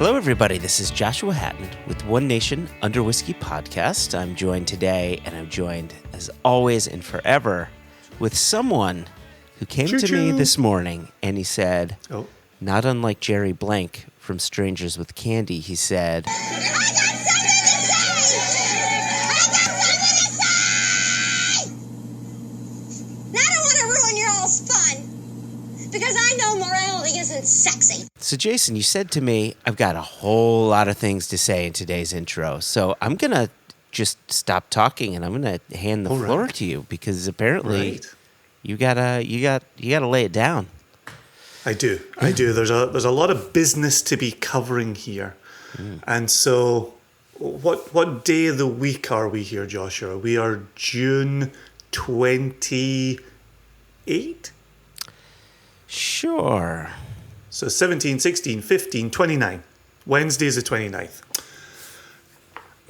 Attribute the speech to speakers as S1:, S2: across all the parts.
S1: Hello, everybody. This is Joshua Hatton with One Nation Under Whiskey podcast. I'm joined today, and I'm joined, as always and forever, with someone who came to me this morning, and he said, not unlike Jerry Blank from Strangers with Candy, he said, I got something to say!
S2: Now I don't want to ruin your all's fun, because I know morality isn't sexy.
S1: So, Jason, you said to me, I've got a whole lot of things to say in today's intro, so I'm going to just stop talking, and I'm going to hand the floor to you, because apparently you gotta lay it down.
S3: I do. There's a lot of business to be covering here. And so what day of the week are we here, Joshua? We are June 28?
S1: Sure.
S3: So 17, 16, 15, 29. Wednesday is the 29th.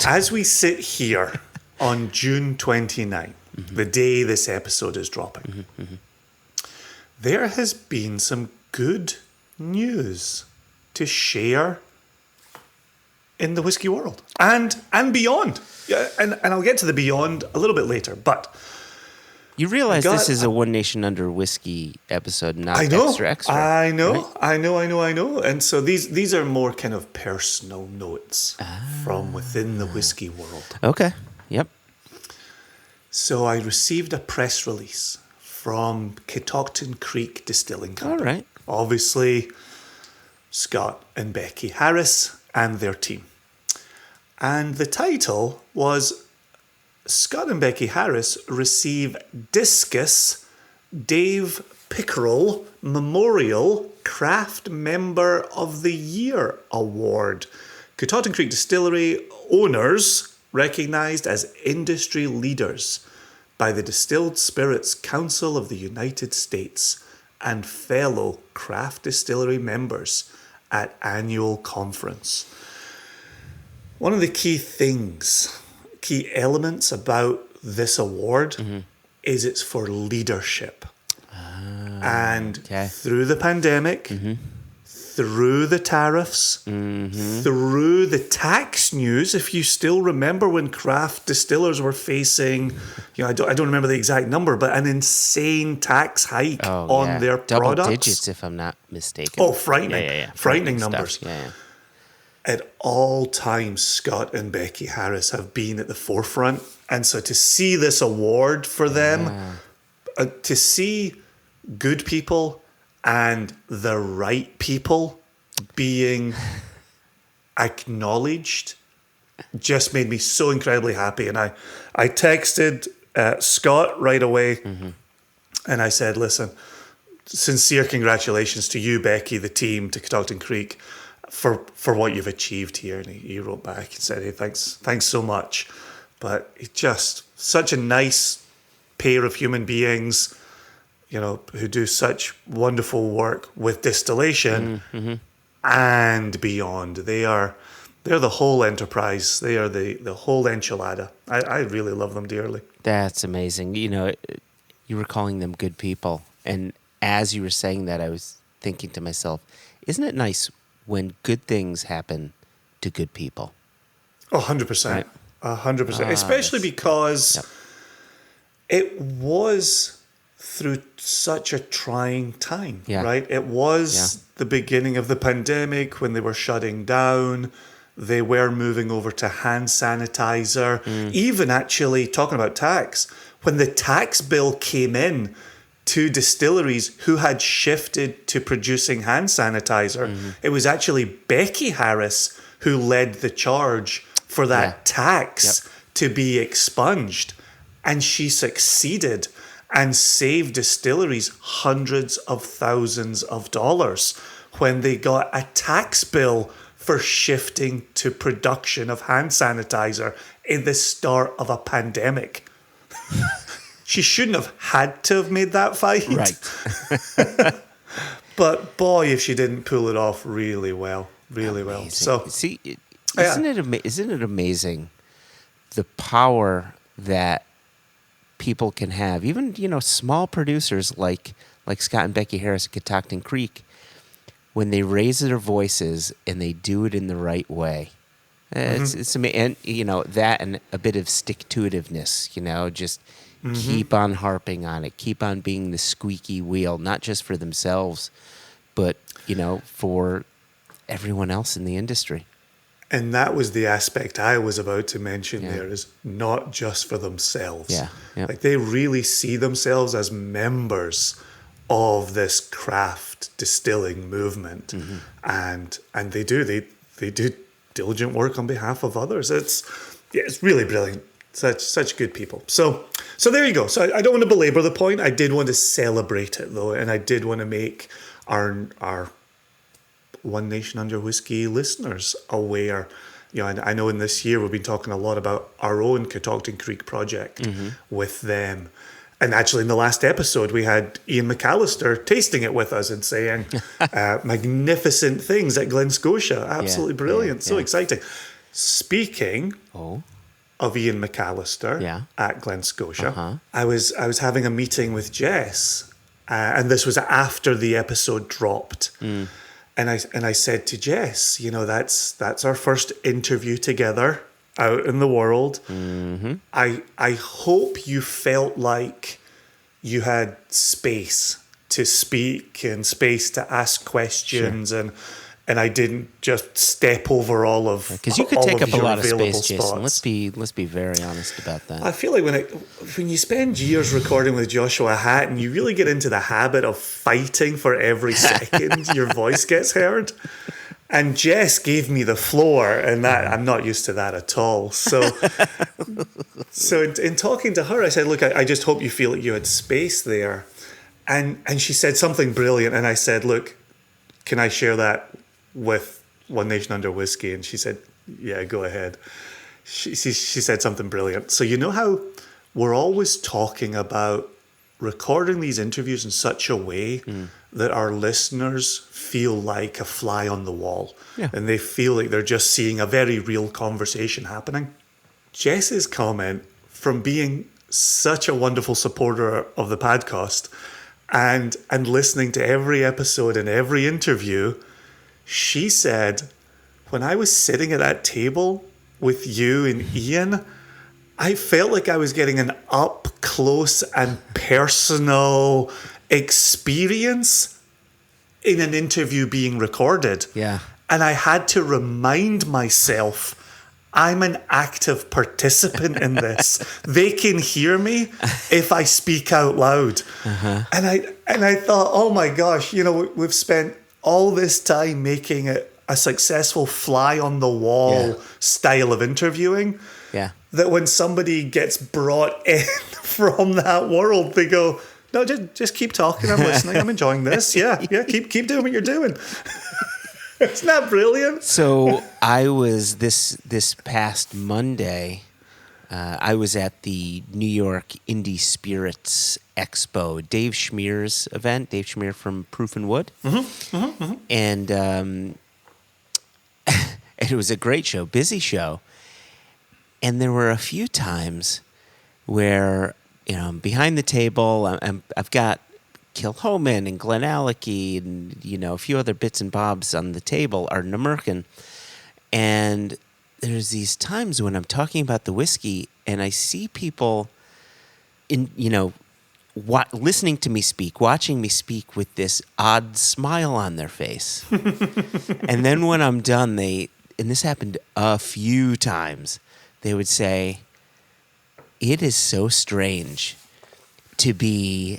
S3: As we sit here on June 29th, the day this episode is dropping, there has been some good news to share in the whiskey world and beyond. Yeah, and I'll get to the beyond a little bit later, but
S1: you realize this is a One Nation Under Whiskey episode, not extra.
S3: I know.
S1: Right?
S3: I know. And so these are more kind of personal notes from within the whiskey world.
S1: Okay. Yep.
S3: So I received a press release from Catoctin Creek Distilling Company.
S1: All right.
S3: Obviously, Scott and Becky Harris and their team. And the title was Scott and Becky Harris receive Discus Dave Pickerel Memorial Craft Member of the Year Award. Catoctin Creek Distillery owners recognized as industry leaders by the Distilled Spirits Council of the United States and fellow craft distillery members at annual conference. One of the key elements about this award is it's for leadership. Through the pandemic, through the tariffs, through the tax news, if you still remember when craft distillers were facing, I don't remember the exact number, but an insane tax hike on their products.
S1: Double digits, if I'm not mistaken.
S3: Oh, frightening.
S1: Yeah.
S3: Frightening numbers.
S1: Yeah.
S3: At all times, Scott and Becky Harris have been at the forefront. And so to see this award for them, to see good people and the right people being acknowledged just made me so incredibly happy. And I texted Scott right away and I said, listen, sincere congratulations to you, Becky, the team, to Catoctin Creek for what you've achieved here. And he wrote back and said, hey, thanks so much. But it's just such a nice pair of human beings, who do such wonderful work with distillation and beyond. They're the whole enterprise. They are the whole enchilada. I really love them dearly.
S1: That's amazing. You were calling them good people. And as you were saying that, I was thinking to myself, isn't it nice when good things happen to good people?
S3: Oh, 100%. Right? 100%. Especially because it was through such a trying time, right? It was the beginning of the pandemic when they were shutting down. They were moving over to hand sanitizer. Even actually, talking about tax, when the tax bill came in to distilleries who had shifted to producing hand sanitizer, it was actually Becky Harris who led the charge for that tax to be expunged. And she succeeded and saved distilleries hundreds of thousands of dollars when they got a tax bill for shifting to production of hand sanitizer in the start of a pandemic. She shouldn't have had to have made that fight.
S1: Right.
S3: But boy, if she didn't pull it off really well. So,
S1: see, isn't it amazing the power that people can have? Even small producers like Scott and Becky Harris at Catoctin Creek, when they raise their voices and they do it in the right way. It's amazing. And, that and a bit of stick-to-itiveness, just keep on harping on it, keep on being the squeaky wheel, not just for themselves, but, for everyone else in the industry.
S3: And that was the aspect I was about to mention there, is not just for themselves.
S1: Yeah.
S3: Like they really see themselves as members of this craft distilling movement. And they do diligent work on behalf of others. It's really brilliant. Such good people. So there you go. So I don't want to belabor the point. I did want to celebrate it though, and I did want to make our One Nation Under Whisky listeners aware. I know in this year we've been talking a lot about our own Catoctin Creek project with them. And actually in the last episode we had Ian McAllister tasting it with us and saying magnificent things at Glen Scotia. Absolutely brilliant. So exciting. Speaking of Ian McAllister at Glen Scotia, I was having a meeting with Jess, and this was after the episode dropped. And I said to Jess, that's our first interview together out in the world. I hope you felt like you had space to speak and space to ask questions, and I didn't just step over all of
S1: because you could take up a lot of space,
S3: spots.
S1: Jason. Let's be very honest about that.
S3: I feel like when you spend years recording with Joshua Hatton, you really get into the habit of fighting for every second your voice gets heard. And Jess gave me the floor, and that I'm not used to that at all. So in talking to her, I said, look, I just hope you feel like you had space there. And she said something brilliant, and I said, look, can I share that with One Nation Under Whisky? And she said, yeah, go ahead. She said something brilliant. So you know how we're always talking about recording these interviews in such a way that our listeners feel like a fly on the wall, and they feel like they're just seeing a very real conversation happening. Jess's comment, from being such a wonderful supporter of the podcast and listening to every episode and every interview, she said, when I was sitting at that table with you and Ian, I felt like I was getting an up close and personal experience in an interview being recorded.
S1: Yeah.
S3: And I had to remind myself, I'm an active participant in this. They can hear me if I speak out loud. And I thought, oh my gosh, we've spent all this time making it a successful fly on the wall style of interviewing.
S1: Yeah.
S3: That when somebody gets brought in from that world, they go, no, just keep talking. I'm listening. I'm enjoying this. Yeah. Keep doing what you're doing. Isn't that brilliant?
S1: So I was this past Monday, I was at the New York Indie Spirits Expo, Dave Schmier's event, Dave Schmier from Proof and Wood. And it was a great show, busy show. And there were a few times where, I'm behind the table, I've got Kilhoman and Glen Alecky and, a few other bits and bobs on the table, are Namurkin. And there's these times when I'm talking about the whiskey and I see people listening to me speak, watching me speak with this odd smile on their face. And then when I'm done, and this happened a few times, they would say, it is so strange to be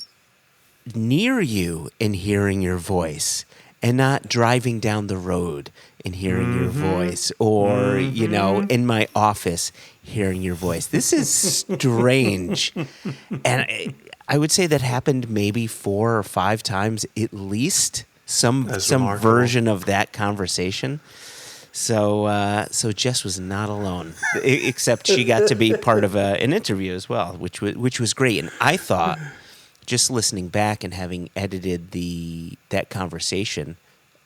S1: near you and hearing your voice and not driving down the road and hearing your voice or, in my office hearing your voice. This is strange. And I would say that happened maybe 4 or 5 times at least, some version of that conversation. So Jess was not alone, except she got to be part of an interview as well, which was great. And I thought, just listening back and having edited that conversation,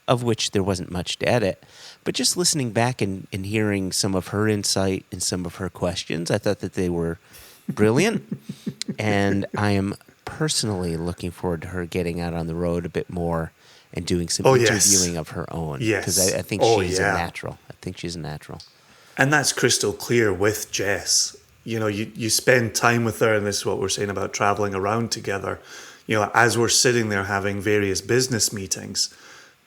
S1: of which there wasn't much to edit, but just listening back and hearing some of her insight and some of her questions, I thought that they were brilliant. And I am personally looking forward to her getting out on the road a bit more and doing some interviewing of her own.
S3: Yes.
S1: Because I think she's a natural. I think she's a natural.
S3: And that's crystal clear with Jess. You know, you spend time with her, and this is what we're saying about traveling around together. You know, as we're sitting there having various business meetings,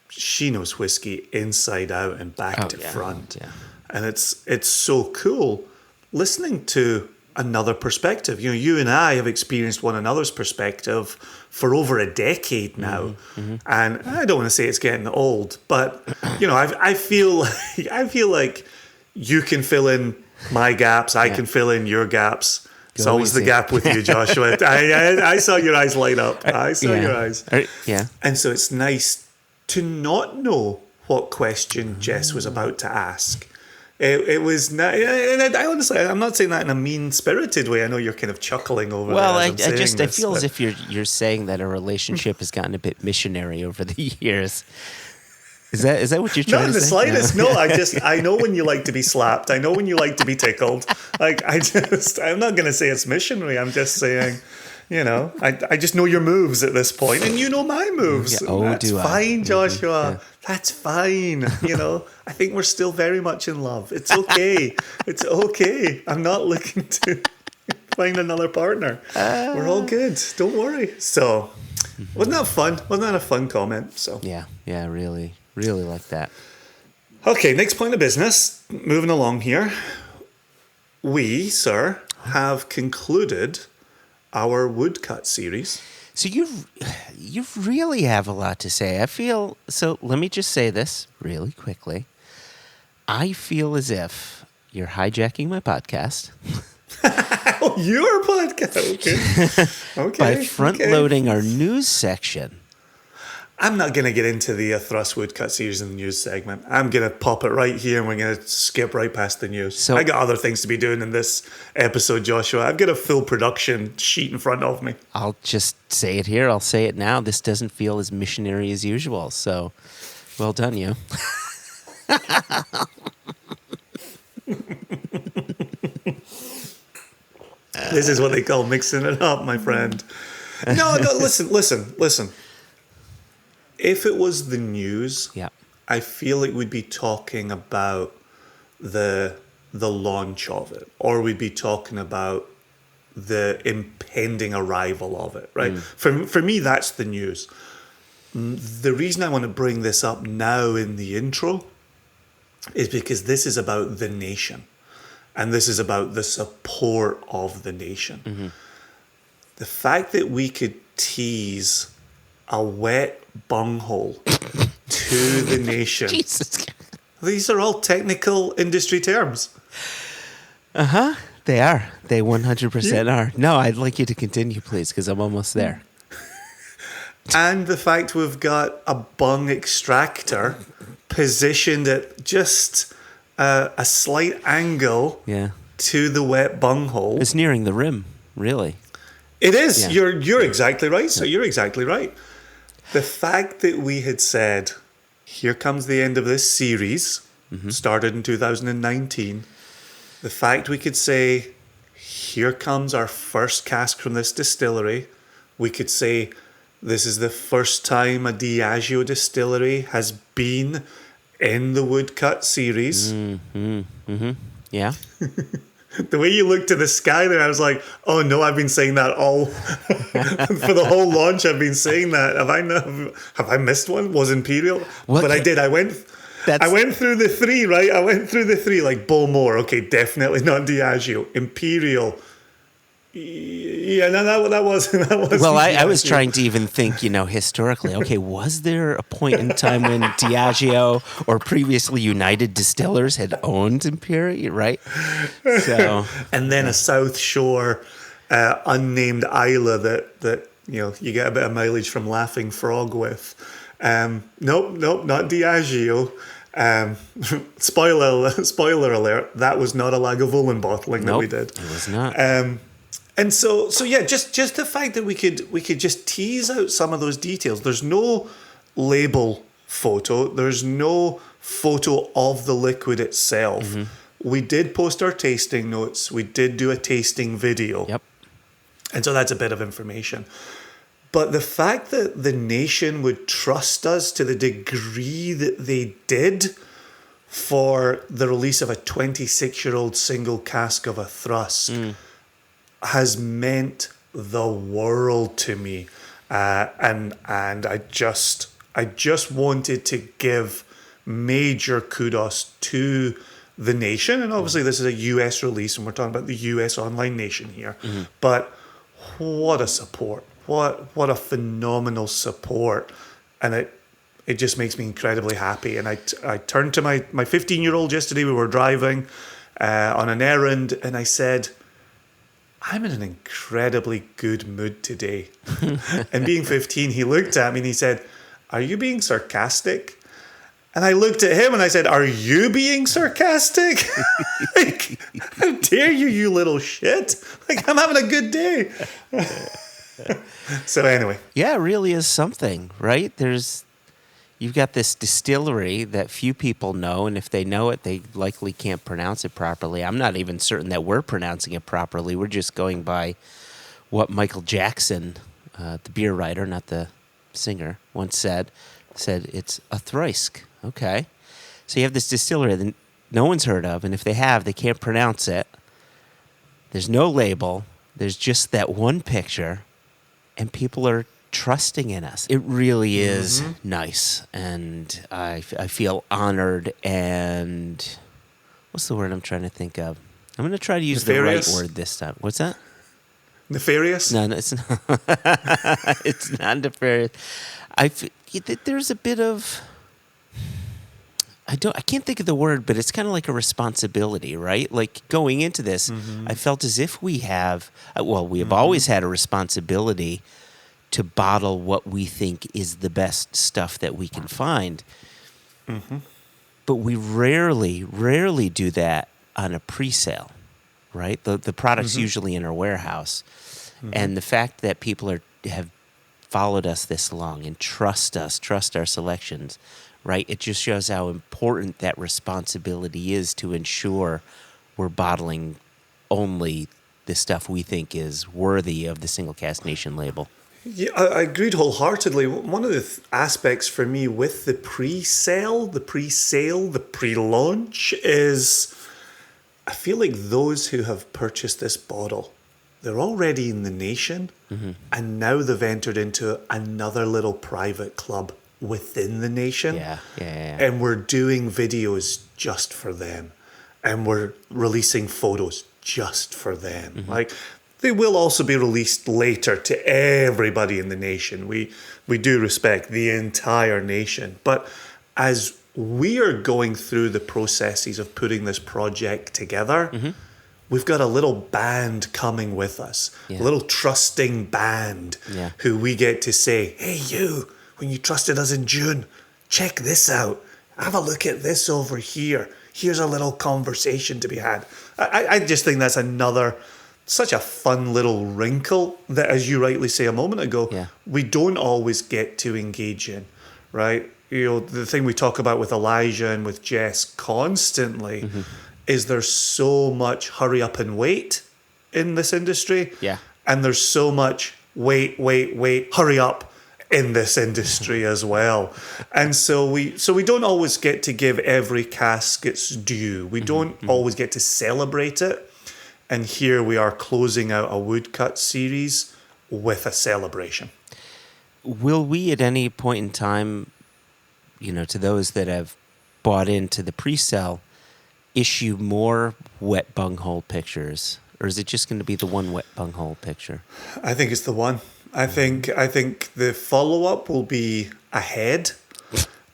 S3: she knows whiskey inside out and back to front. Yeah. And it's so cool listening to another perspective. You know, you and I have experienced one another's perspective for over a decade now. Mm-hmm. And I don't want to say it's getting old, but you know, I feel like you can fill in my gaps, I can fill in your gaps. It's always the gap with you, Joshua. I saw your eyes light up. I saw your eyes.
S1: Yeah.
S3: And so it's nice to not know what question Jess was about to ask. It was not, and I honestly, I'm not saying that in a mean-spirited way. I know you're kind of chuckling over.
S1: Well, I feel as if you're saying that a relationship has gotten a bit missionary over the years. Is that what you're trying to say?
S3: Not in the slightest. No, I know when you like to be slapped. I know when you like to be tickled. Like I'm not going to say it's missionary. I'm just saying, you know, I just know your moves at this point, and you know my moves. Yeah, that's fine, Joshua. Mm-hmm. Yeah. That's fine. You know, I think we're still very much in love. It's okay. It's okay. I'm not looking to find another partner. We're all good. Don't worry. So, wasn't that fun? Wasn't that a fun comment? So
S1: yeah, really like that.
S3: Okay, next point of business. Moving along here. We, sir, have concluded our woodcut series.
S1: So you really have a lot to say. I feel, so let me just say this really quickly. I feel as if you're hijacking my podcast.
S3: Oh, your podcast. Okay.
S1: By front-loading our news section.
S3: I'm not going to get into the Thrust Woodcut series in the news segment. I'm going to pop it right here and we're going to skip right past the news. So, I got other things to be doing in this episode, Joshua. I've got a full production sheet in front of me.
S1: I'll just say it here. I'll say it now. This doesn't feel as missionary as usual. So, well done, you.
S3: This is what they call mixing it up, my friend. No, listen. If it was the news, I feel like we'd be talking about the launch of it, or we'd be talking about the impending arrival of it, right? For me, that's the news. The reason I want to bring this up now in the intro is because this is about the nation, and this is about the support of the nation. Mm-hmm. The fact that we could tease a wet bunghole to the nation.
S1: Jesus.
S3: These are all technical industry terms.
S1: They are. They 100% are. No, I'd like you to continue, please, because I'm almost there.
S3: And the fact we've got a bung extractor positioned at just a slight angle to the wet bunghole.
S1: It's nearing the rim, really.
S3: It is. Yeah. You're exactly right. So you're exactly right. The fact that we had said, here comes the end of this series, started in 2019. The fact we could say, here comes our first cask from this distillery. We could say, this is the first time a Diageo distillery has been in the woodcut series.
S1: Yeah.
S3: The way you looked to the sky there, I was like, oh no, I've been saying that all for the whole launch. I've been saying that. Have I missed one? Was Imperial? But I did. I went through the three, right? I went through the three, like Bowmore. Okay, definitely not Diageo. Imperial. Yeah, no, that wasn't.
S1: Well, I was trying to even think, historically. Okay, was there a point in time when Diageo or previously United Distillers had owned Imperial, right? So,
S3: and then a South Shore unnamed Isla that you get a bit of mileage from Laughing Frog with. Nope, not Diageo. Spoiler alert, that was not a Lagavulin bottling that we did.
S1: It was not.
S3: And so yeah, just the fact that we could just tease out some of those details. There's no label photo. There's no photo of the liquid itself. We did post our tasting notes. We did do a tasting video.
S1: Yep.
S3: And so that's a bit of information. But the fact that the nation would trust us to the degree that they did for the release of a 26-year-old single cask of a Thrusk has meant the world to me. And I just wanted to give major kudos to the nation. And obviously this is a US release and we're talking about the US online nation here. But what a support. What a phenomenal support. And it just makes me incredibly happy. And I turned to my 15-year-old yesterday. We were driving on an errand and I said, I'm in an incredibly good mood today. And being 15, he looked at me and he said, are you being sarcastic? And I looked at him and I said, are you being sarcastic? Like, how dare you, you little shit? Like, I'm having a good day. So anyway.
S1: Yeah, it really is something, right? You've got this distillery that few people know, and if they know it, they likely can't pronounce it properly. I'm not even certain that we're pronouncing it properly. We're just going by what Michael Jackson, the beer writer, not the singer, once said it's a Thrusk. Okay. So you have this distillery that no one's heard of, and if they have, they can't pronounce it. There's no label. There's just that one picture, and people are trusting in us. It really is nice, and I feel honored, and what's the word I'm trying to think of? I'm going to try to use
S3: Nefarious?
S1: The right word this time. What's that?
S3: Nefarious?
S1: No, it's not. It's not nefarious. There's a bit of... I can't think of the word, but it's kind of like a responsibility, right? Like going into this, I felt as if we have always had a responsibility to bottle what we think is the best stuff that we can find. But we rarely do that on a pre-sale, right? The product's usually in our warehouse. And the fact that people have followed us this long and trust our selections, right? It just shows how important that responsibility is to ensure we're bottling only the stuff we think is worthy of the Single Cask Nation label.
S3: Yeah, I agreed wholeheartedly. One of the aspects for me with the pre-sale, the pre-launch is I feel like those who have purchased this bottle, they're already in the nation and now they've entered into another little private club within the nation.
S1: Yeah.
S3: And we're doing videos just for them. And we're releasing photos just for them. Like, they will also be released later to everybody in the nation. We do respect the entire nation. But as we are going through the processes of putting this project together, we've got a little band coming with us, a little trusting band who we get to say, hey, you, when you trusted us in June, check this out. Have a look at this over here. Here's a little conversation to be had. I just think that's such a fun little wrinkle that, as you rightly say a moment ago, we don't always get to engage in, right? You know, the thing we talk about with Elijah and with Jess constantly is there's so much hurry up and wait in this industry. Yeah. And there's so much wait, hurry up in this industry as well. And so we don't always get to give every cask its due. We don't always get to celebrate it. And here we are closing out a woodcut series with a celebration.
S1: Will we at any point in time, to those that have bought into the pre-sale, issue more wet bunghole pictures? Or is it just going to be the one wet bunghole picture?
S3: I think it's the one. I think the follow-up will be a head.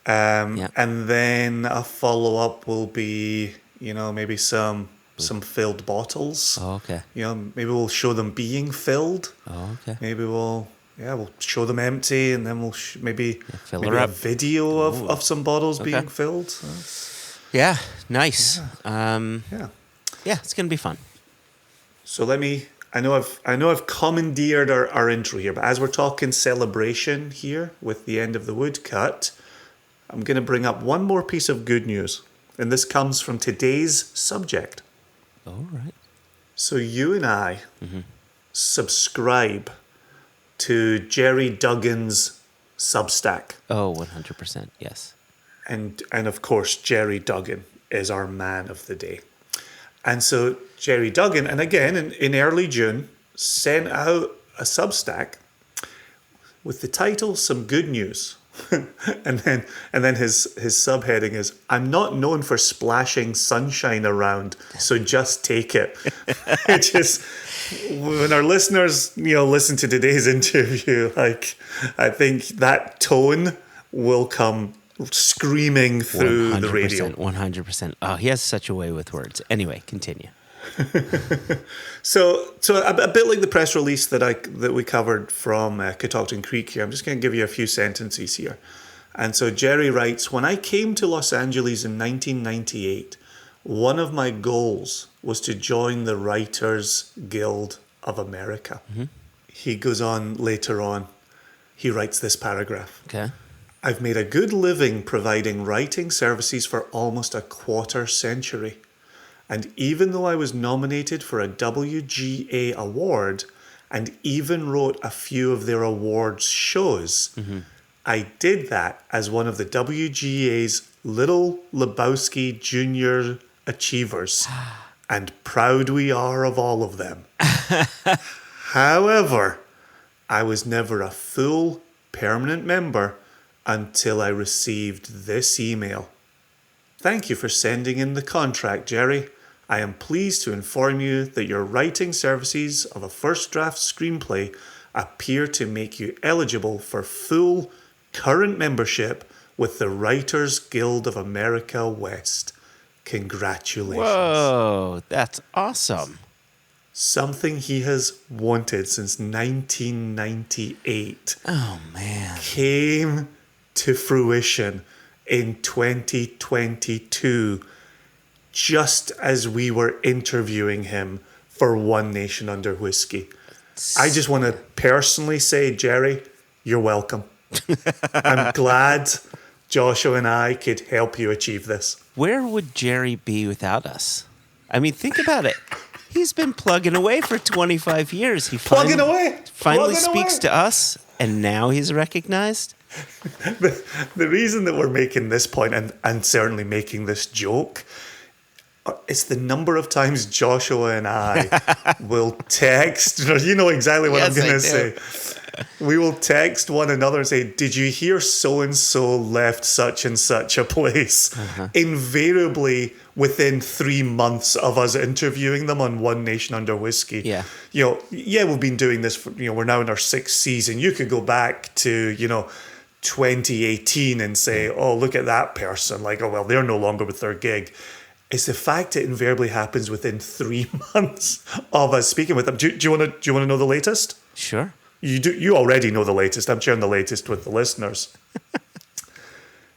S3: And then a follow-up will be, maybe some filled bottles. Oh, okay. Maybe we'll show them being filled. Oh, okay. Maybe we'll show them empty, and then we'll maybe a video of some bottles being filled.
S1: Yeah, nice. Yeah, it's gonna be fun.
S3: So I know I've commandeered our intro here, but as we're talking celebration here with the end of the woodcut, I'm going to bring up one more piece of good news, and this comes from today's subject. All right. So you and I subscribe to Gerry Duggan's Substack.
S1: Oh, 100%, yes.
S3: And of course, Gerry Duggan is our man of the day. And so Gerry Duggan, and again, in early June, sent out a Substack with the title, Some Good News. and then his subheading is, I'm not known for splashing sunshine around, so just take it. Which is, when our listeners, listen to today's interview, like, I think that tone will come screaming through the radio.
S1: 100%. Oh, he has such a way with words. Anyway, continue.
S3: So a bit like the press release that we covered from Catoctin Creek here, I'm just going to give you a few sentences here. And so Gerry writes, when I came to Los Angeles in 1998, one of my goals was to join the Writers Guild of America. Mm-hmm. He goes on later on, he writes this paragraph.
S1: Okay.
S3: I've made a good living providing writing services for almost a quarter century. And even though I was nominated for a WGA award and even wrote a few of their awards shows, mm-hmm. I did that as one of the WGA's Little Lebowski Jr. achievers. And proud we are of all of them. However, I was never a full permanent member until I received this email. Thank you for sending in the contract, Gerry. I am pleased to inform you that your writing services of a first draft screenplay appear to make you eligible for full current membership with the Writers Guild of America West. Congratulations.
S1: Whoa, that's awesome.
S3: Something he has wanted since 1998.
S1: Oh, man.
S3: Came to fruition in 2022, just as we were interviewing him for One Nation Under Whisky. I just want to personally say, Gerry, you're welcome. I'm glad Joshua and I could help you achieve this.
S1: Where would Gerry be without us? I mean, think about it. He's been plugging away for 25 years. He finally speaks to us, and now he's recognized.
S3: The reason that we're making this point and certainly making this joke, it's the number of times Joshua and I will text. You know exactly what I'm going to say. We will text one another and say, did you hear so-and-so left such and such a place? Uh-huh. Invariably within 3 months of us interviewing them on One Nation Under Whisky.
S1: Yeah.
S3: We've been doing this for, we're now in our 6th season. You could go back to, 2018 and say, oh, look at that person. Like, oh, well, they're no longer with their gig. It's the fact it invariably happens within 3 months of us speaking with them. Do you want to know the latest?
S1: Sure.
S3: You do. You already know the latest. I'm sharing the latest with the listeners.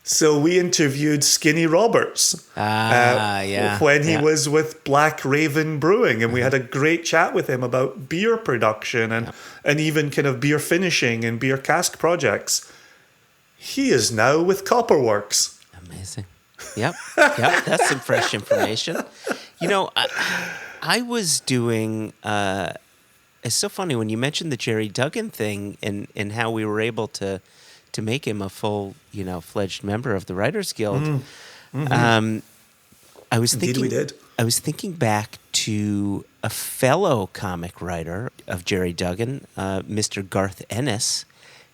S3: So we interviewed Skinny Roberts when he was with Black Raven Brewing, and we had a great chat with him about beer production and even kind of beer finishing and beer cask projects. He is now with Copperworks.
S1: Amazing. Yep, that's some fresh information. I was doing... it's so funny when you mentioned the Gerry Duggan thing and how we were able to make him a full, fledged member of the Writers Guild. Mm-hmm. I was thinking we did. I was thinking back to a fellow comic writer of Gerry Duggan, Mr. Garth Ennis.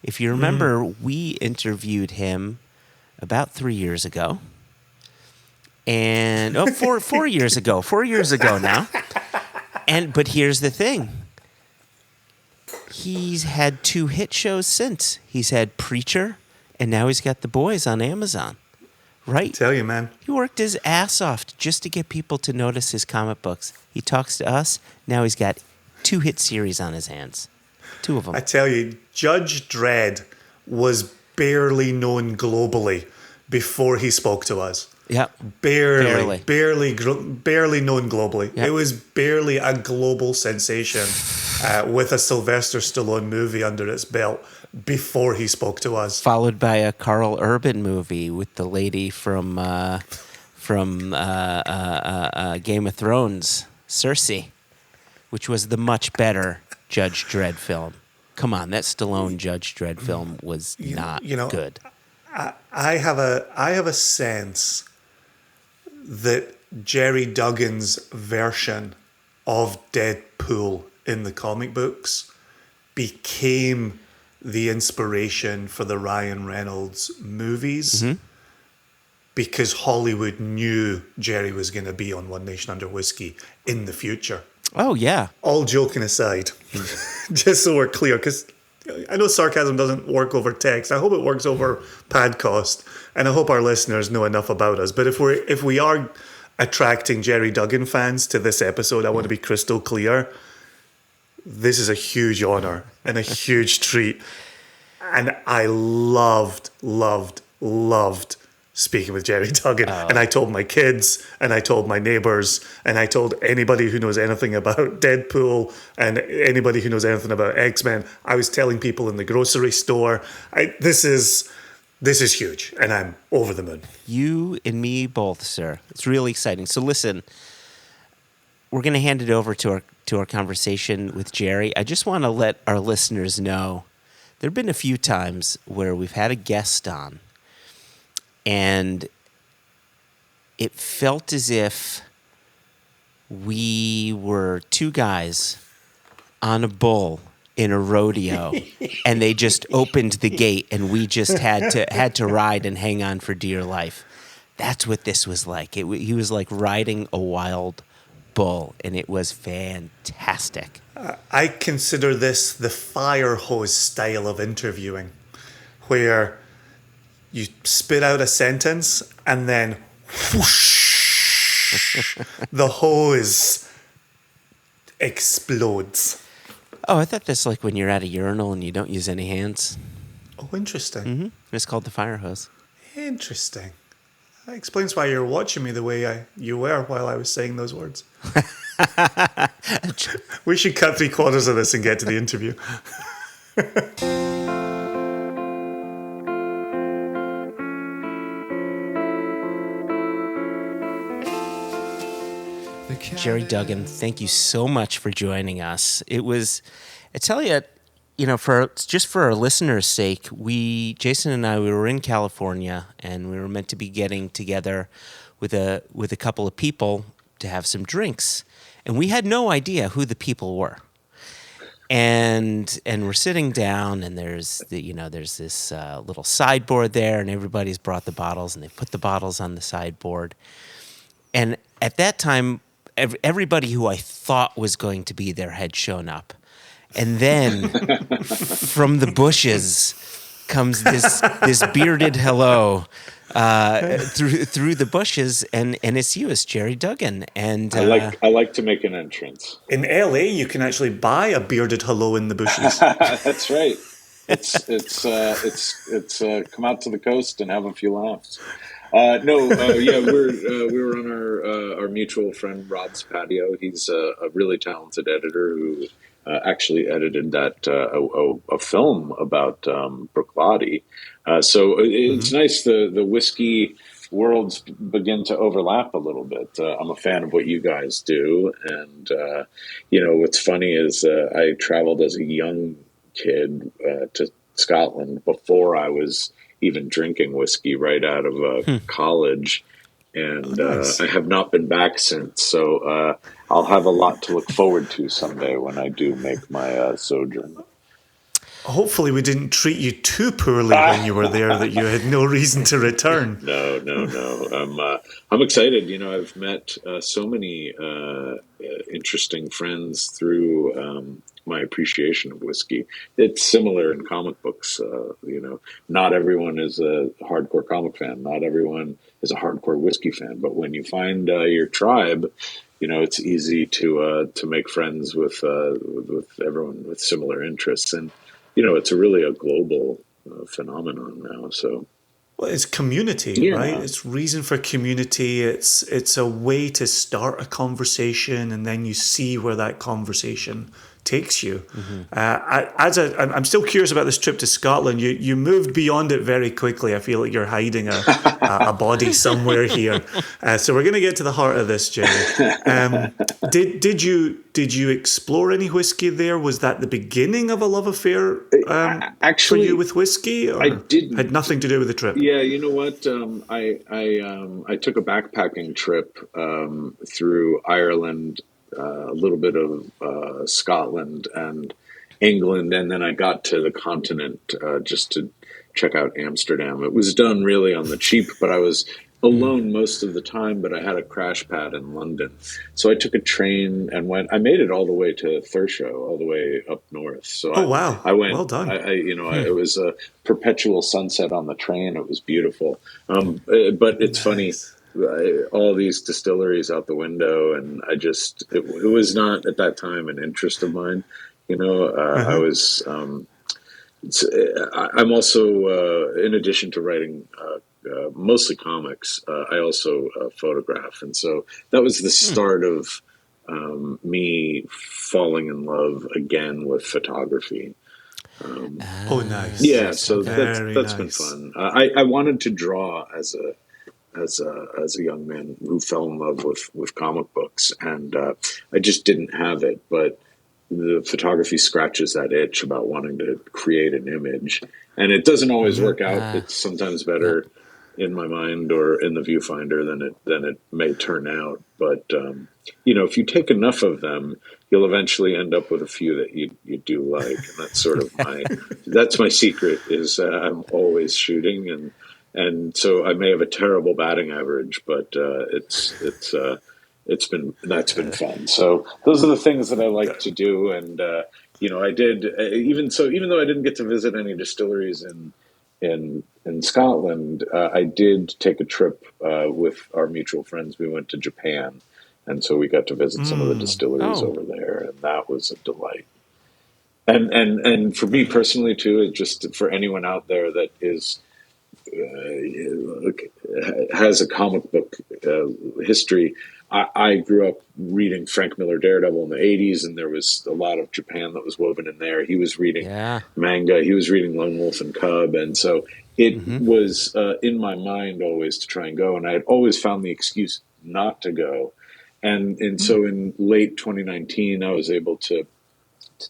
S1: If you remember, we interviewed him about 3 years ago. And 4 years ago. 4 years ago now. But here's the thing. He's had 2 hit shows since. He's had Preacher, and now he's got The Boys on Amazon. Right?
S3: I tell you, man.
S1: He worked his ass off just to get people to notice his comic books. He talks to us. Now he's got 2 hit series on his hands. 2 of them.
S3: I tell you, Judge Dredd was barely known globally before he spoke to us.
S1: Yeah.
S3: Barely known globally. Yep. It was barely a global sensation with a Sylvester Stallone movie under its belt before he spoke to us.
S1: Followed by a Carl Urban movie with the lady from Game of Thrones, Cersei, which was the much better Judge Dredd film. come on, that Stallone Judge Dredd film was not good.
S3: I have a sense that Gerry Duggan's version of Deadpool in the comic books became the inspiration for the Ryan Reynolds movies because Hollywood knew Gerry was going to be on One Nation Under Whiskey in the future.
S1: Oh, yeah.
S3: All joking aside, just so we're clear, because I know sarcasm doesn't work over text. I hope it works over podcast, and I hope our listeners know enough about us. But if we are attracting Gerry Duggan fans to this episode, I want to be crystal clear. This is a huge honor and a huge treat. And I loved speaking with Gerry Duggan. And I told my kids, and I told my neighbors, and I told anybody who knows anything about Deadpool and anybody who knows anything about X-Men. I was telling people in the grocery store, this is huge, and I'm over the moon.
S1: You and me both, sir. It's really exciting. So listen, we're going to hand it over to our conversation with Gerry. I just want to let our listeners know there have been a few times where we've had a guest on, and it felt as if we were two guys on a bull in a rodeo, and they just opened the gate, and we just had to ride and hang on for dear life. That's what this was like. He was like riding a wild bull, and it was fantastic.
S3: I consider this the fire hose style of interviewing, where you spit out a sentence and then whoosh, the hose explodes.
S1: Oh, I thought that's like when you're at a urinal and you don't use any hands.
S3: Oh, interesting.
S1: Mm-hmm. It's called the fire hose.
S3: Interesting. That explains why you're watching me the way you were while I was saying those words. We should cut 3/4 of this and get to the interview.
S1: Gerry Duggan, thank you so much for joining us. It was, I tell you, for our listeners' sake, Jason and I, we were in California, and we were meant to be getting together with a couple of people to have some drinks, and we had no idea who the people were. And we're sitting down, and there's this little sideboard there, and everybody's brought the bottles, and they put the bottles on the sideboard. And at that time, everybody who I thought was going to be there had shown up. And then from the bushes comes this bearded hello through the bushes, and it's you, it's Gerry Duggan. And
S4: I like to make an entrance.
S3: In LA, you can actually buy a bearded hello in the bushes.
S4: That's right. It's come out to the coast and have a few laughs. We were on our mutual friend Rob's patio. He's a really talented editor who actually edited that a film about Bruichladdich. So it's nice the whiskey worlds begin to overlap a little bit. I'm a fan of what you guys do, and what's funny is I traveled as a young kid to Scotland before I was even drinking whiskey, right out of college. And nice. I have not been back since. So I'll have a lot to look forward to someday when I do make my sojourn.
S3: Hopefully we didn't treat you too poorly when you were there that you had no reason to return.
S4: No. I'm excited. I've met so many interesting friends through my appreciation of whiskey. It's similar in comic books. Not everyone is a hardcore comic fan. Not everyone is a hardcore whiskey fan. But when you find your tribe, it's easy to make friends with everyone with similar interests. And it's really a global phenomenon now. So.
S3: Well, it's community, right? It's reason for community. It's a way to start a conversation, and then you see where that conversation takes you. Mm-hmm. I'm still curious about this trip to Scotland. You moved beyond it very quickly. I feel like you're hiding a body somewhere here. So we're going to get to the heart of this, Gerry. Did you explore any whiskey there? Was that the beginning of a love affair
S4: actually,
S3: for you with whiskey? Or
S4: I didn't.
S3: Had nothing to do with the trip?
S4: Yeah, you know what? I took a backpacking trip through Ireland, a little bit of Scotland and England, and then I got to the continent just to check out Amsterdam. It was done really on the cheap, but I was alone most of the time, but I had a crash pad in London. So I took a train and I made it all the way to Thurso, all the way up north. So
S3: wow.
S4: I went,
S3: well done.
S4: It was a perpetual sunset on the train. It was beautiful. But it's funny, all these distilleries out the window, and it was not at that time an interest of mine. I was, I'm also, in addition to writing, mostly comics, I also photograph. And so that was the start of me falling in love again with photography.
S3: Nice.
S4: Yeah, so that's
S3: nice.
S4: been fun. I wanted to draw as a young man who fell in love with comic books, and I just didn't have it. But the photography scratches that itch about wanting to create an image, and it doesn't always work out. It's sometimes better in my mind or in the viewfinder than it may turn out. But if you take enough of them, you'll eventually end up with a few that you do like, and that's sort of that's my secret, is I'm always shooting, and so I may have a terrible batting average, but that's been fun. So those are the things that I like to do, and I did even though I didn't get to visit any distilleries in Scotland, I did take a trip with our mutual friends. We went to Japan, and so we got to visit some of the distilleries over there, and that was a delight. And for me personally too, just for anyone out there that is has a comic book history. I grew up reading Frank Miller Daredevil in the 80s, and there was a lot of Japan that was woven in there. He was reading manga. He was reading Lone Wolf and Cub. And so it was in my mind always to try and go. And I had always found the excuse not to go. And so in late 2019, I was able to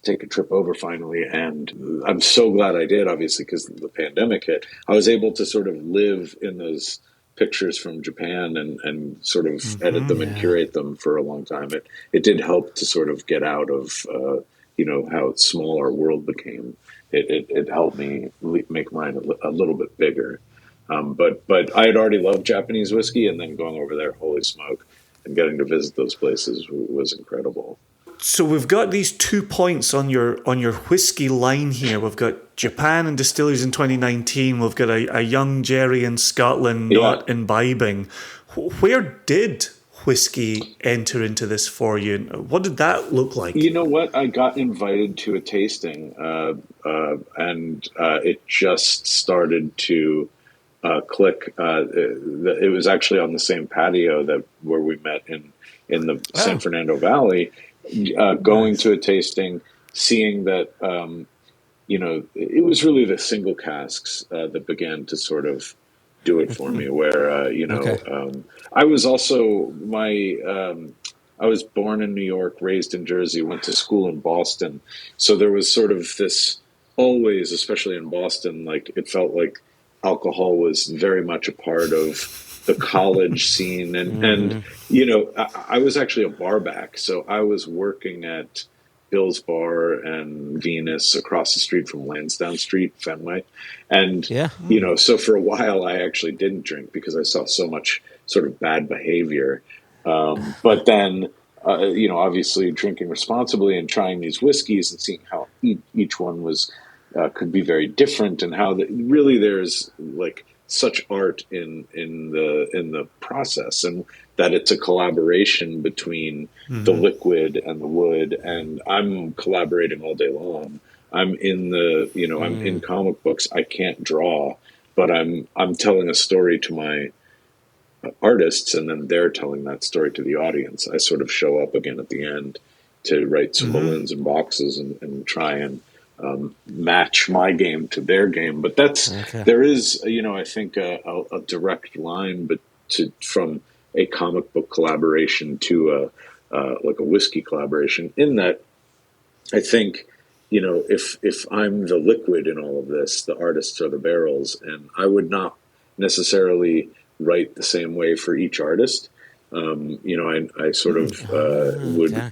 S4: take a trip over finally. And I'm so glad I did, obviously, because the pandemic hit. I was able to sort of live in those pictures from Japan and sort of edit them and curate them for a long time. It did help to sort of get out of, how small our world became. It helped me make mine a little bit bigger. But I had already loved Japanese whiskey, and then going over there, holy smoke, and getting to visit those places was incredible.
S3: So we've got these 2 points on your whiskey line here. We've got Japan and distilleries in 2019. We've got a young Gerry in Scotland not imbibing. Where did whiskey enter into this for you? What did that look like? You
S4: know what? I got invited to a tasting, and it just started to click. It was actually on the same patio where we met in the San Fernando Valley. Going to a tasting, seeing that, it was really the single casks that began to sort of do it for me, where, I was also, I was born in New York, raised in Jersey, went to school in Boston. So there was sort of this always, especially in Boston, like it felt like alcohol was very much a part of the college scene. And I was actually a barback. So I was working at Bill's Bar and Venus across the street from Lansdowne Street, Fenway. And, so for a while I actually didn't drink because I saw so much sort of bad behavior. But then, obviously drinking responsibly and trying these whiskeys and seeing how each one was, could be very different, and how really there's like such art in the process, and that it's a collaboration between the liquid and the wood. And I'm collaborating all day long. I'm in I'm in comic books. I can't draw, but I'm telling a story to my artists, and then they're telling that story to the audience. I sort of show up again at the end to write some balloons and boxes and try and match my game to their game. But there is, I think a direct line, from a comic book collaboration to like a whiskey collaboration. In that, I think, if I'm the liquid in all of this, the artists are the barrels, and I would not necessarily write the same way for each artist. I sort of would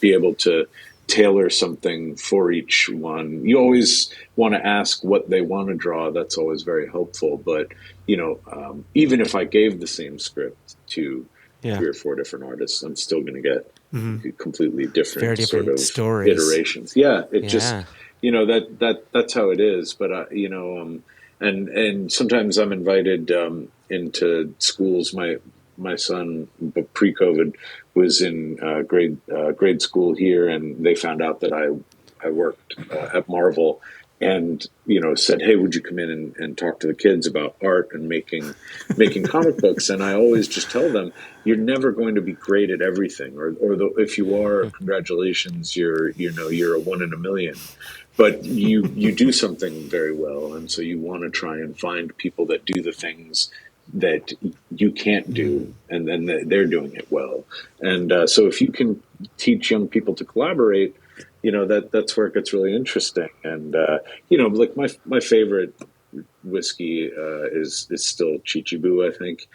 S4: be able to tailor something for each one. You always want to ask what they want to draw. That's always very helpful. But, even if I gave the same script to 3 or 4 different artists, I'm still going to get completely different sort of
S1: stories.
S4: Iterations. Yeah. Just, that's how it is. But, and sometimes I'm invited into schools. My son, pre-COVID, was in grade school here, and they found out that I worked at Marvel, and said, "Hey, would you come in and talk to the kids about art and making comic books?" And I always just tell them, "You're never going to be great at everything, or if you are, congratulations, you're a 1 in a million." But you do something very well, and so you want to try and find people that do the things that you can't do, and then they're doing it well. And so if you can teach young people to collaborate, that's where it gets really interesting. And like my favorite whiskey is still Chichibu, I think.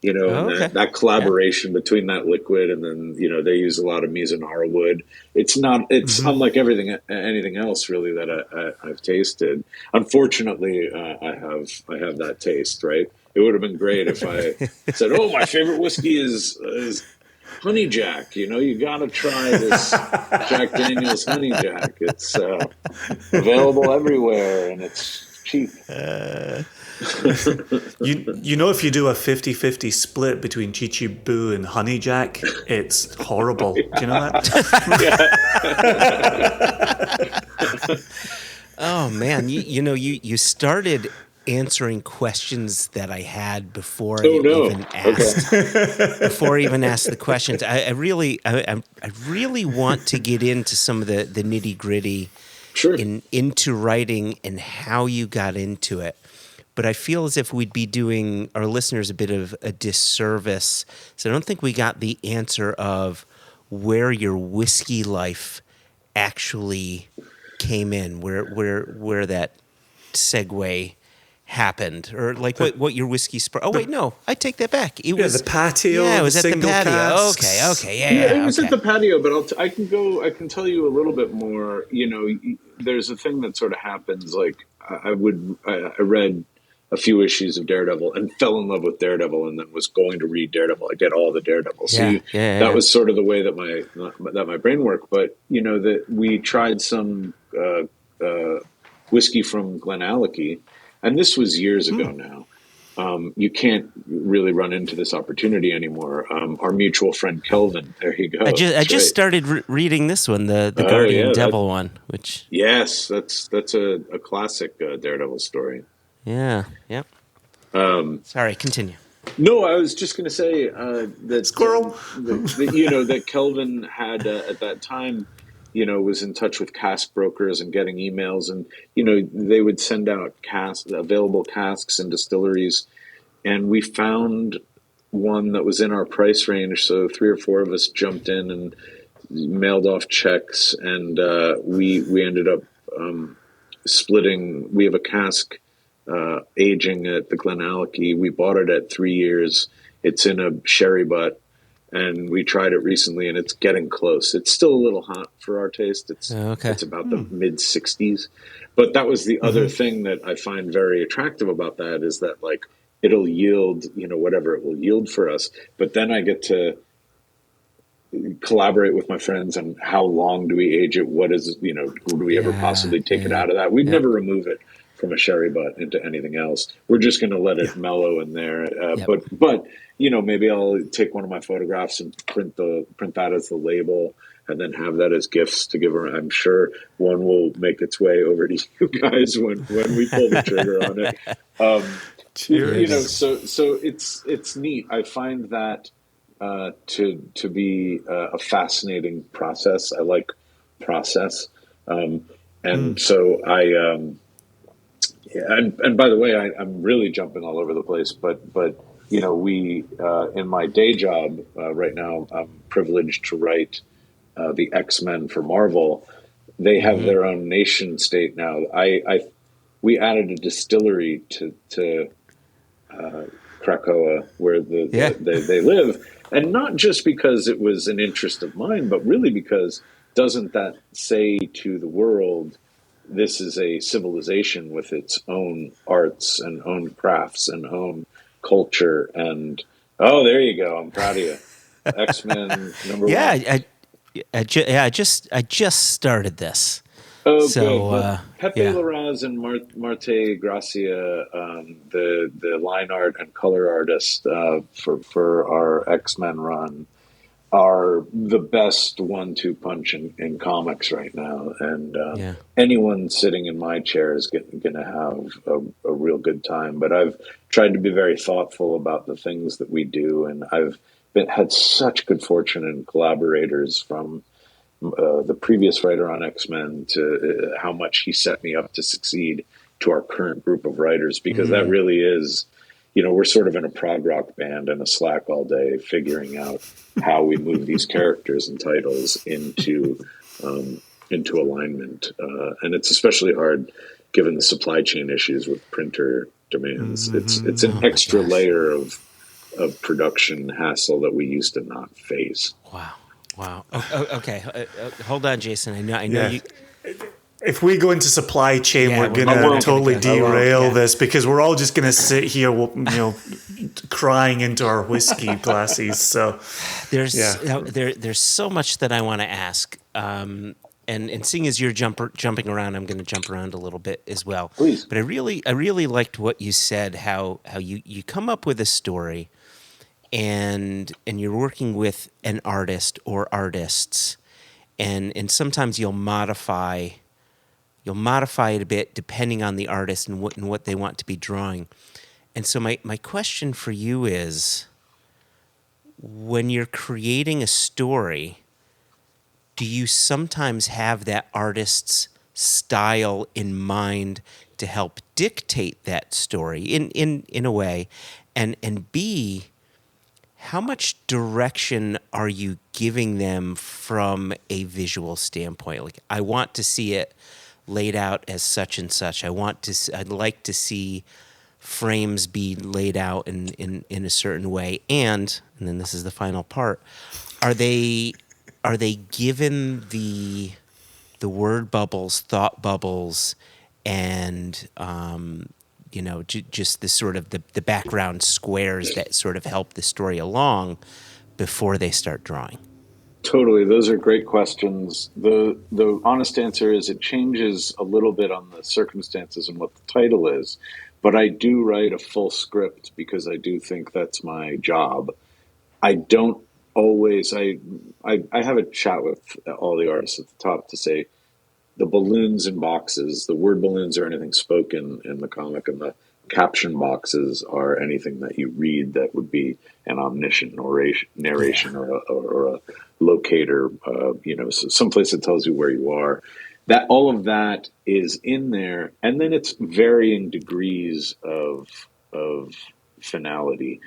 S4: That collaboration between that liquid and then they use a lot of Mizunara wood. It's unlike anything else really that I've tasted. Unfortunately, I have that taste, right? It would have been great if I said, "Oh, my favorite whiskey is Honey Jack." You got to try this Jack Daniel's Honey Jack. It's available everywhere and it's cheap.
S3: If you do a 50-50 split between Chichibu and Honey Jack, it's horrible. Do you know that?
S1: Oh man, you started answering questions that I had before even asked the questions. I really want to get into some of the nitty gritty into writing and how you got into it. But I feel as if we'd be doing our listeners a bit of a disservice. So I don't think we got the answer of where your whiskey life actually came in, where that segue happened, or like what your whiskey spark. Oh wait, no, I take that back. It was
S3: the patio.
S1: Yeah, it was at the patio.
S3: Casks.
S1: Okay, yeah.
S4: It was at the patio, but I can tell you a little bit more. There's a thing that sort of happens. Like I read a few issues of Daredevil and fell in love with Daredevil, and then was going to read Daredevil. I get all the Daredevil. So that was sort of the way that my brain worked. But that we tried some whiskey from Glenallachie. And this was years ago now. You can't really run into this opportunity anymore. Our mutual friend Kelvin, there you go.
S1: I just started reading this one, the Guardian Devil one. Which
S4: that's a classic Daredevil story.
S1: Yeah, yep. Sorry, continue.
S4: No, I was just going to say that
S3: Squirrel.
S4: That Kelvin had at that time. Was in touch with cask brokers and getting emails, and they would send out available casks and distilleries, and we found one that was in our price range. So 3 or 4 of us jumped in and mailed off checks, and we ended up splitting. We have a cask aging at the Glenallachie. We bought it at 3 years. It's in a sherry butt. And we tried it recently, and it's getting close. It's still a little hot for our taste. It's about the mid 60s. But that was the other thing that I find very attractive about that is that, like, it'll yield, whatever it will yield for us. But then I get to collaborate with my friends on how long do we age it? What is, do we ever possibly take it out of that? We'd never remove it from a sherry butt into anything else. We're just going to let it mellow in there. But maybe I'll take one of my photographs and print that as the label, and then have that as gifts to give her. I'm sure one will make its way over to you guys when we pull the trigger on it.
S3: Cheers.
S4: So it's neat. I find that to be a fascinating process. I like process, and so I. And by the way, I'm really jumping all over the place, but we in my day job right now, I'm privileged to write the X-Men for Marvel. They have their own nation state now. We added a distillery to Krakoa, where they live, and not just because it was an interest of mine, but really because doesn't that say to the world, this is a civilization with its own arts and own crafts and own culture? And there you go. I'm proud of you. X-Men number one.
S1: I just started this.
S4: Oh,
S1: so,
S4: good. Well, Pepe Larraz and Marte Gracia, the line art and color artist for our X-Men run, are the best 1-2 punch in comics right now. And anyone sitting in my chair is going to have a real good time. But I've tried to be very thoughtful about the things that we do, and I've had such good fortune in collaborators from the previous writer on X-Men to how much he set me up to succeed to our current group of writers, because that really is, we're sort of in a prog rock band and a Slack all day figuring out how we move these characters and titles into alignment. And it's especially hard given the supply chain issues with printer demands. It's an extra layer of production hassle that we used to not face.
S1: Wow. Okay. Hold on, Jason. I know you.
S3: If we go into supply chain, we're going to totally derail this, because we're all just going to sit here, crying into our whiskey glasses. So
S1: there's so much that I want to ask. And seeing as you're jumping around, I'm going to jump around a little bit as well.
S4: Please.
S1: But I really liked what you said, how you come up with a story, and you're working with an artist or artists, and sometimes you'll modify it a bit depending on the artist and what they want to be drawing. And so my question for you is, when you're creating a story, do you sometimes have that artist's style in mind to help dictate that story in a way? And B, how much direction are you giving them from a visual standpoint? Like, I want to see it laid out as such and such. I'd like to see frames be laid out in a certain way. And then this is the final part. Are they given the word bubbles, thought bubbles, and just the sort of the background squares that sort of help the story along before they start drawing?
S4: Totally. Those are great questions. The honest answer is it changes a little bit on the circumstances and what the title is, but I do write a full script because I do think that's my job. I don't always, I have a chat with all the artists at the top to say the balloons and boxes, the word balloons are anything spoken in the comic, and the caption boxes are anything that you read that would be an omniscient narration or a locator, so someplace that tells you where you are. That all of that is in there, and then it's varying degrees of finality.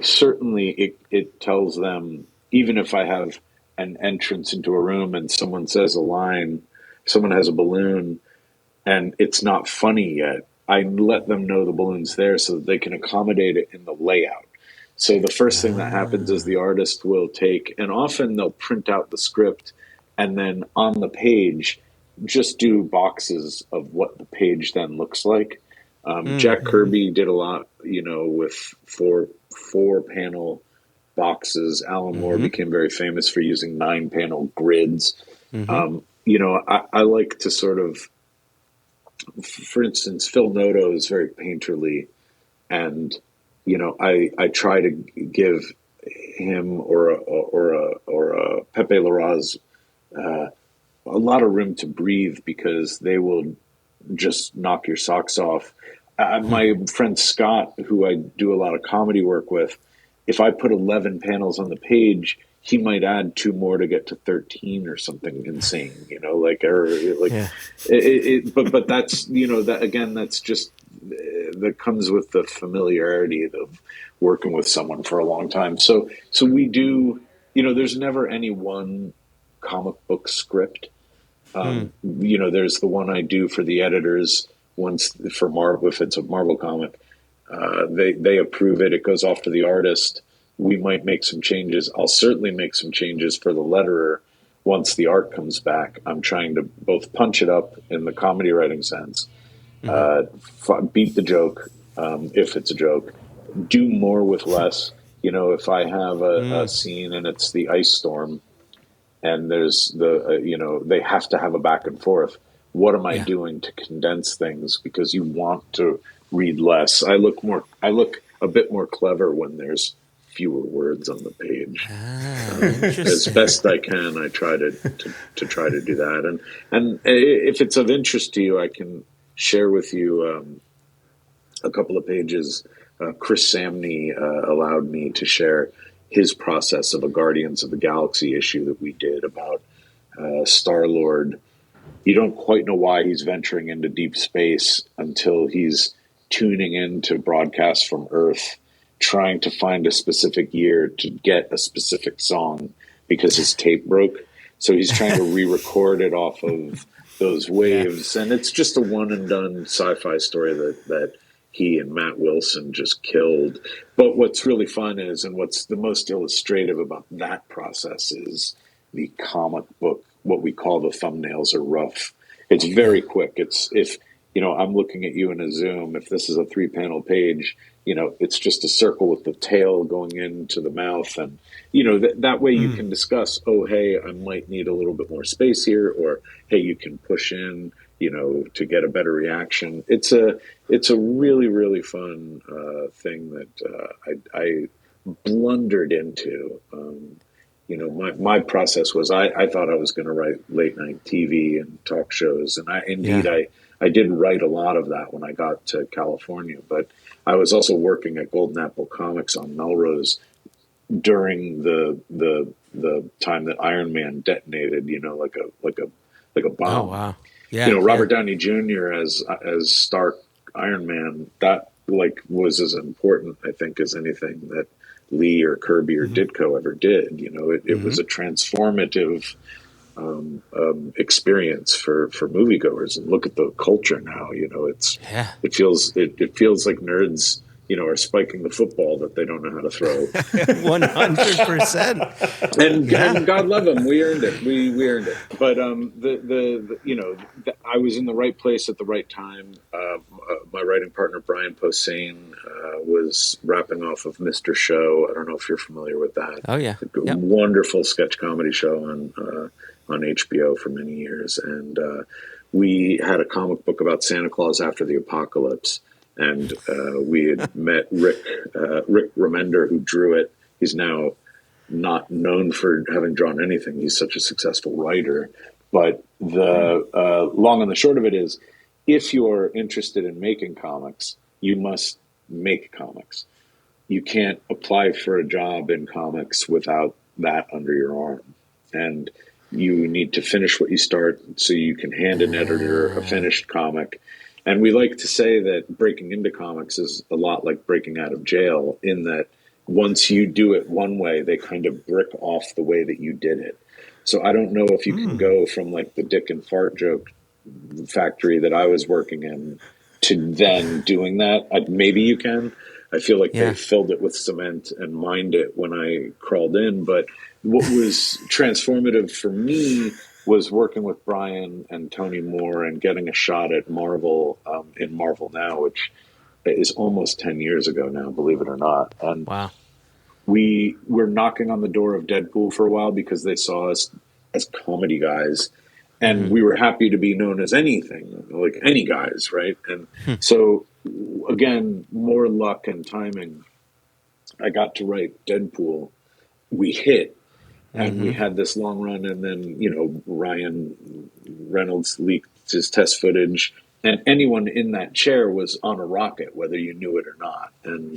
S4: Certainly it tells them, even if I have an entrance into a room and someone says a line, someone has a balloon, and it's not funny yet, I let them know the balloon's there so that they can accommodate it in the layout. So the first thing that happens is the artist will take, and often they'll print out the script, and then on the page, just do boxes of what the page then looks like. Jack Kirby did a lot, with four panel boxes. Alan Moore became very famous for using 9-panel grids. I like to sort of, for instance, Phil Noto is very painterly, and I try to give him or a Pepe Larraz a lot of room to breathe, because they will just knock your socks off. My friend Scott, who I do a lot of comedy work with, if I put 11 panels on the page, he might add 2 more to get to 13 or something insane, but that's, that again, that's just that comes with the familiarity of working with someone for a long time. So we do, there's never any one comic book script. There's the one I do for the editors once for Marvel, if it's a Marvel comic, they approve it. It goes off to the artist. We might make some changes. I'll certainly make some changes for the letterer once the art comes back. I'm trying to both punch it up in the comedy writing sense, beat the joke if it's a joke, do more with less. If I have a scene and it's the ice storm and there's they have to have a back and forth. What am I doing to condense things? Because you want to read less. I look a bit more clever when there's fewer words on the page. As best I can, I try to try to do that. And if it's of interest to you, I can share with you a couple of pages. Chris Samney allowed me to share his process of a Guardians of the Galaxy issue that we did about Star-Lord. You don't quite know why he's venturing into deep space until he's tuning in to broadcasts from Earth, trying to find a specific year to get a specific song because his tape broke. So he's trying to re-record it off of those waves. And it's just a one and done sci-fi story that he and Matt Wilson just killed. But what's really fun is, and what's the most illustrative about that process is the comic book, what we call the thumbnails are rough. It's very quick. It's if, I'm looking at you in a Zoom, if this is a 3-panel page, it's just a circle with the tail going into the mouth. And, that way you can discuss, oh, hey, I might need a little bit more space here, or, hey, you can push in, to get a better reaction. It's a really, really fun thing that I blundered into. My process was I thought I was going to write late night TV and talk shows. And I did write a lot of that when I got to California, but I was also working at Golden Apple Comics on Melrose during the time that Iron Man detonated, like a bomb.
S1: Oh, wow. Yeah.
S4: Robert Downey Jr. as Stark Iron Man, that was as important, I think, as anything that Lee or Kirby or Ditko ever did. It was a transformative experience for moviegoers. And look at the culture now. It feels like nerds are spiking the football that they don't know how to throw.
S1: 100%.
S4: And God love them, we earned it. We earned it. But I was in the right place at the right time. My writing partner Brian Posehn was wrapping off of Mr. Show. I don't know if you're familiar with that.
S1: Oh yeah,
S4: wonderful sketch comedy show on HBO for many years, and we had a comic book about Santa Claus after the apocalypse. And we had met Rick Remender, who drew it. He's now not known for having drawn anything. He's such a successful writer. But the long and the short of it is, if you're interested in making comics, you must make comics. You can't apply for a job in comics without that under your arm. And you need to finish what you start so you can hand an editor a finished comic. And we like to say that breaking into comics is a lot like breaking out of jail, in that once you do it one way, they kind of brick off the way that you did it. So I don't know if you can go from like the dick and fart joke factory that I was working in to then doing that. Maybe you can. I feel like they filled it with cement and mined it when I crawled in. But what was transformative for me was working with Brian and Tony Moore and getting a shot at Marvel in Marvel Now, which is almost 10 years ago now, believe it or not. And we were knocking on the door of Deadpool for a while because they saw us as comedy guys. And we were happy to be known as anything, like any guys, right? And so, again, more luck and timing. I got to write Deadpool. We hit. And we had this long run, and then, Ryan Reynolds leaked his test footage, and anyone in that chair was on a rocket, whether you knew it or not. And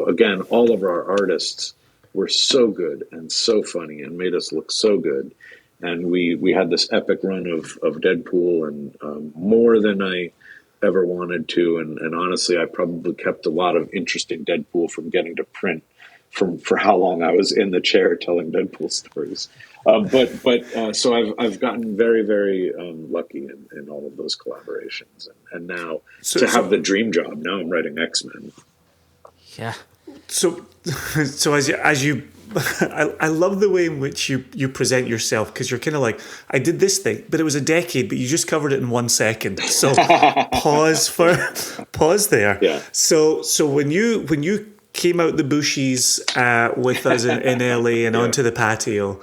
S4: again, all of our artists were so good and so funny and made us look so good. And we had this epic run of Deadpool, and more than I ever wanted to. And honestly, I probably kept a lot of interesting Deadpool from getting to print for how long I was in the chair telling Deadpool stories. So I've gotten very, very lucky in all of those collaborations. And now to have the dream job, now I'm writing X-Men.
S1: Yeah.
S3: So as you I love the way in which you present yourself, because you're kind of like, I did this thing, but it was a decade, but you just covered it in 1 second. So pause there.
S4: Yeah.
S3: So when you came out the bushes with us in LA and onto the patio,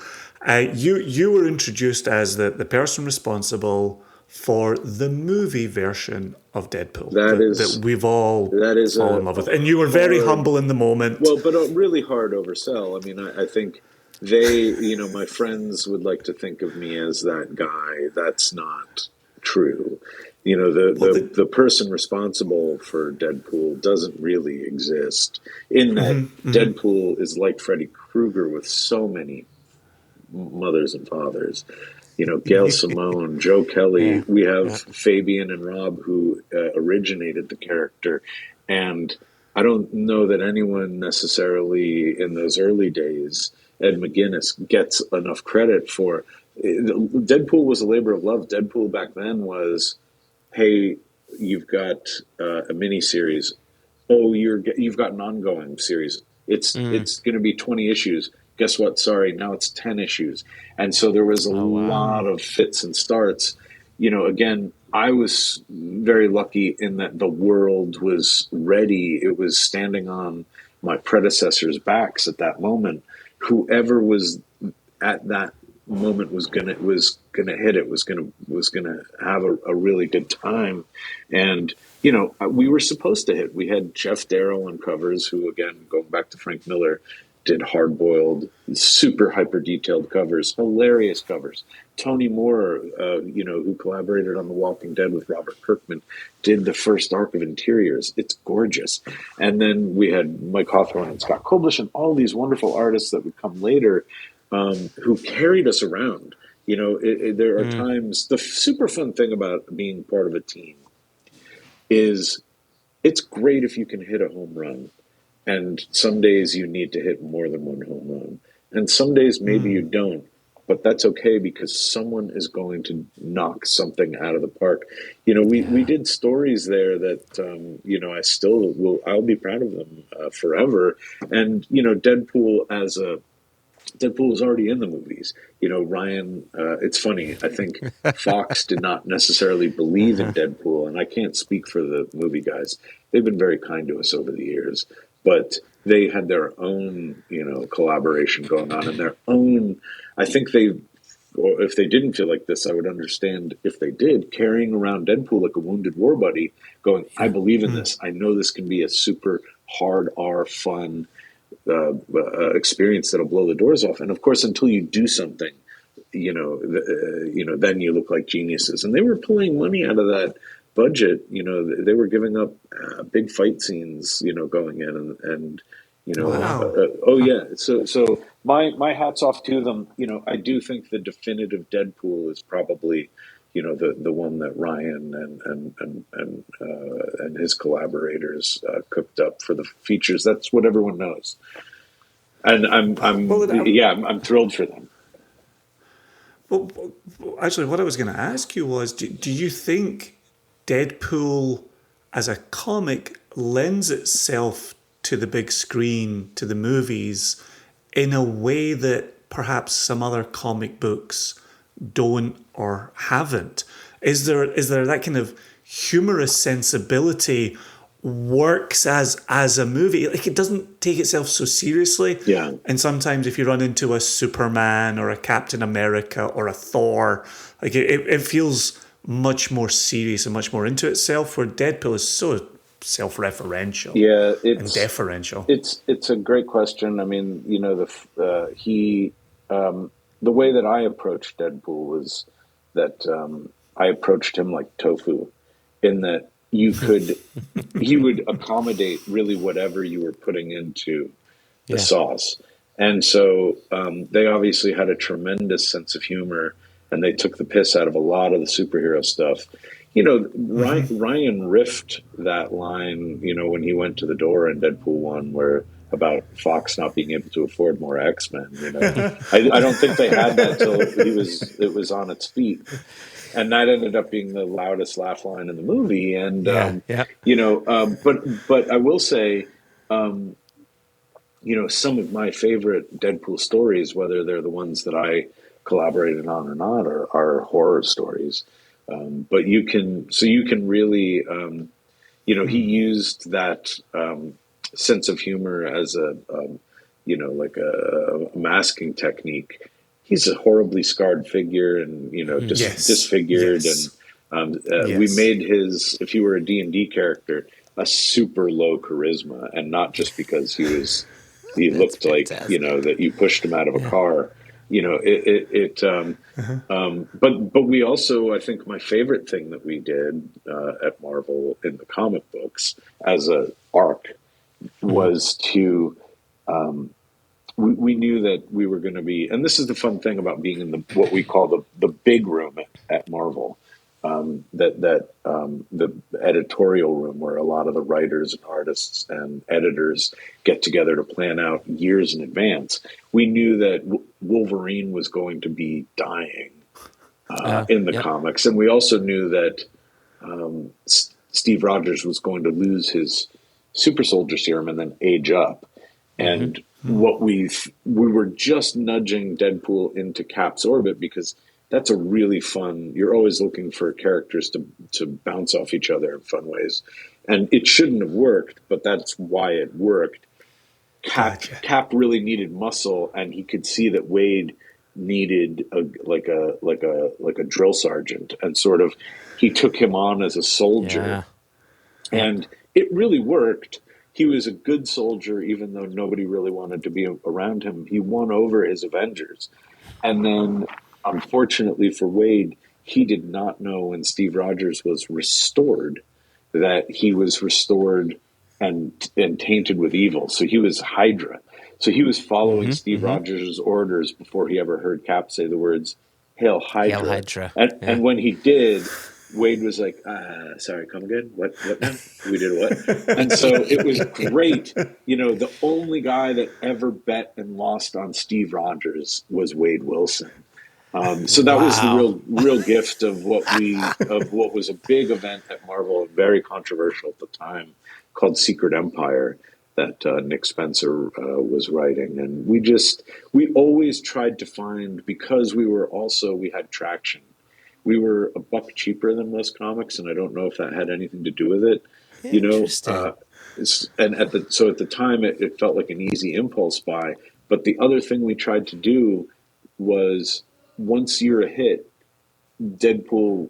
S3: you were introduced as the person responsible for the movie version of Deadpool that we've all fallen in love with. And you were very humble in the moment.
S4: Well, but a really hard oversell. I mean, I think they, my friends would like to think of me as that guy. That's not true. The person responsible for Deadpool doesn't really exist, in that Deadpool is like Freddy Krueger with so many mothers and fathers. Gail Simone, Joe Kelly. Yeah, we have Fabian and Rob, who originated the character. And I don't know that anyone necessarily in those early days, Ed McGuinness, gets enough credit for. Deadpool was a labor of love. Deadpool back then was, hey, you've got a mini series. Oh, you've got an ongoing series. It's going to be 20 issues. Guess what? Sorry, now it's 10 issues. And so there was a lot of fits and starts. Again, I was very lucky in that the world was ready. It was standing on my predecessors' backs at that moment. Whoever was at that moment was gonna hit it, was gonna have a really good time. And we were supposed to hit. We had Jeff Darrow on covers, who, again, going back to Frank Miller, did hard-boiled, super hyper-detailed covers, hilarious covers. Tony Moore, who collaborated on The Walking Dead with Robert Kirkman, did the first arc of Interiors. It's gorgeous. And then we had Mike Hawthorne and Scott Koblish and all these wonderful artists that would come later, who carried us around. There are times, the super fun thing about being part of a team is it's great if you can hit a home run. And some days you need to hit more than one home run. And some days maybe you don't. But that's okay, because someone is going to knock something out of the park. We did stories there that, I'll be proud of them forever. And, Deadpool was already in the movies. Ryan, it's funny. I think Fox did not necessarily believe in Deadpool, and I can't speak for the movie guys. They've been very kind to us over the years. But they had their own, collaboration going on, and their own. I think or if they didn't feel like this, I would understand if they did, carrying around Deadpool like a wounded war buddy, going, I believe in this. I know this can be a super hard R fun experience that'll blow the doors off. And of course, until you do something, then you look like geniuses. And they were pulling money out of that budget. They were giving up big fight scenes, going in and So my hat's off to them. I do think the definitive Deadpool is probably, the one that Ryan and his collaborators cooked up for the features. That's what everyone knows, and I'm thrilled for them.
S3: Well, actually, what I was going to ask you was, do you think Deadpool as a comic lends itself to the big screen, to the movies, in a way that perhaps some other comic books don't or haven't? Is there that kind of humorous sensibility works as a movie? Like, it doesn't take itself so seriously.
S4: Yeah.
S3: And sometimes if you run into a Superman or a Captain America or a Thor, like it feels much more serious and much more into itself, where Deadpool is so self-referential and deferential.
S4: It's a great question. I mean, the way that I approached Deadpool was that I approached him like tofu, in that he would accommodate really whatever you were putting into the sauce. And so they obviously had a tremendous sense of humor, and they took the piss out of a lot of the superhero stuff. Ryan riffed that line, when he went to the door in Deadpool 1, where about Fox not being able to afford more X-Men. I don't think they had that till it was on its feet, and that ended up being the loudest laugh line in the movie. And but I will say, some of my favorite Deadpool stories, whether they're the ones that I collaborated on or not, are horror stories. But you can really, he used that sense of humor as a masking technique. He's a horribly scarred figure and, disfigured. Yes. And we made his, if he were a D&D character, a super low charisma, and not just because he looked fantastic. Like, that you pushed him out of a car. But we also, I think my favorite thing that we did at Marvel in the comic books as a arc was to, we knew that we were going to be, and this is the fun thing about being in what we call the big room at Marvel, the editorial room where a lot of the writers and artists and editors get together to plan out years in advance. We knew that Wolverine was going to be dying in the comics. And we also knew that Steve Rogers was going to lose his super soldier serum and then age up. And what we were just nudging Deadpool into Cap's orbit, because that's a really fun, you're always looking for characters to bounce off each other in fun ways. And it shouldn't have worked, but that's why it worked. Cap really needed muscle, and he could see that Wade needed a drill sergeant, and sort of he took him on as a soldier. And it really worked. He was a good soldier, even though nobody really wanted to be around him. He won over his Avengers. And then, unfortunately for Wade, he did not know when Steve Rogers was restored that he was restored and tainted with evil. So he was Hydra. So he was following Steve Rogers' orders before he ever heard Cap say the words, "Hail Hydra." Hail Hydra. And when he did, Wade was like, sorry, come again? What now? We did what? And so it was great. The only guy that ever bet and lost on Steve Rogers was Wade Wilson. So that was the real gift of what was a big event at Marvel, very controversial at the time, called Secret Empire, that Nick Spencer was writing. And we always tried to find, because we had traction. We were a buck cheaper than most comics, and I don't know if that had anything to do with it. And at the time, it felt like an easy impulse buy. But the other thing we tried to do was, once you're a hit, Deadpool,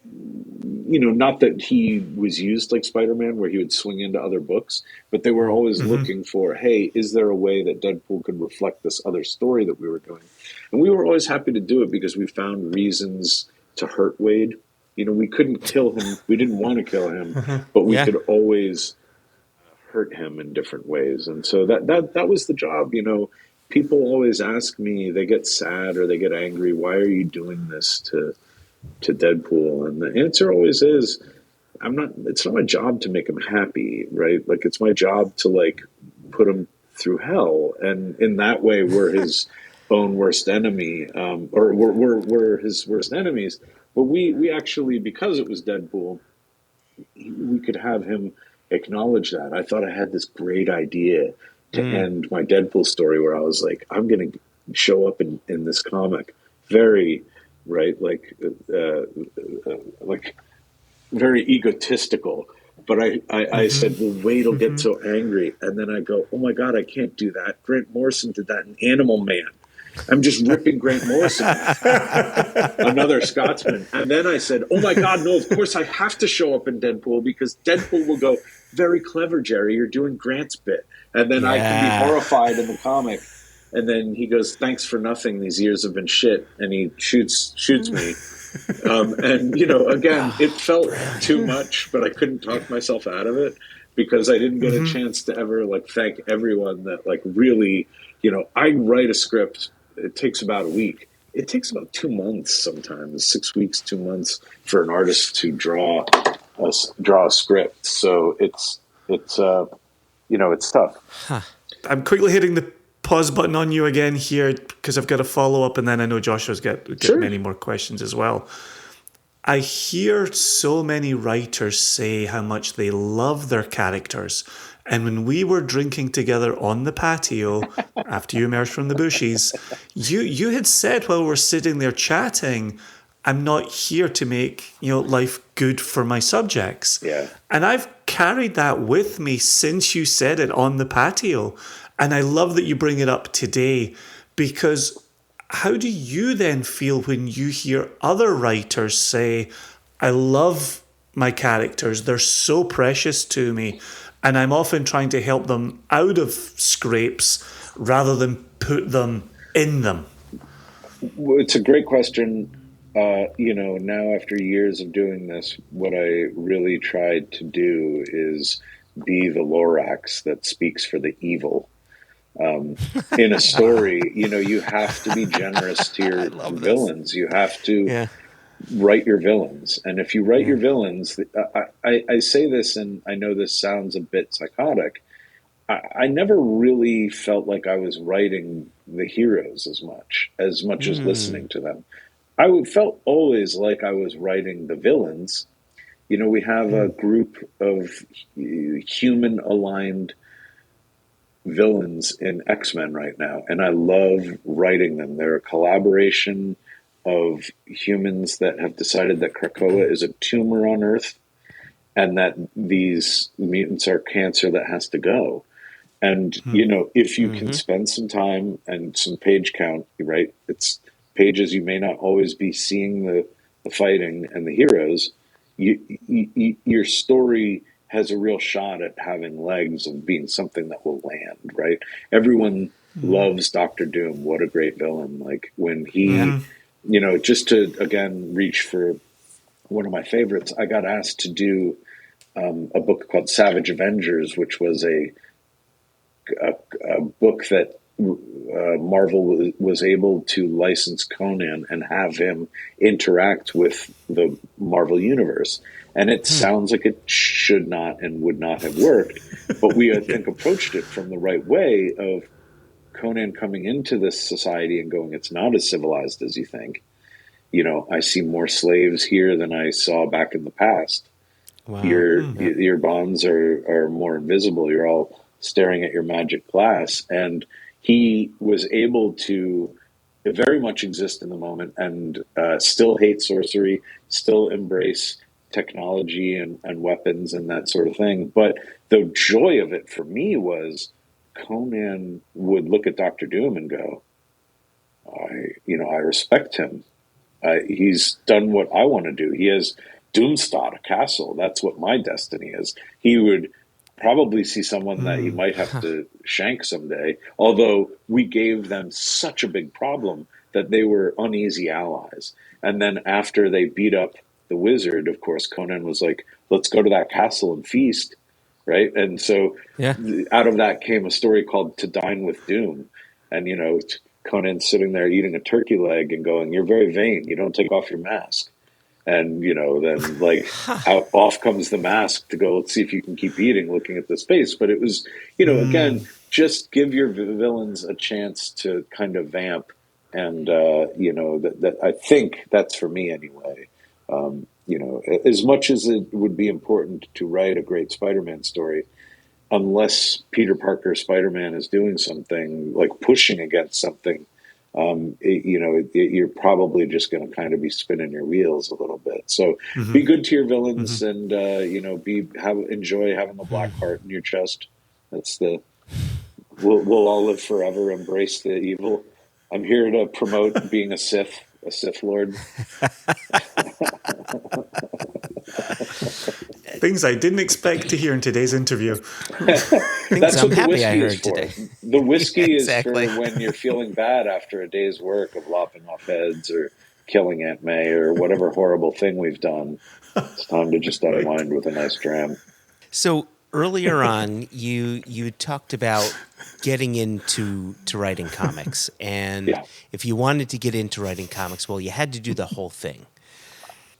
S4: not that he was used like Spider-Man, where he would swing into other books, but they were always looking for, hey, is there a way that Deadpool could reflect this other story that we were doing? And we were always happy to do it because we found reasons to hurt Wade. We couldn't kill him. We didn't want to kill him, but we could always hurt him in different ways. And so that was the job. People always ask me, they get sad or they get angry, why are you doing this to Deadpool? And the answer always is, it's not my job to make him happy, right? Like, it's my job to put him through hell. And in that way, we're his own worst enemy, or we're his worst enemies. But we actually, because it was Deadpool, we could have him acknowledge that. I thought I had this great idea to end my Deadpool story, where I was like, I'm going to show up in this comic very, right, like very egotistical. But I said, well, Wade will get so angry. And then I go, oh, my God, I can't do that. Grant Morrison did that in Animal Man. I'm just ripping Grant Morrison, another Scotsman. And then I said, oh, my God, no, of course I have to show up in Deadpool, because Deadpool will go, very clever, Gerry, you're doing Grant's bit. And then I can be horrified in the comic. And then he goes, thanks for nothing. These years have been shit. And he shoots me. And, again, it felt too much, but I couldn't talk myself out of it, because I didn't get a chance to ever thank everyone that really, I write a script. It takes about a week. it takes about 2 months sometimes, 6 weeks, 2 months for an artist to draw a script. So it's it's tough.
S1: Huh.
S3: I'm quickly hitting the pause button on you again here because I've got a follow up, and then I know Joshua's got
S4: Sure.
S3: many more questions as well. I hear so many writers say how much they love their characters. And when we were drinking together on the patio after you emerged from the bushes, you had said while we're sitting there chatting, I'm not here to make life good for my subjects.
S4: Yeah.
S3: And I've carried that with me since you said it on the patio. And I love that you bring it up today, because how do you then feel when you hear other writers say, I love my characters, they're so precious to me, and I'm often trying to help them out of scrapes rather than put them in them?
S4: Well, it's a great question. Now after years of doing this, what I really tried to do is be the Lorax that speaks for the evil. In a story, you have to be generous to your villains. You have to write your villains. And if you write your villains, I say this, and I know this sounds a bit psychotic, I never really felt like I was writing the heroes as much as listening to them. I felt always like I was writing the villains. We have a group of human-aligned villains in X-Men right now, and I love writing them. They're a collaboration of humans that have decided that Krakoa is a tumor on Earth, and that these mutants are cancer that has to go. And if you can spend some time and some page count, right? It's pages you may not always be seeing the fighting and the heroes. Your story has a real shot at having legs of being something that will land, right? Everyone loves Dr. Doom. What a great villain. Like when he, just to, again, reach for one of my favorites, I got asked to do a book called Savage Avengers, which was a book that Marvel was able to license Conan and have him interact with the Marvel Universe. And it sounds like it should not and would not have worked, but we, I think, approached it from the right way of Conan coming into this society and going, it's not as civilized as you think. I see more slaves here than I saw back in the past. Wow. Your bonds are more invisible. You're all staring at your magic glass. And he was able to very much exist in the moment and still hate sorcery, still embrace technology and weapons and that sort of thing. But the joy of it for me was Conan would look at Dr. Doom and go, I respect him. He's done what I want to do. He has Doomstad, a castle. That's what my destiny is. He would probably see someone that he might have to shank someday, although we gave them such a big problem that they were uneasy allies. And then after they beat up the wizard, of course, Conan was like, let's go to that castle and feast, right? And so out of that came a story called To Dine with Doom. And, Conan's sitting there eating a turkey leg and going, you're very vain. You don't take off your mask. And, then off comes the mask to go, let's see if you can keep eating, looking at the space. But it was, again, just give your villains a chance to kind of vamp. And, that I think that's for me anyway. As much as it would be important to write a great Spider-Man story, unless Peter Parker Spider-Man is doing something, like pushing against something, you're probably just going to kind of be spinning your wheels a little bit. So be good to your villains and, enjoy having a black heart in your chest. That's we'll all live forever, embrace the evil. I'm here to promote being a Sith Lord.
S3: Things I didn't expect to hear in today's interview.
S4: That's what the whiskey is for. Today. The whiskey is for when you're feeling bad after a day's work of lopping off heads or killing Aunt May or whatever horrible thing we've done. It's time to just unwind with a nice dram.
S1: So earlier on, you talked about getting into writing comics. And if you wanted to get into writing comics, well, you had to do the whole thing.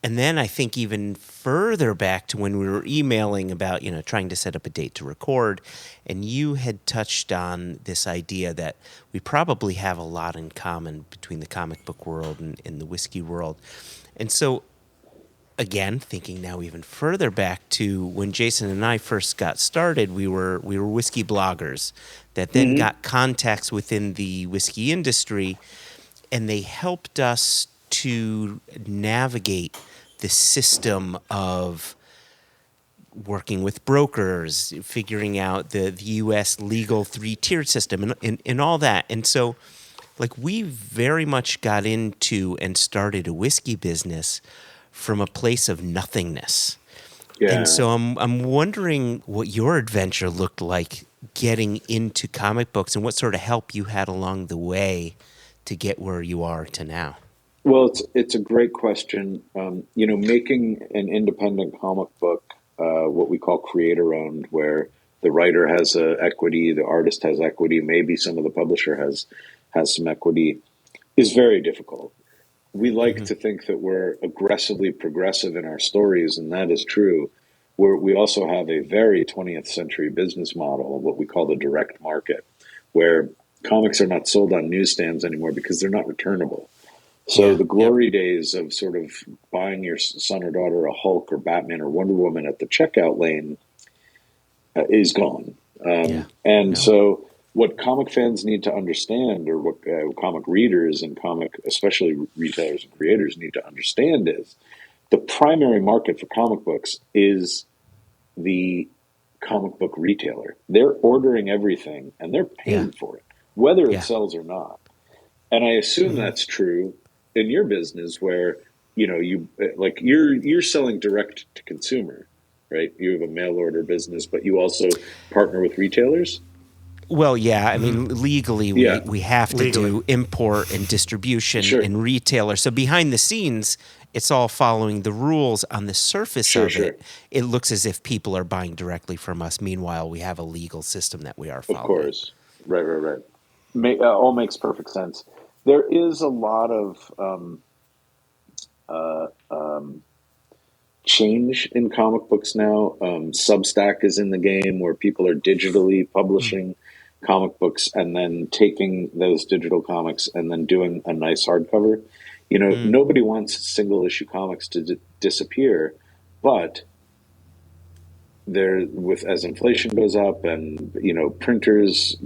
S1: And then I think even further back to when we were emailing about, trying to set up a date to record, and you had touched on this idea that we probably have a lot in common between the comic book world and the whiskey world. And so, again, thinking now even further back to when Jason and I first got started, we were whiskey bloggers that then got contacts within the whiskey industry, and they helped us to navigate the system of working with brokers, figuring out the U.S. legal 3-tiered system and all that. And so, we very much got into and started a whiskey business from a place of nothingness. Yeah. And so I'm wondering what your adventure looked like getting into comic books and what sort of help you had along the way to get where you are to now.
S4: Well, it's a great question. Making an independent comic book, what we call creator-owned, where the writer has equity, the artist has equity, maybe some of the publisher has some equity, is very difficult. We like to think that we're aggressively progressive in our stories, and that is true. We also have a very 20th century business model, what we call the direct market, where comics are not sold on newsstands anymore because they're not returnable. So the glory days of sort of buying your son or daughter a Hulk or Batman or Wonder Woman at the checkout lane is gone. So what comic fans need to understand, or what comic readers and especially retailers and creators need to understand, is the primary market for comic books is the comic book retailer. They're ordering everything and they're paying for it, whether it sells or not. And I assume that's true in your business, where you're selling direct to consumer, right? You have a mail order business, but you also partner with retailers.
S1: Well, yeah. I mean, legally, we have to do import and distribution and retailer. So behind the scenes, it's all following the rules. On the surface of it, it looks as if people are buying directly from us. Meanwhile, we have a legal system that we are following.
S4: Of course. Right. All makes perfect sense. There is a lot of change in comic books now. Substack is in the game, where people are digitally publishing comic books and then taking those digital comics and then doing a nice hardcover. Nobody wants single issue comics to disappear, but as inflation goes up and printers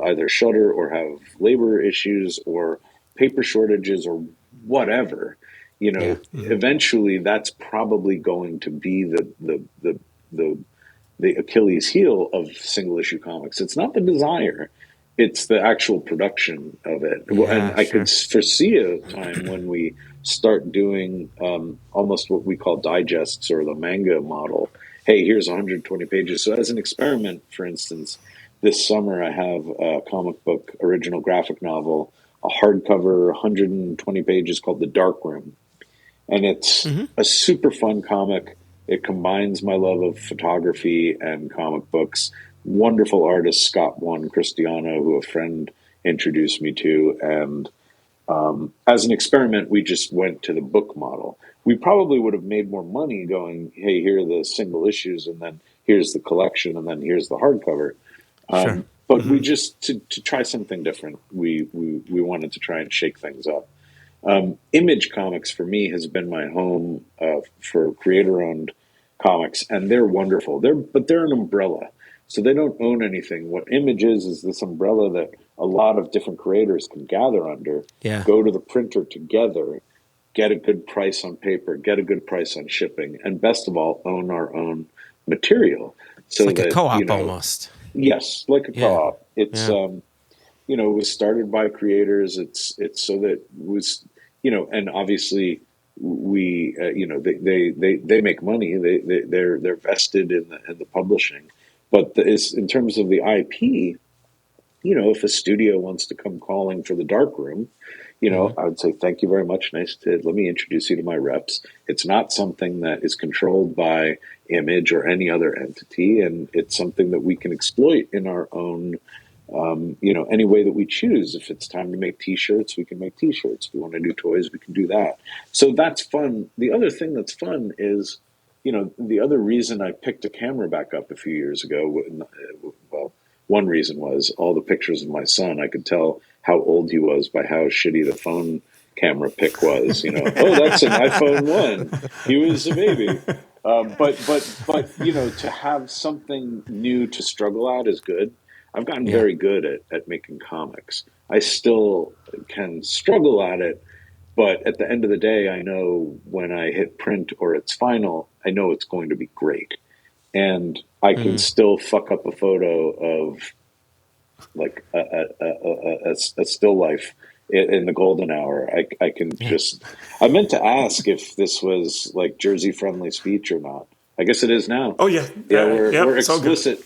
S4: either shutter or have labor issues or paper shortages or whatever, eventually that's probably going to be the Achilles heel of single issue comics. It's not the desire, it's the actual production of it. I could foresee a time when we start doing almost what we call digests, or the manga model. Hey, here's 120 pages. So as an experiment, for instance, this summer I have a comic book original graphic novel, a hardcover, 120 pages, called The Dark Room. And it's a super fun comic. It combines my love of photography and comic books. Wonderful artist, Scott One Cristiano, who a friend introduced me to. And as an experiment, we just went to the book model. We probably would have made more money going, hey, here are the single issues, and then here's the collection, and then here's the hardcover. But we just, to try something different, we wanted to try and shake things up. Image Comics for me has been my home for creator-owned comics, and they're wonderful. They're an umbrella, so they don't own anything. What Image is this umbrella that a lot of different creators can gather under, go to the printer together, get a good price on paper, get a good price on shipping, and best of all, own our own material. So
S1: it's like a co-op almost.
S4: Yes, like a co-op. It's it was started by creators. It's so that it was, and obviously we they make money. They're vested in the publishing, but in terms of the IP, if a studio wants to come calling for the Dark Room, I would say, thank you very much. Let me introduce you to my reps. It's not something that is controlled by Image or any other entity, and it's something that we can exploit in our own any way that we choose. If it's time to make T-shirts, we can make T-shirts. If we want to do toys, we can do that. So that's fun. The other thing that's fun is, the other reason I picked a camera back up a few years ago, well, one reason was all the pictures of my son, I could tell how old he was by how shitty the phone camera pic was. Oh, that's an iPhone 1. He was a baby. But to have something new to struggle at is good. I've gotten very good at making comics. I still can struggle at it, but at the end of the day, I know when I hit print or it's final, I know it's going to be great. And I can still fuck up a photo of like a still life in the golden hour. I can just, I meant to ask if this was like Jersey friendly speech or not. I guess it is now.
S3: Oh yeah.
S4: We're explicit.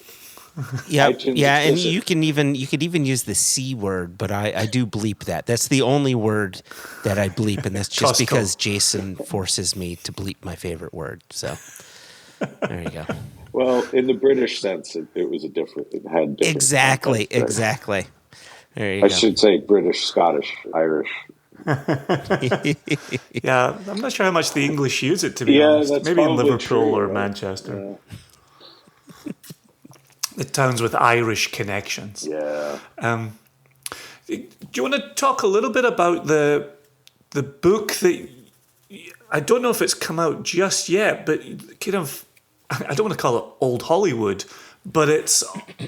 S1: Yeah, and you could even use the C word, but I do bleep that. That's the only word that I bleep, and that's just because Jason forces me to bleep my favorite word. So there you go.
S4: Well, in the British sense, it was it had different
S1: exactly. There you go.
S4: I should say British, Scottish, Irish.
S3: Yeah, I'm not sure how much the English use it, to be honest. Maybe in Liverpool or Manchester.
S4: Yeah.
S3: The towns with Irish connections.
S4: Yeah.
S3: Do you want to talk a little bit about the book that, I don't know if it's come out just yet, but kind of, I don't want to call it old Hollywood, but it's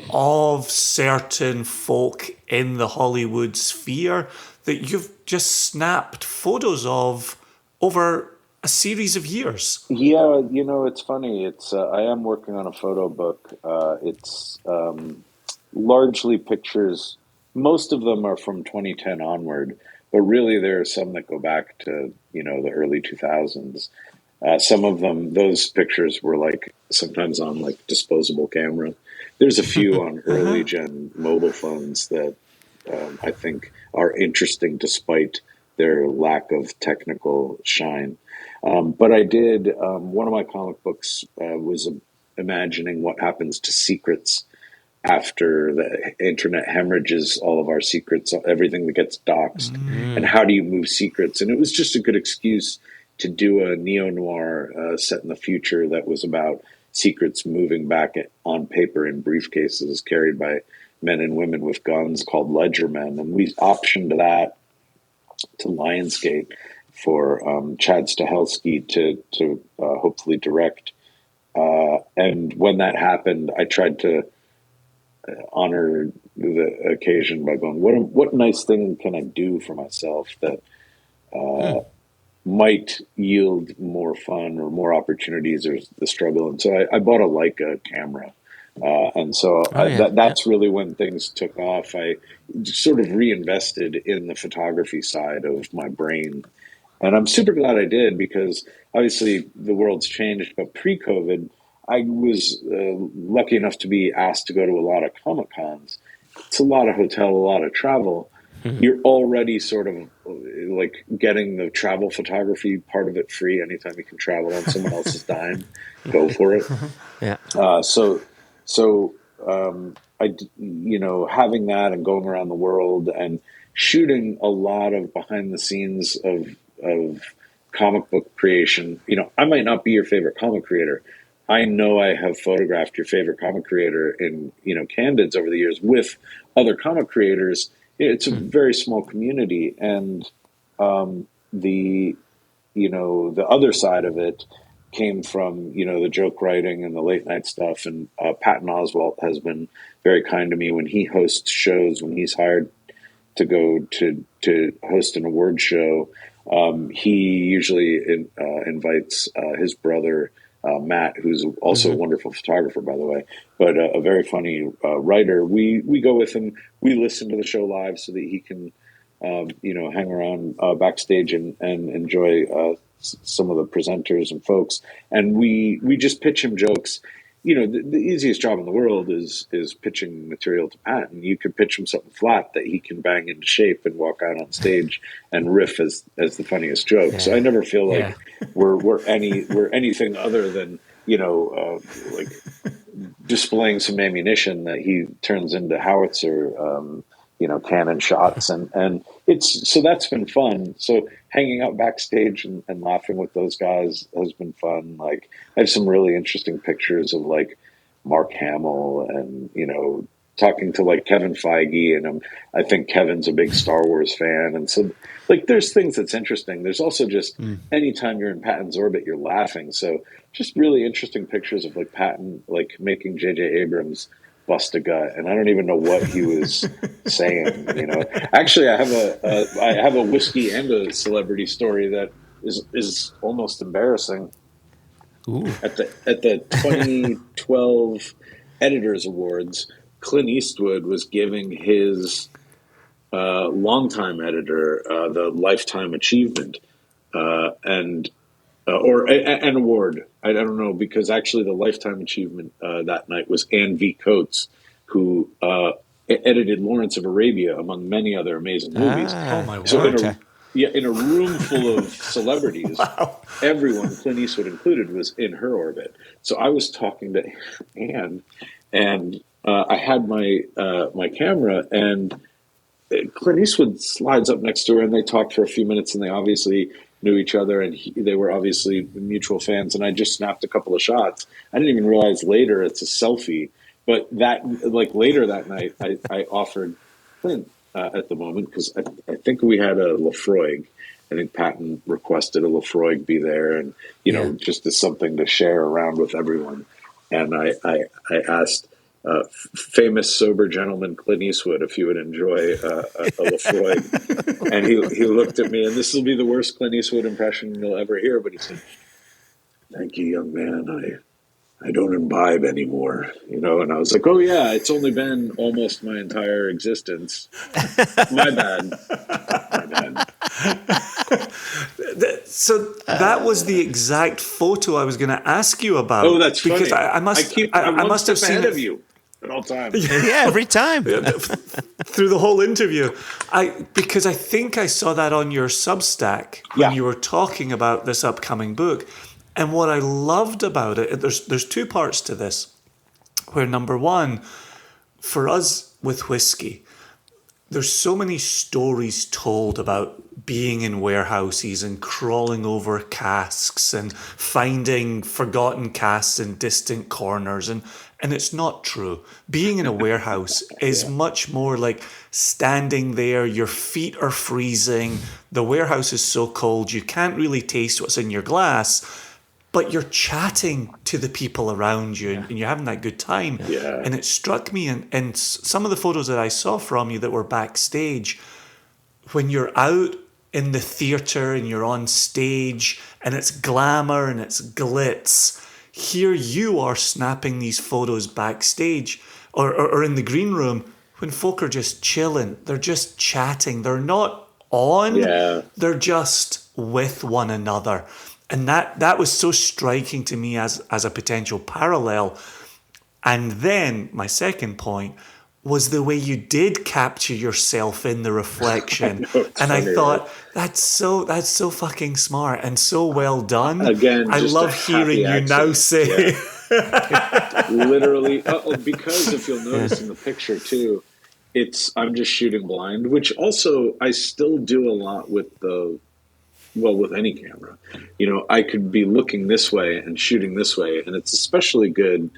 S3: of certain folk in the Hollywood sphere that you've just snapped photos of over a series of years.
S4: Yeah, it's funny. It's I am working on a photo book. It's largely pictures. Most of them are from 2010 onward, but really there are some that go back to the early 2000s. Some of them, those pictures were like sometimes on like disposable camera. There's a few on early gen mobile phones that I think are interesting despite their lack of technical shine. But I did, one of my comic books was imagining what happens to secrets after the internet hemorrhages all of our secrets, everything that gets doxxed, and how do you move secrets? And it was just a good excuse to do a neo-noir set in the future that was about secrets moving back on paper in briefcases carried by men and women with guns called Ledger Men. And we optioned that to Lionsgate for Chad Stahelski to hopefully direct. And when that happened, I tried to honor the occasion by going, what nice thing can I do for myself that might yield more fun or more opportunities or the struggle. And so I bought a Leica camera. And so that's really when things took off. I sort of reinvested in the photography side of my brain. And I'm super glad I did, because obviously the world's changed. But pre-COVID, I was lucky enough to be asked to go to a lot of Comic-Cons. It's a lot of hotel, a lot of travel. You're already sort of like getting the travel photography part of it free. Anytime you can travel on someone else's dime, go for it.
S1: Yeah.
S4: So having that and going around the world and shooting a lot of behind the scenes of comic book creation. I might not be your favorite comic creator. I know I have photographed your favorite comic creator in, candids over the years with other comic creators. It's a very small community, and the other side of it came from the joke writing and the late night stuff. And Patton Oswalt has been very kind to me when he hosts shows. When he's hired to go to host an award show, he usually invites his brother Matt, who's also a wonderful photographer, by the way, but a very funny writer. We go with him. We listen to the show live so that he can, hang around backstage and enjoy some of the presenters and folks. And we just pitch him jokes. The easiest job in the world is pitching material to Patton. You can pitch him something flat that he can bang into shape and walk out on stage and riff as the funniest joke. Yeah. So I never feel like we're anything other than like displaying some ammunition that he turns into howitzer, cannon shots. And so that's been fun. So hanging out backstage and laughing with those guys has been fun. Like, I have some really interesting pictures of like Mark Hamill and, talking to like Kevin Feige, and I think Kevin's a big Star Wars fan. And so like, there's things that's interesting. There's also just anytime you're in Patton's orbit, you're laughing. So just really interesting pictures of like Patton, like making J.J. Abrams bust a gut. And I don't even know what he was saying, Actually, I have a whiskey and a celebrity story that is almost embarrassing.
S1: Ooh.
S4: At the 2012 Editors Awards, Clint Eastwood was giving his longtime editor the Lifetime Achievement or an award. I don't know, because actually the Lifetime Achievement that night was Ann V. Coates, who edited Lawrence of Arabia, among many other amazing movies.
S3: Oh my word!
S4: So in a room full of celebrities, everyone, Clint Eastwood included, was in her orbit. So I was talking to Anne, and I had my camera, and Clint Eastwood slides up next to her, and they talked for a few minutes, and they obviously knew each other, and they were obviously mutual fans. And I just snapped a couple of shots. I didn't even realize later it's a selfie. But later that night, I offered Clint at the moment, because I think we had a Lafroig. I think Patton requested a Lafroig be there, and just as something to share around with everyone. And I asked famous sober gentleman Clint Eastwood if he would enjoy a Lafroig, and he looked at me, and this will be the worst Clint Eastwood impression you'll ever hear, but he said, "Thank you, young man. I don't imbibe anymore," and I was like, "Oh yeah, it's only been almost my entire existence. My bad."
S3: So that was the exact photo I was going to ask you about.
S4: Oh, that's funny.
S3: Because I must have seen
S4: ahead of you at all times.
S1: Yeah, every time
S3: through the whole interview. Because I think I saw that on your Substack when you were talking about this upcoming book. And what I loved about it, there's two parts to this, where number one, for us with whiskey, there's so many stories told about being in warehouses and crawling over casks and finding forgotten casks in distant corners. And it's not true. Being in a warehouse is much more like standing there, your feet are freezing, the warehouse is so cold, you can't really taste what's in your glass, but you're chatting to the people around you and you're having that good time.
S4: Yeah.
S3: And it struck me, and some of the photos that I saw from you that were backstage, when you're out in the theatre and you're on stage and it's glamour and it's glitz, here you are snapping these photos backstage or in the green room when folk are just chilling. They're just chatting. They're not on. Yeah. They're just with one another. And that was so striking to me as a potential parallel. And then my second point was the way you did capture yourself in the reflection. And I thought, that's so fucking smart and so well done.
S4: Again,
S3: I love hearing you now say.
S4: Yeah. Literally, because if you'll notice in the picture too, I'm just shooting blind, which also I still do a lot with with any camera. I could be looking this way and shooting this way, and it's especially good,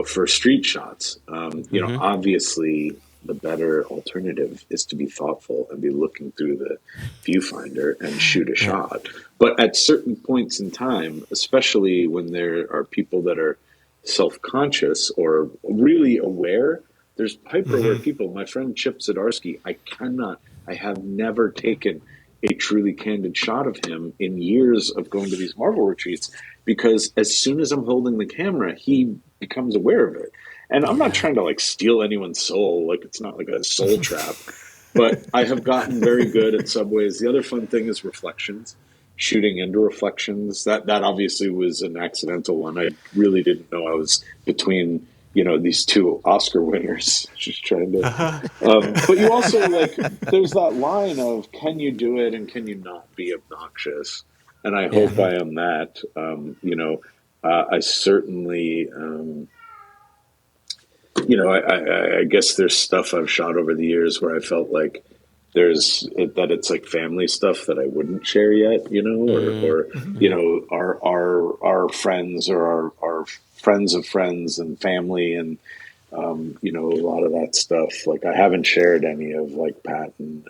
S4: for street shots. Obviously the better alternative is to be thoughtful and be looking through the viewfinder and shoot a shot. But at certain points in time, especially when there are people that are self-conscious or really aware, there's hyper-aware people. My friend Chip Zdarsky, I have never taken a truly candid shot of him in years of going to these Marvel retreats, because as soon as I'm holding the camera, he becomes aware of it. And I'm not trying to steal anyone's soul, it's not like a soul trap, but I have gotten very good at subways. The other fun thing is reflections, shooting into reflections. That obviously was an accidental one. I really didn't know I was between these two Oscar winners, just trying to, but you also there's that line of, can you do it and can you not be obnoxious? And I hope I am that. I certainly, I guess there's stuff I've shot over the years where I felt like it's like family stuff that I wouldn't share yet, or our friends or our friends of friends and family, and a lot of that stuff. Like I haven't shared any of like Pat and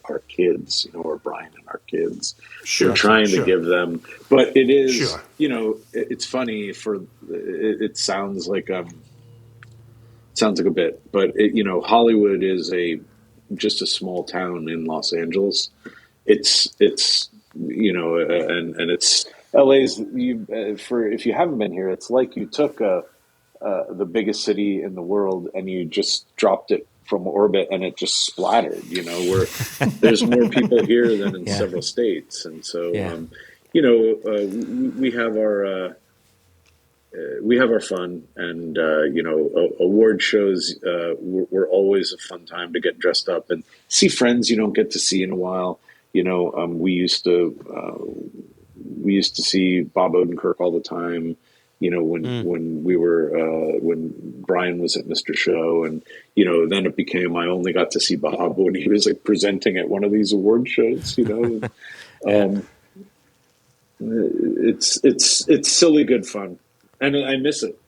S4: our kids, or Brian and our kids. We're trying to give them, but it is, it's funny it sounds like a bit, but Hollywood is just a small town in Los Angeles. It's and it's LA's if you haven't been here, it's like you took the biggest city in the world and you just dropped it from orbit and it just splattered, where there's more people here than in several states. And so, we have our fun, and, award shows were always a fun time to get dressed up and see friends you don't get to see in a while. We used to see Bob Odenkirk all the time. When we were when Brian was at Mr. Show, and then it became I only got to see Bob when he was like presenting at one of these award shows. It's silly good fun, and I miss it.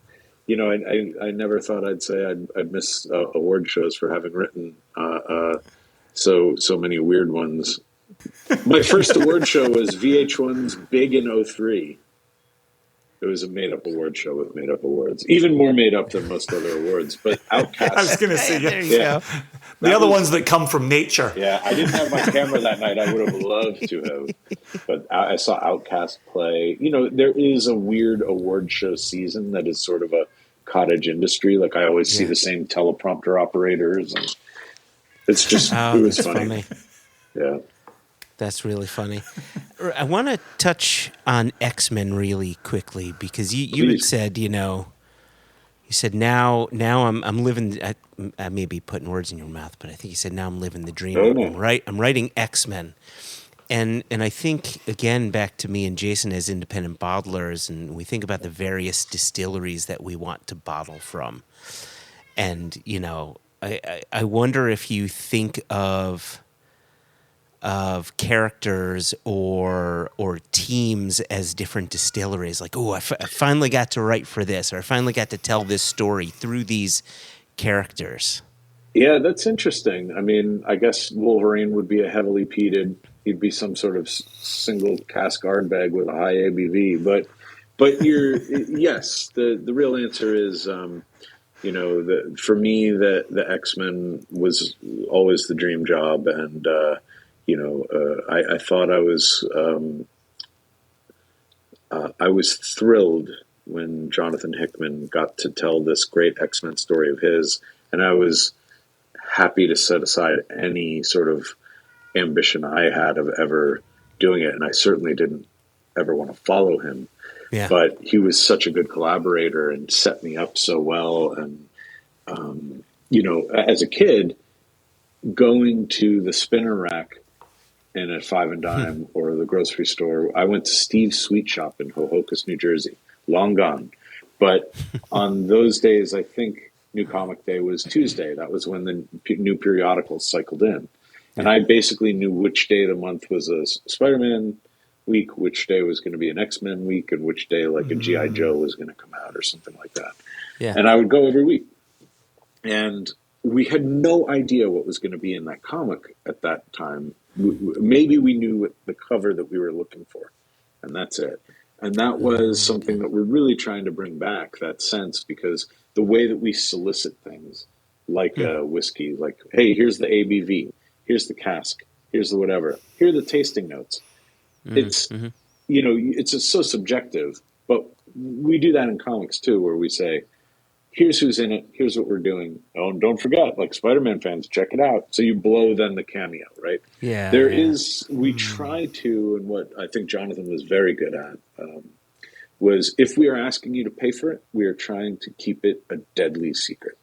S4: I never thought I'd say I'd miss award shows for having written so many weird ones. My first award show was VH1's Big in '03. It was a made-up award show with made-up awards. Even more made-up than most other awards, but Outcast.
S3: I was going to say,
S1: there you go.
S3: The other ones that come from nature.
S4: Yeah, I didn't have my camera that night. I would have loved to have. But I saw Outcast play. There is a weird award show season that is sort of a cottage industry. Like I always see the same teleprompter operators. And it's just, it was funny. Yeah.
S1: That's really funny. I want to touch on X-Men really quickly because you had said, you said now I'm living. I may be putting words in your mouth, but I think you said now I'm living the dream. I'm writing X-Men, and I think again back to me and Jason as independent bottlers, and we think about the various distilleries that we want to bottle from, and I wonder if you think of characters or teams as different distilleries, like, I finally got to write for this, or I finally got to tell this story through these characters.
S4: Yeah, that's interesting. I mean, I guess Wolverine would be a heavily peated. He'd be some sort of single cask bag with a high ABV. But yes, the real answer is, for me, the X-Men was always the dream job, and I thought I was thrilled when Jonathan Hickman got to tell this great X-Men story of his, and I was happy to set aside any sort of ambition I had of ever doing it, and I certainly didn't ever want to follow him. Yeah. But he was such a good collaborator and set me up so well, and as a kid, going to the spinner rack in a Five and Dime or the grocery store. I went to Steve's Sweet Shop in Hohokus, New Jersey, long gone. But on those days, I think New Comic Day was Tuesday. That was when the new periodicals cycled in. And I basically knew which day of the month was a Spider-Man week, which day was going to be an X-Men week, and which day like a G.I. Joe was going to come out or something like that. Yeah. And I would go every week. And we had no idea what was going to be in that comic at that time. Maybe we knew what the cover that we were looking for, and that's it. And that was something that we're really trying to bring back, that sense, because the way that we solicit things, like whiskey, like, hey, here's the ABV, here's the cask, here's the whatever, here are the tasting notes. It's, it's so subjective, but we do that in comics too, where we say, here's who's in it, here's what we're doing. Oh, and don't forget, like Spider-Man fans, check it out. So you blow then the cameo, right? Yeah. We try to, and what I think Jonathan was very good at, was if we are asking you to pay for it, we are trying to keep it a deadly secret.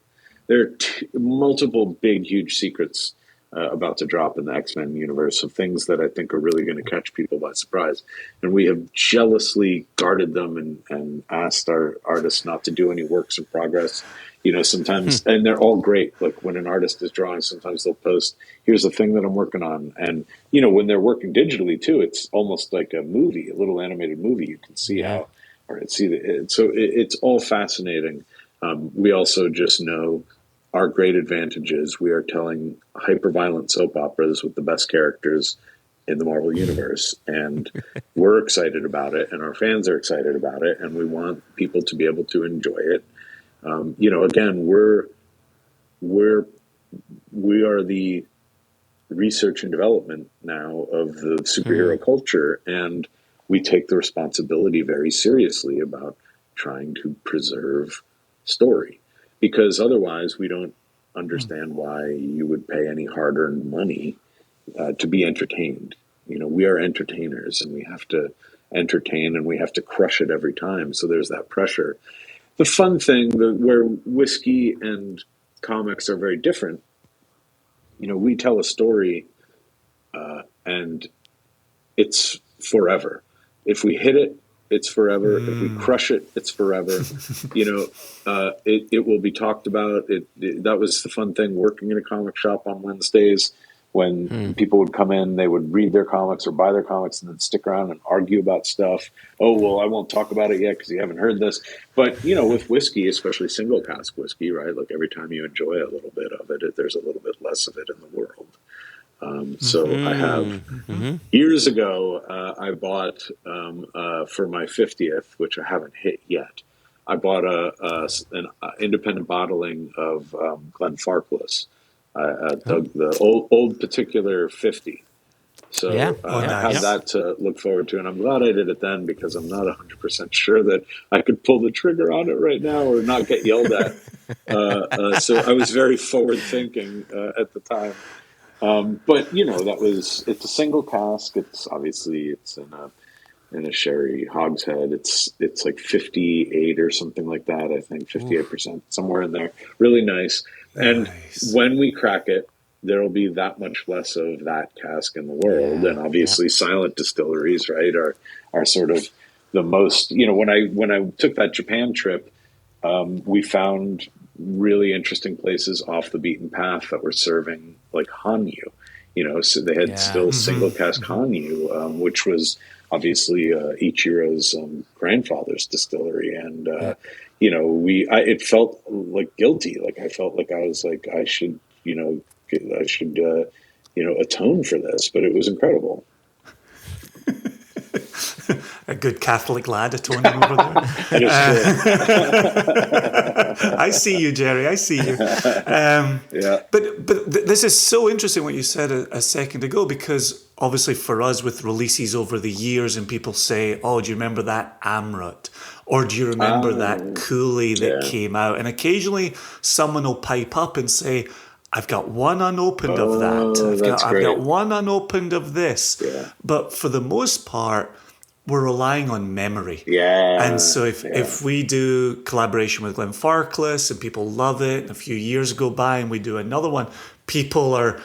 S4: There are multiple big, huge secrets about to drop in the X-Men universe of things that I think are really going to catch people by surprise. And we have jealously guarded them and asked our artists not to do any works in progress. Sometimes, and they're all great. Like when an artist is drawing, sometimes they'll post, here's the thing that I'm working on. And, when they're working digitally too, it's almost like a movie, a little animated movie. You can see how, or it's all fascinating. We also just know our great advantage is we are telling hyper-violent soap operas with the best characters in the Marvel Universe. And we're excited about it, and our fans are excited about it, and we want people to be able to enjoy it. Again, we are the research and development now of the superhero culture, and we take the responsibility very seriously about trying to preserve story, because otherwise we don't understand why you would pay any hard-earned money to be entertained. We are entertainers, and we have to entertain, and we have to crush it every time. So there's that pressure. The fun thing, where whiskey and comics are very different, we tell a story and it's forever. If we hit it, it's forever. If we crush it, it's forever. It will be talked about. That was the fun thing working in a comic shop on Wednesdays. When people would come in, they would read their comics or buy their comics and then stick around and argue about stuff. Oh, well, I won't talk about it yet because you haven't heard this. But, with whiskey, especially single cask whiskey, right? Like every time you enjoy a little bit of it, there's a little bit less of it in the world. I have, years ago, I bought, for my 50th, which I haven't hit yet, I bought an independent bottling of Glenfarclas. The old particular 50. So I have that to look forward to, and I'm glad I did it then, because I'm not 100% sure that I could pull the trigger on it right now or not get yelled at. So I was very forward thinking at the time. But it's a single cask. It's in a sherry hogshead. It's like 58 or something like that. I think 58%, somewhere in there. Really nice. And when we crack it, there will be that much less of that cask in the world. And obviously silent distilleries, right, are sort of the most, when I took that Japan trip, we found really interesting places off the beaten path that were serving like Hanyu, so they had still single cask Hanyu, which was obviously Ichiro's grandfather's distillery. And, it felt like guilty. Like I felt like I was like, I should atone for this, but it was incredible.
S3: A good Catholic lad atoning over there. I see you, Gerry. I see you. But this is so interesting what you said a second ago, because obviously for us with releases over the years, and people say, "Oh, do you remember that Amrut?" Or do you remember that Coolie that came out? And occasionally someone will pipe up and say, I've got one unopened of that. I've got one unopened of this. Yeah. But for the most part, we're relying on memory.
S4: Yeah.
S3: And so if we do collaboration with Glenfarclas and people love it, and a few years go by and we do another one, people are,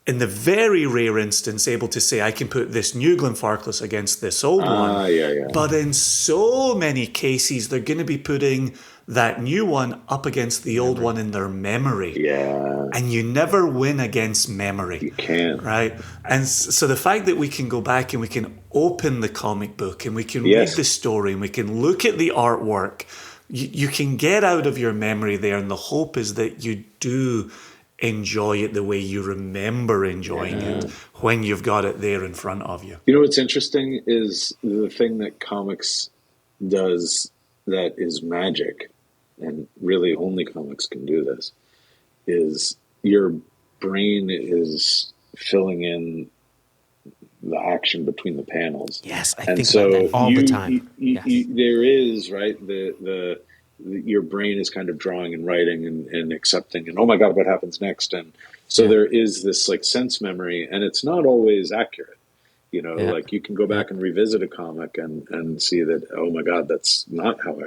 S3: in the very rare instance, able to say, I can put this new Glenfarclas against this old one.
S4: Yeah.
S3: But in so many cases, they're going to be putting that new one up against the old one in their memory.
S4: Yeah.
S3: And you never win against memory.
S4: You can't.
S3: Right? And so the fact that we can go back and we can open the comic book and we can read the story and we can look at the artwork, you can get out of your memory there. And the hope is that you do enjoy it the way you remember enjoying it when you've got it there in front of you.
S4: You know what's interesting is the thing that comics does that is magic, and really only comics can do this, is your brain is filling in the action between the panels.
S1: Yes, I think about that all the time.
S4: There is, right, your brain is kind of drawing and writing and accepting, and oh my God, what happens next? And so there is this like sense memory, and it's not always accurate. Like you can go back and revisit a comic and see that, oh my God, that's not how I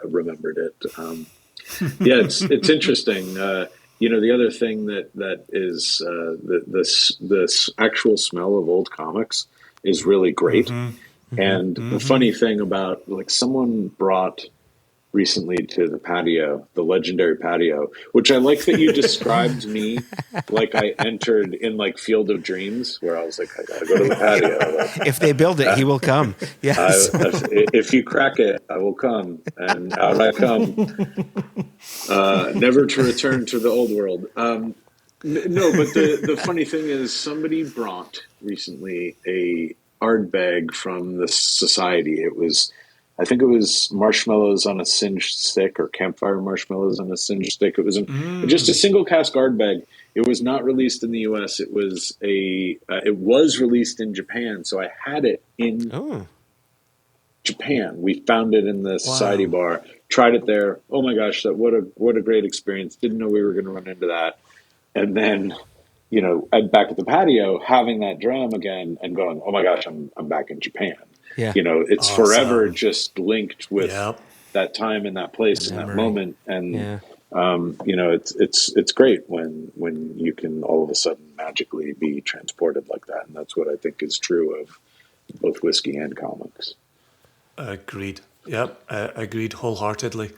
S4: remembered it. It's interesting. the other thing that is this actual smell of old comics is really great. And the funny thing about, like, someone brought recently to the patio, the legendary patio, which I like that you described me like I entered in like Field of Dreams, where I was like, I gotta go to the patio. Like,
S1: if they build it, he will come. Yes.
S4: If you crack it, I will come, and out I come, never to return to the old world. No, but the funny thing is, somebody brought recently a art bag from the society. I think it was marshmallows on a singed stick, or campfire marshmallows on a singed stick. It was just a single cask art bag. It was not released in the U.S. It was it was released in Japan, so I had it in Japan. We found it in the society bar, tried it there. Oh my gosh, what a great experience! Didn't know we were going to run into that, and then back at the patio, having that dram again, and going, oh my gosh, I'm back in Japan.
S1: Yeah.
S4: It's awesome. Forever just linked with that time and that place and that moment. And, it's great when you can all of a sudden magically be transported like that. And that's what I think is true of both whiskey and comics.
S3: Agreed. Yep. Agreed wholeheartedly.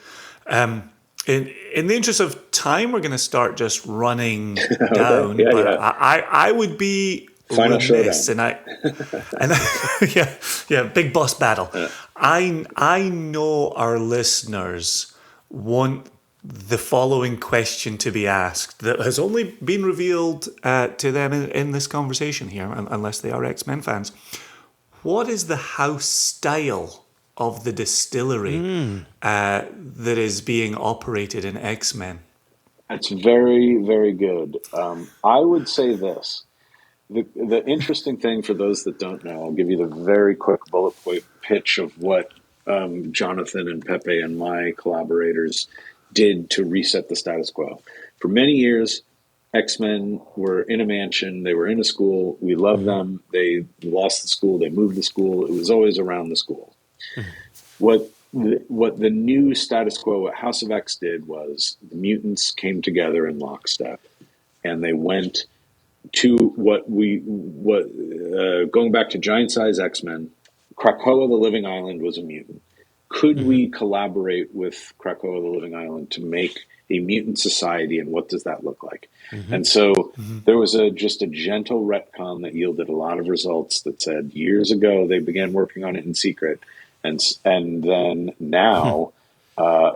S3: In the interest of time, we're going to start just running down. I would be
S4: Final
S3: remiss,
S4: showdown.
S3: and big boss battle. Yeah. I know our listeners want the following question to be asked that has only been revealed to them in this conversation here, unless they are X-Men fans. What is the house style of the distillery that is being operated in X-Men?
S4: That's very, very good. I would say this. The interesting thing, for those that don't know, I'll give you the very quick bullet point pitch of what Jonathan and Pepe and my collaborators did to reset the status quo. For many years, X-Men were in a mansion. They were in a school. We loved them. They lost the school. They moved the school. It was always around the school. What the new status quo, what House of X did, was the mutants came together in lockstep, and they went to going back to Giant Size X-Men. Krakoa the Living Island was a mutant. Could we collaborate with Krakoa the Living Island to make a mutant society, and what does that look like? And so there was just a gentle retcon that yielded a lot of results that said years ago they began working on it in secret, and then now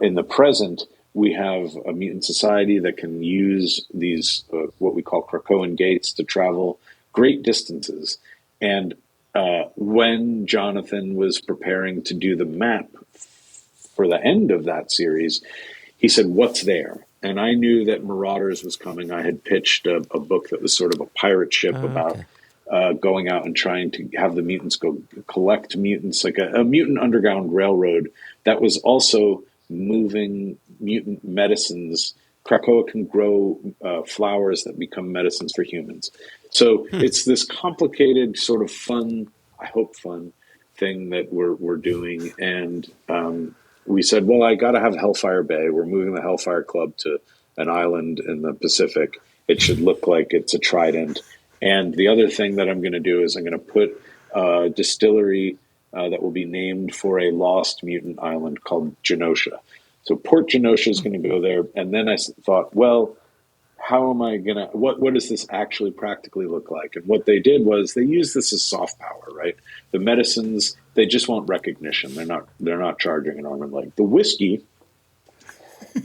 S4: in the present, we have a mutant society that can use these, what we call Krakoan gates, to travel great distances. And when Jonathan was preparing to do the map for the end of that series, he said, what's there? And I knew that Marauders was coming. I had pitched a book that was sort of a pirate ship about going out and trying to have the mutants go collect mutants, like a mutant underground railroad that was also moving mutant medicines. Krakoa can grow flowers that become medicines for humans. So it's this complicated, sort of fun, I hope fun, thing that we're doing. And we said, well, I got to have Hellfire Bay. We're moving the Hellfire Club to an island in the Pacific. It should look like it's a trident. And the other thing that I'm going to do is I'm going to put a distillery that will be named for a lost mutant island called Genosha. So Port Genosha is going to go there. And then I thought, well, how am I going to, what does this actually practically look like? And what they did was they used this as soft power, right? The medicines, they just want recognition. They're not charging an arm and leg. The whiskey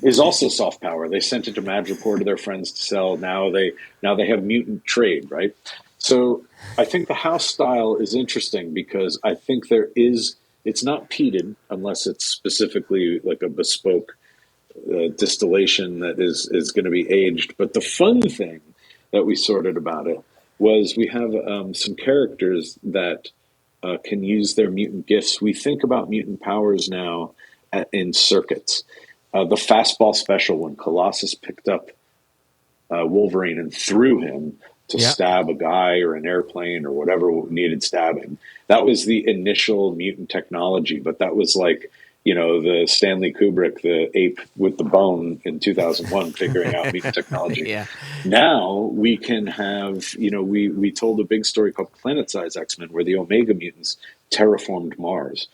S4: is also soft power. They sent it to Madripoor to their friends to sell. Now they have mutant trade, right? So I think the house style is interesting because I think it's not peated unless it's specifically like a bespoke distillation that is going to be aged. But the fun thing that we sorted about it was we have some characters that can use their mutant gifts. We think about mutant powers now in circuits. The fastball special, when Colossus picked up Wolverine and threw him to stab a guy or an airplane or whatever needed stabbing. That was the initial mutant technology, but that was like the Stanley Kubrick, the ape with the bone in 2001, figuring out mutant technology.
S1: Yeah.
S4: Now we can have, we told a big story called Planet Size X-Men, where the Omega mutants terraformed Mars.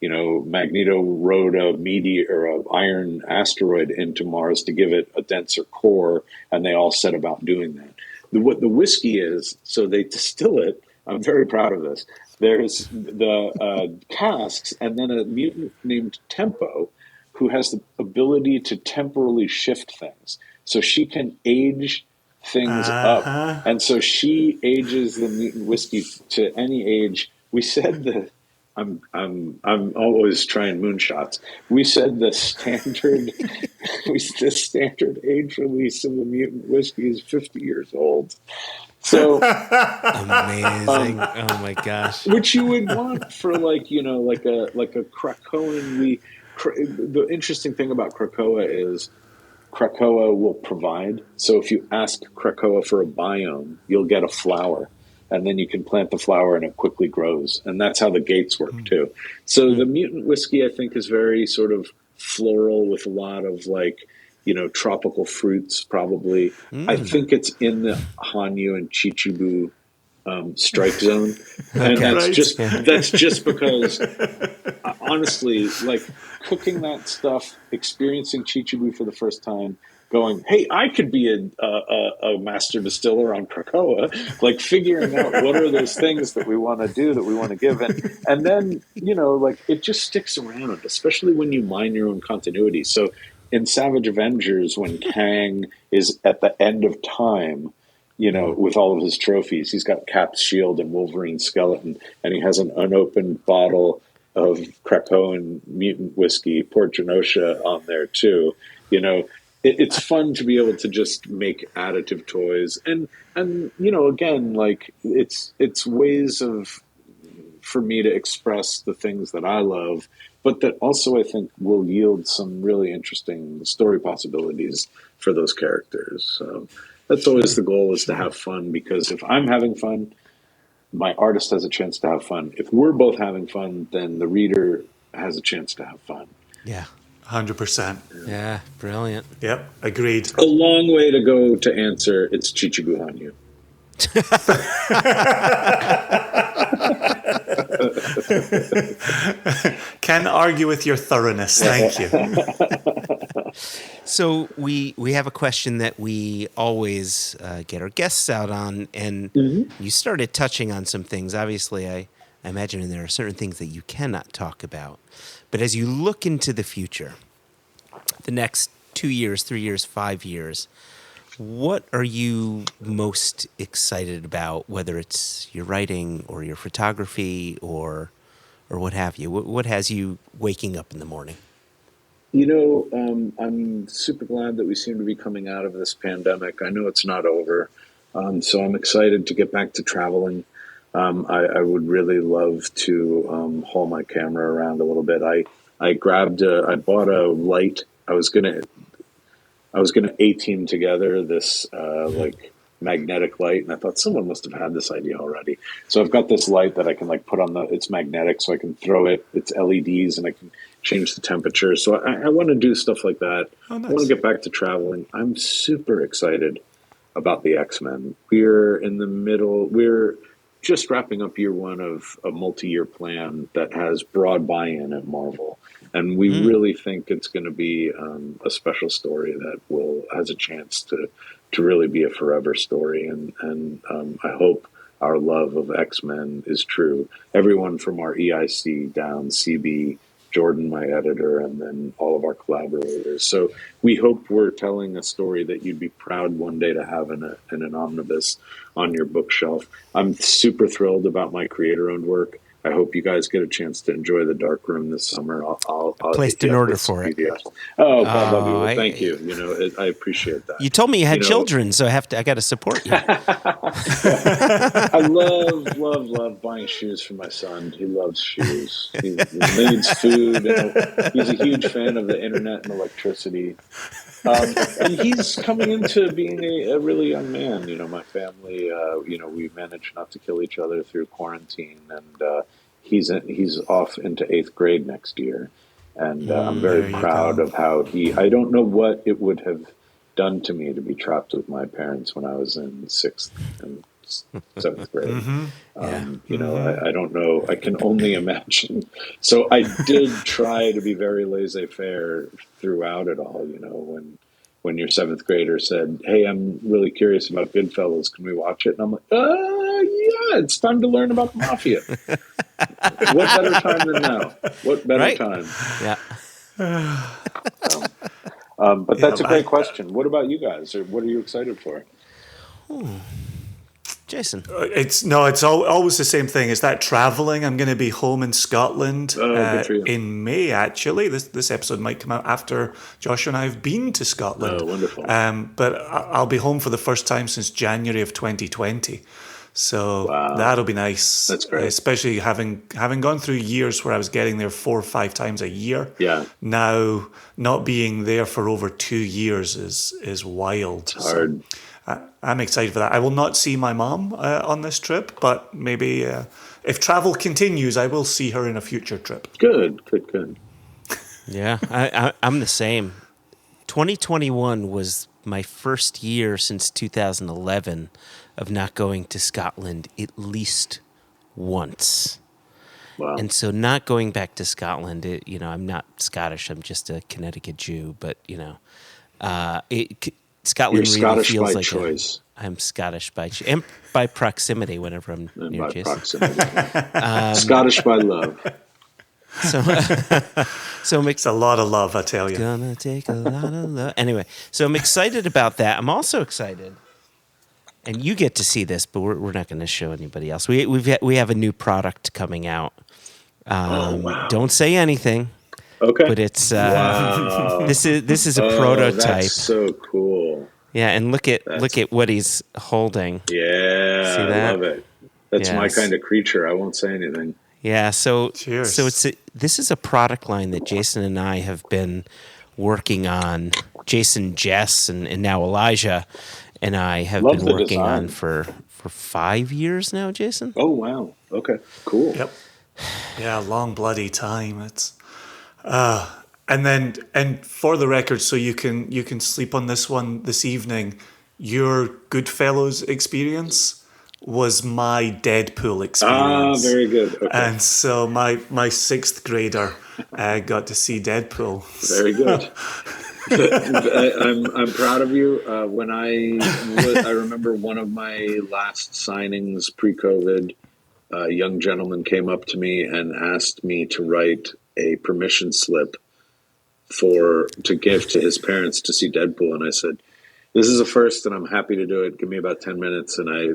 S4: Magneto rode a meteor or an iron asteroid into Mars to give it a denser core, and they all set about doing that. What the whiskey is, so they distill it. I'm very proud of this. There's the casks, and then a mutant named Tempo, who has the ability to temporally shift things. So she can age things up, and so she ages the mutant whiskey to any age. We said that I'm always trying moonshots. We said the standard age release of the mutant whiskey is 50 years old. So
S1: amazing! Oh my gosh!
S4: Which you would want for like a Krakoan. The interesting thing about Krakoa is Krakoa will provide. So if you ask Krakoa for a biome, you'll get a flower, and then you can plant the flower and it quickly grows. And that's how the gates work too. So the mutant whiskey, I think, is very sort of floral with a lot of tropical fruits, probably. I think it's in the Hanyu and Chichibu strike zone. And that's just because, honestly, like cooking that stuff, experiencing Chichibu for the first time, going, hey, I could be a master distiller on Krakoa, like figuring out what are those things that we want to do, that we want to give. And then, it just sticks around, especially when you mine your own continuity. So in Savage Avengers, when Kang is at the end of time, with all of his trophies, he's got Cap's shield and Wolverine's skeleton, and he has an unopened bottle of Krakoan mutant whiskey, Port Genosha, on there too. It's fun to be able to just make additive toys, and again, like it's ways for me to express the things that I love, but that also I think will yield some really interesting story possibilities for those characters. So that's always the goal, is to have fun, because if I'm having fun, my artist has a chance to have fun. If we're both having fun, then the reader has a chance to have fun.
S1: Yeah.
S3: 100%.
S1: Yeah, brilliant.
S3: Yep, agreed.
S4: A long way to go to answer, it's Chichibu Hanyu.
S3: Can't argue with your thoroughness. Thank you.
S1: So we have a question that we always get our guests out on, and you started touching on some things. Obviously, I imagine there are certain things that you cannot talk about. But as you look into the future, the next 2 years, 3 years, 5 years, what are you most excited about, whether it's your writing or your photography or what have you? What has you waking up in the morning?
S4: I'm super glad that we seem to be coming out of this pandemic. I know it's not over, so I'm excited to get back to traveling. I would really love to haul my camera around a little bit. I bought a light. I was gonna A-team together this magnetic light, and I thought someone must have had this idea already. So I've got this light that I can put on it's magnetic, so I can throw it. It's LEDs, and I can change the temperature. So I want to do stuff like that. Oh, nice. I want to get back to traveling. I'm super excited about the X-Men. We're just wrapping up year one of a multi-year plan that has broad buy-in at Marvel. And we really think it's going to be a special story that has a chance to really be a forever story. And I hope our love of X-Men is true. Everyone from our EIC down, CB, Jordan, my editor, and then all of our collaborators. So we hope we're telling a story that you'd be proud one day to have in an omnibus on your bookshelf. I'm super thrilled about my creator-owned work. I hope you guys get a chance to enjoy the Dark Room this summer. I'll
S1: placed an order for it.
S4: Oh, God love you. Well, thank you. I appreciate that.
S1: You told me you had children, so I got to support you.
S4: I love buying shoes for my son. He loves shoes. He needs food. He's a huge fan of the internet and electricity. And he's coming into being a really young man. My family, we managed not to kill each other through quarantine, and he's off into 8th grade next year. And I'm very proud of how I don't know what it would have done to me to be trapped with my parents when I was in 6th and 7th grade. I don't know. I can only imagine. So I did try to be very laissez-faire throughout it all, when your 7th grader said, "Hey, I'm really curious about Goodfellas. Can we watch it?" And I'm like, yeah, it's time to learn about the mafia. What better time than now? What better time?
S1: Yeah.
S4: But that's a great question. What about you guys? Or what are you excited for?
S1: Jason.
S3: It's always the same thing. Is that traveling? I'm going to be home in Scotland in May, actually. This episode might come out after Joshua and I have been to Scotland.
S4: Oh, wonderful.
S3: But I'll be home for the first time since January of 2020. So that'll be nice.
S4: That's great.
S3: Especially having gone through years where I was getting there 4 or 5 times a year.
S4: Yeah.
S3: Now, not being there for over 2 years is wild.
S4: It's hard.
S3: I'm excited for that. I will not see my mom on this trip, but maybe if travel continues, I will see her in a future trip.
S4: Good.
S1: Yeah, I'm the same. 2021 was my first year since 2011 of not going to Scotland at least once.
S4: Wow.
S1: And so not going back to Scotland, I'm not Scottish. I'm just a Connecticut Jew, but, Scotland
S4: You're
S1: really
S4: Scottish
S1: feels
S4: by
S1: like
S4: choice.
S1: I'm Scottish by choice. And by proximity whenever I'm near
S4: By
S1: Jason.
S4: proximity. Scottish by love.
S1: So
S3: It's a lot of love, I tell you.
S1: Gonna take a lot of love. Anyway, so I'm excited about that. I'm also excited, and you get to see this, but we're not going to show anybody else. We have a new product coming out.
S4: Wow.
S1: Don't say anything.
S4: Okay.
S1: But it's this is a prototype.
S4: That's so cool.
S1: Yeah, and look at what he's holding.
S4: Yeah,
S1: See that?
S4: I love it. That's my kind of creature. I won't say anything.
S1: Yeah, so
S3: Cheers.
S1: So this is a product line that Jason and I have been working on. Jason, Jess, and now Elijah and I have been working on for 5 years now, Jason.
S4: Oh wow. Okay. Cool.
S3: Yep. Yeah, long bloody time. It's and for the record, so you can sleep on this one this evening. Your Goodfellas experience was my Deadpool experience.
S4: Very good. Okay.
S3: And so my 6th grader got to see Deadpool.
S4: Very good. I'm proud of you. When I remember one of my last signings pre-COVID, a young gentleman came up to me and asked me to write a permission slip to give to his parents to see Deadpool, and I said, "This is a first, and I'm happy to do it. Give me about 10 minutes." And I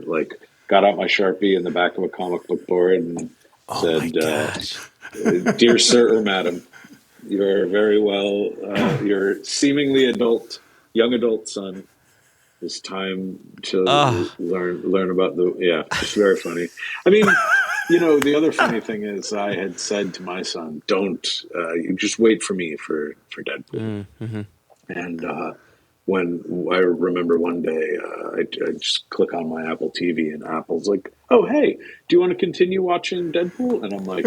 S4: got out my Sharpie in the back of a comic book board and said, "Dear sir or madam, you're very well. Your seemingly young adult son. It's time to learn about the." Yeah, it's very funny. I mean, the other funny thing is, I had said to my son, "Don't you just wait for me for Deadpool." Mm-hmm. And when I remember one day, I just click on my Apple TV, and Apple's like, "Oh, hey, do you want to continue watching Deadpool?" And I'm like,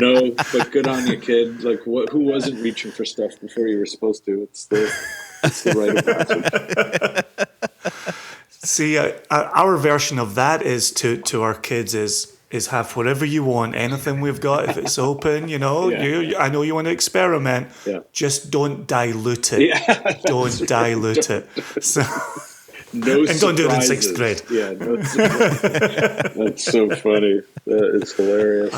S4: "No, but good on you, kid. Who wasn't reaching for stuff before you were supposed to? It's the rite of passage."
S3: See, our version of that is to our kids is have whatever you want, anything we've got, if it's open,
S4: Yeah.
S3: I know you want to experiment, just don't dilute it.
S4: Yeah,
S3: don't dilute it. So,
S4: no
S3: and don't do it in 6th grade.
S4: Yeah, no surprises. That's so funny. It's hilarious.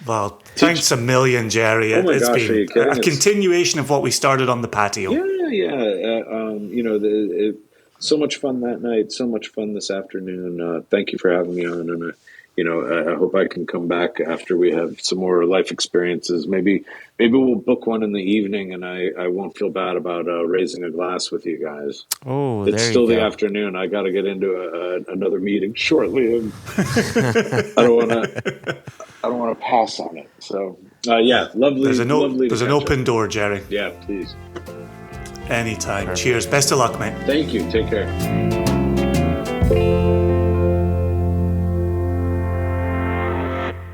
S3: Well, thanks a million, Jerry.
S4: Oh my
S3: It's
S4: gosh,
S3: been a continuation of what we started on the patio.
S4: Yeah. So much fun that night. So much fun this afternoon. Thank you for having me on. And I hope I can come back after we have some more life experiences. Maybe we'll book one in the evening, and I won't feel bad about raising a glass with you guys.
S1: Oh,
S4: it's still the afternoon. I got to get into another meeting shortly. And I don't want to pass on it. So lovely.
S3: There's an open door, Jerry.
S4: Yeah, please.
S3: Anytime. Perfect. Cheers. Best of luck, mate.
S4: Thank you. Take care.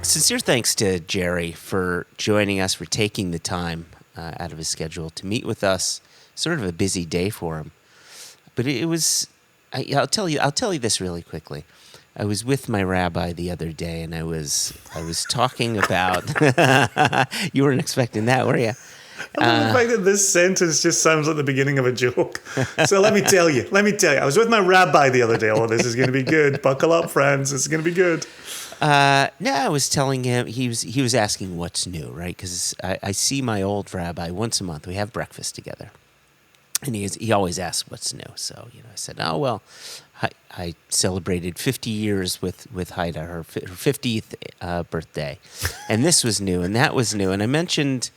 S1: sincere thanks to Gerry for joining us, for taking the time out of his schedule to meet with us. Sort of a busy day for him, but it was. I'll tell you this really quickly. I was with my rabbi the other day, and I was talking about. You weren't expecting that, were you?
S3: I love the fact that this sentence just sounds like the beginning of a joke. So let me tell you. I was with my rabbi the other day. Oh, this is going to be good. Buckle up, friends. This is going to be good.
S1: No, I was telling him, he was asking what's new, right? Because I see my old rabbi once a month. We have breakfast together. And he always asks what's new. So, I said, oh, well, I celebrated 50 years with Haida, her 50th birthday. And this was new, and that was new. And I mentioned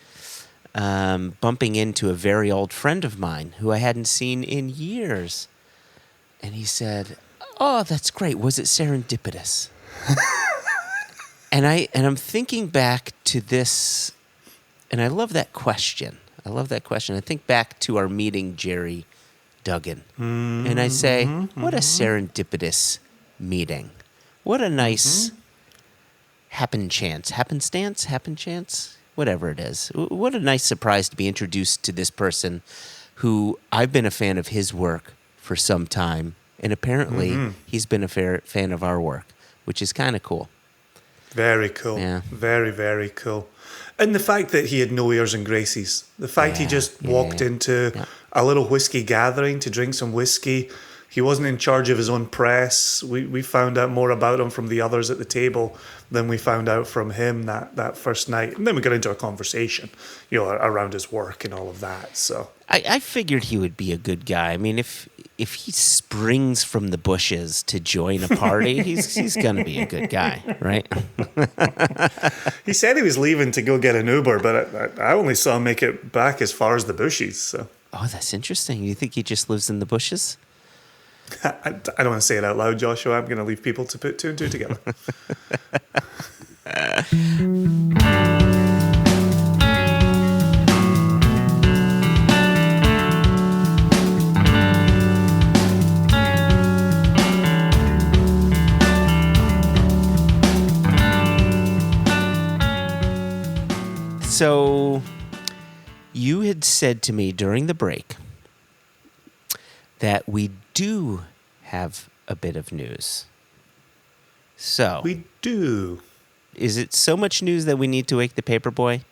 S1: bumping into a very old friend of mine who I hadn't seen in years. And he said, oh, that's great. Was it serendipitous? And I'm thinking back to this, and I love that question. I think back to our meeting, Gerry Duggan. Mm-hmm. And I say, what a serendipitous meeting. What a nice happenstance, whatever it is. What a nice surprise to be introduced to this person who I've been a fan of his work for some time. And apparently he's been a fan of our work, which is kind of cool.
S3: Very cool. Yeah. Very, very cool. And the fact that he had no airs and graces. The fact he just walked into a little whiskey gathering to drink some whiskey. He wasn't in charge of his own press. We found out more about him from the others at the table than we found out from him that first night. And then we got into a conversation, around his work and all of that. So
S1: I figured he would be a good guy. I mean, if he springs from the bushes to join a party, he's going to be a good guy, right?
S3: He said he was leaving to go get an Uber, but I only saw him make it back as far as the bushes. So.
S1: Oh, that's interesting. You think he just lives in the bushes?
S3: I don't want to say it out loud, Joshua. I'm going to leave people to put two and two together.
S1: So you had said to me during the break that we do have a bit of news. So
S3: we do.
S1: Is it so much news that we need to wake the paper boy?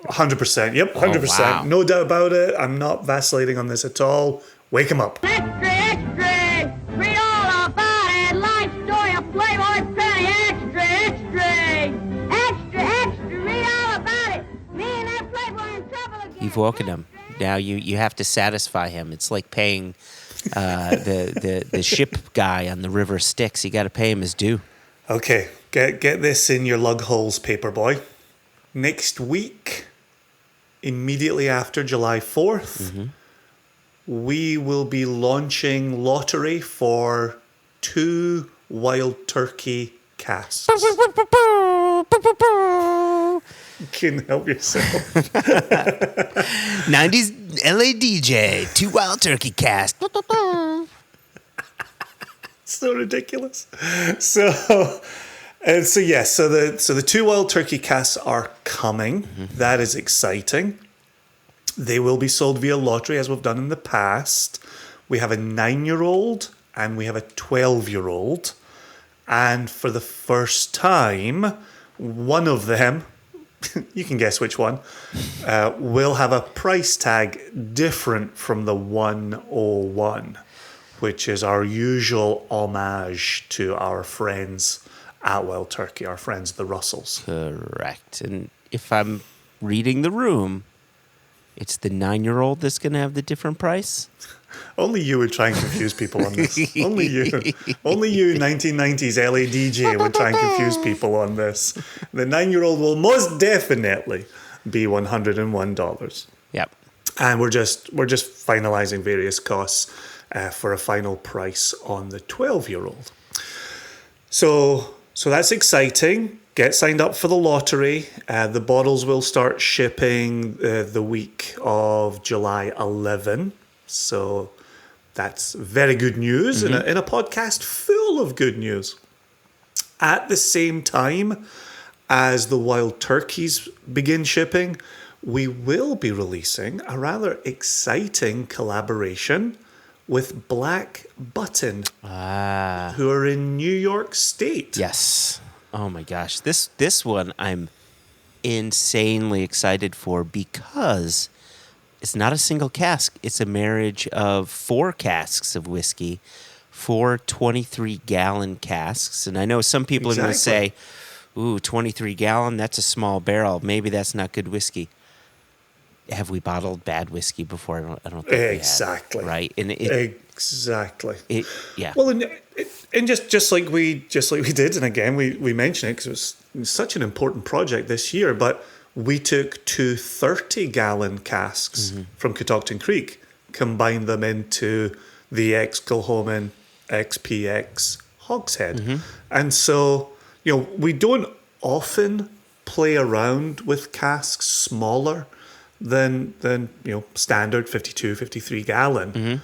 S3: 100%. Yep, 100%. Oh, wow. No doubt about it. I'm not vacillating on this at all. Wake him up.
S5: Extra, extra! Read all about it. Life story of Playboy Penny. Extra, extra! Extra, extra! Read all about it. Me and that Playboy in trouble again.
S1: You've woken him. Now you have to satisfy him. It's like paying the ship guy on the river Styx. You got to pay him his due.
S3: Okay, get this in your lug holes, Paperboy. Next week, immediately after July 4th, we will be launching lottery for 2 Wild Turkey casks. You can help yourself.
S1: 90s LA DJ, 2 Wild Turkey casks.
S3: So ridiculous. So the 2 Wild Turkey casks are coming. That is exciting. They will be sold via lottery as we've done in the past. We have a 9-year-old and we have a 12-year-old. And for the first time, one of them, you can guess which one, will have a price tag different from the 101, which is our usual homage to our friends at Wild Turkey, our friends the Russells.
S1: Correct. And if I'm reading the room, it's the 9-year-old that's going to have the different price?
S3: Only you would try and confuse people on this. Only you. Only you, 1990s LA DJ, would try and confuse people on this. The 9-year-old will most definitely be $101.
S1: Yep.
S3: And we're just finalizing various costs for a final price on the 12-year-old. So that's exciting. Get signed up for the lottery. The bottles will start shipping the week of July 11. So that's very good news in a podcast full of good news. At the same time, as the wild turkeys begin shipping, we will be releasing a rather exciting collaboration with Black Button, who are in New York State.
S1: Yes. Oh my gosh. This one I'm insanely excited for because it's not a single cask. It's a marriage of 4 casks of whiskey, 4 23-gallon casks. And I know some people are going to say, ooh, 23-gallon, that's a small barrel. Maybe that's not good whiskey. Have we bottled bad whiskey before? I don't think
S3: exactly.
S1: We have, right? And
S3: exactly.
S1: Yeah.
S3: Well, and just like we did, and again we mentioned it because it was such an important project this year. But we took 2 30-gallon casks from Catoctin Creek, combined them into the ex-Kilchoman XPX Hogshead, and so we don't often play around with casks smaller than standard 52, 53 gallon.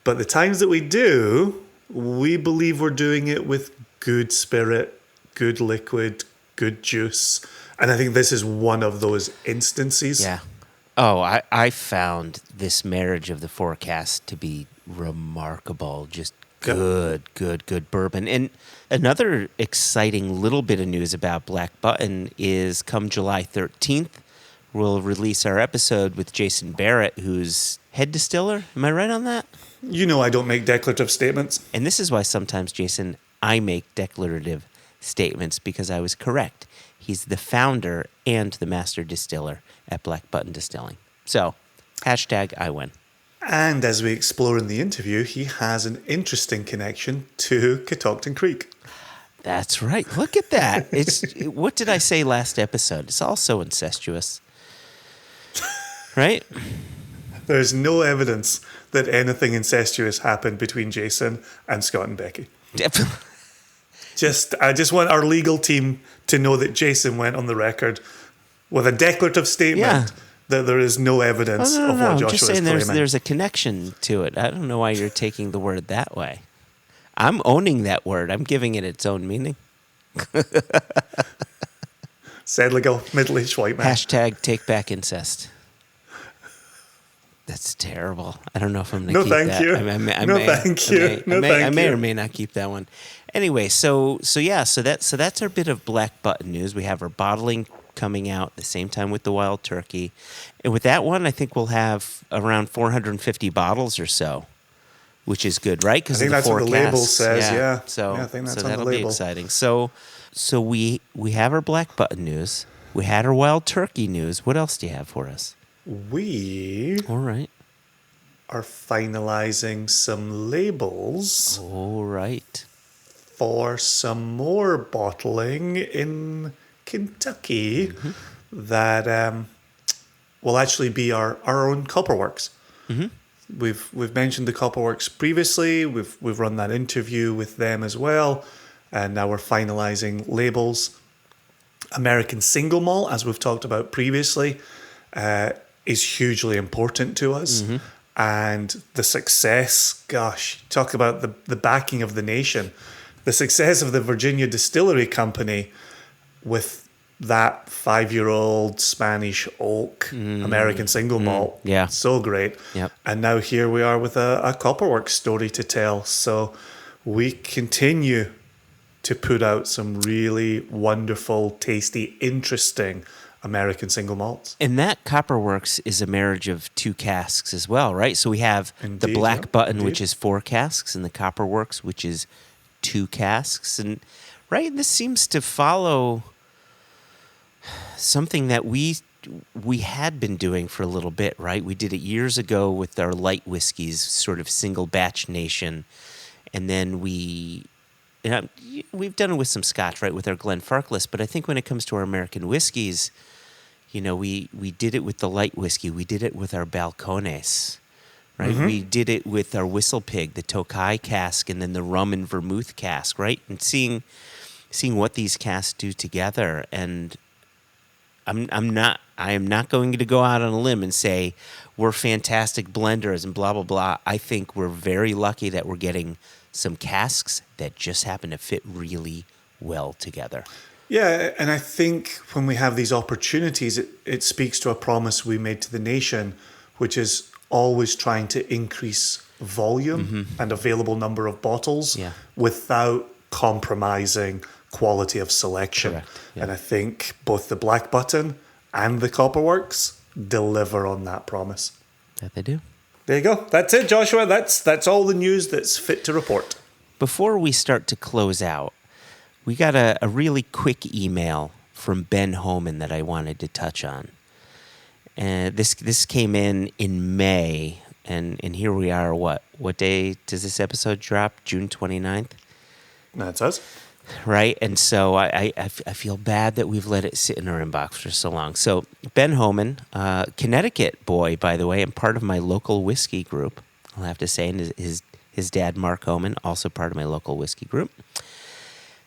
S3: But the times that we do, we believe we're doing it with good spirit, good liquid, good juice. And I think this is one of those instances.
S1: Yeah. Oh, I found this marriage of the 4 casks to be remarkable. Just good bourbon. And another exciting little bit of news about Black Button is come July 13th, we'll release our episode with Jason Barrett, who's head distiller. Am I right on that?
S3: I don't make declarative statements.
S1: And this is why sometimes, Jason, I make declarative statements because I was correct. He's the founder and the master distiller at Black Button Distilling. So, #I win.
S3: And as we explore in the interview, he has an interesting connection to Catoctin Creek.
S1: That's right. Look at that. What did I say last episode? It's all so incestuous. Right?
S3: There's no evidence that anything incestuous happened between Jason and Scott and Becky.
S1: Definitely.
S3: I just want our legal team to know that Jason went on the record with a declarative statement that there is no evidence of what Joshua
S1: just saying
S3: is claiming.
S1: There's a connection to it. I don't know why you're taking the word that way. I'm owning that word. I'm giving it its own meaning.
S3: Said like a middle-aged white man.
S1: #take back incest. That's terrible. I don't know if I'm going to keep that. I may or may not keep that one. Anyway, so that's our bit of Black Button news. We have our bottling coming out the same time with the Wild Turkey. And with that one, I think we'll have around 450 bottles or so, which is good, right?
S3: I think that's what the label says, yeah.
S1: So,
S3: I think that's on
S1: that'll
S3: the label.
S1: be exciting. So we have our Black Button news. We had our Wild Turkey news. What else do you have for us?
S3: We are finalizing some labels.
S1: All right.
S3: For some more bottling in Kentucky that will actually be our own Copperworks. We've mentioned the Copperworks previously. We've run that interview with them as well, and now we're finalizing labels. American single malt, as we've talked about previously, is hugely important to us. And the success, gosh, talk about the backing of the nation. The success of the Virginia Distillery Company with that 5-year-old Spanish oak American single malt.
S1: Yeah.
S3: So great.
S1: Yep.
S3: And now here we are with a Copperworks story to tell. So we continue to put out some really wonderful, tasty, interesting American single malts.
S1: And that Copperworks is a marriage of 2 casks as well, right? So we have the Black Button, which is 4 casks, and the Copperworks, which is 2 casks. And right, this seems to follow something that we had been doing for a little bit, right? We did it years ago with our light whiskeys, sort of single batch nation. And then we've done it with some Scotch, right, with our Glenfarclas. But I think when it comes to our American whiskeys, we did it with the light whiskey. We did it with our Balcones, right? We did it with our Whistle Pig, the Tokai cask, and then the rum and vermouth cask, right? And seeing what these casks do together. And I am not going to go out on a limb and say we're fantastic blenders and blah, blah, blah. I think we're very lucky that we're getting some casks that just happen to fit really well together.
S3: Yeah, and I think when we have these opportunities, it speaks to a promise we made to the nation, which is always trying to increase volume and available number of bottles without compromising quality of selection.
S1: Correct. Yeah.
S3: And I think both the Black Button and the Copperworks deliver on that promise.
S1: That they do.
S3: There you go. That's it, Joshua. That's all the news that's fit to report.
S1: Before we start to close out, we got a really quick email from Ben Homan that I wanted to touch on. And this came in May, and here we are. What day does this episode drop? June 29th?
S3: That's us.
S1: Right, and so I feel bad that we've let it sit in our inbox for so long. So Ben Homan, Connecticut boy, by the way, and part of my local whiskey group, I'll have to say, and his dad, Mark Homan, also part of my local whiskey group,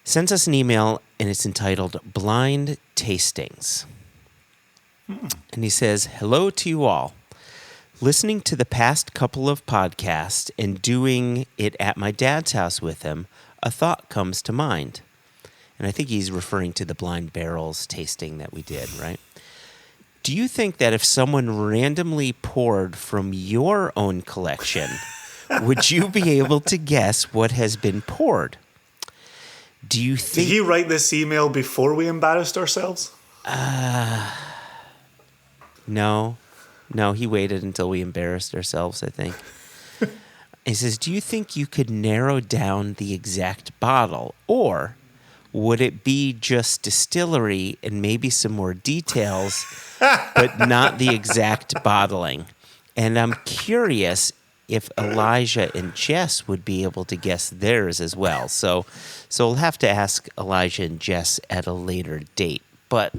S1: sends us an email, and it's entitled Blind Tastings. And he says, hello to you all. Listening to the past couple of podcasts and doing it at my dad's house with him, a thought comes to mind. And I think he's referring to the Blind Barrels tasting that we did, right? Do you think that if someone randomly poured from your own collection, would you be able to guess what has been poured? Do you think...
S3: Did he write this email before we embarrassed ourselves?
S1: No, he waited until we embarrassed ourselves, I think. He says, do you think you could narrow down the exact bottle, or would it be just distillery and maybe some more details, but not the exact bottling? And I'm curious if Elijah and Jess would be able to guess theirs as well. So we'll have to ask Elijah and Jess at a later date. But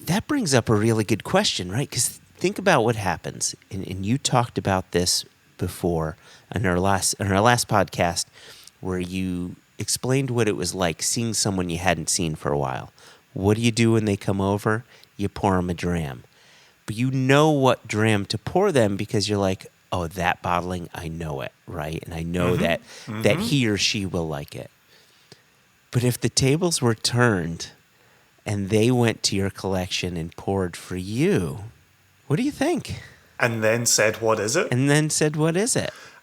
S1: that brings up a really good question, right? Because think about what happens, and you talked about this before in our last podcast, where you explained what it was like seeing someone you hadn't seen for a while. What do you do when they come over? You pour them a dram. But you know what dram to pour them because you're like, oh, that bottling, I know it, right? And I know that he or she will like it. But if the tables were turned and they went to your collection and poured for you, what do you think?
S3: And then said, what is it?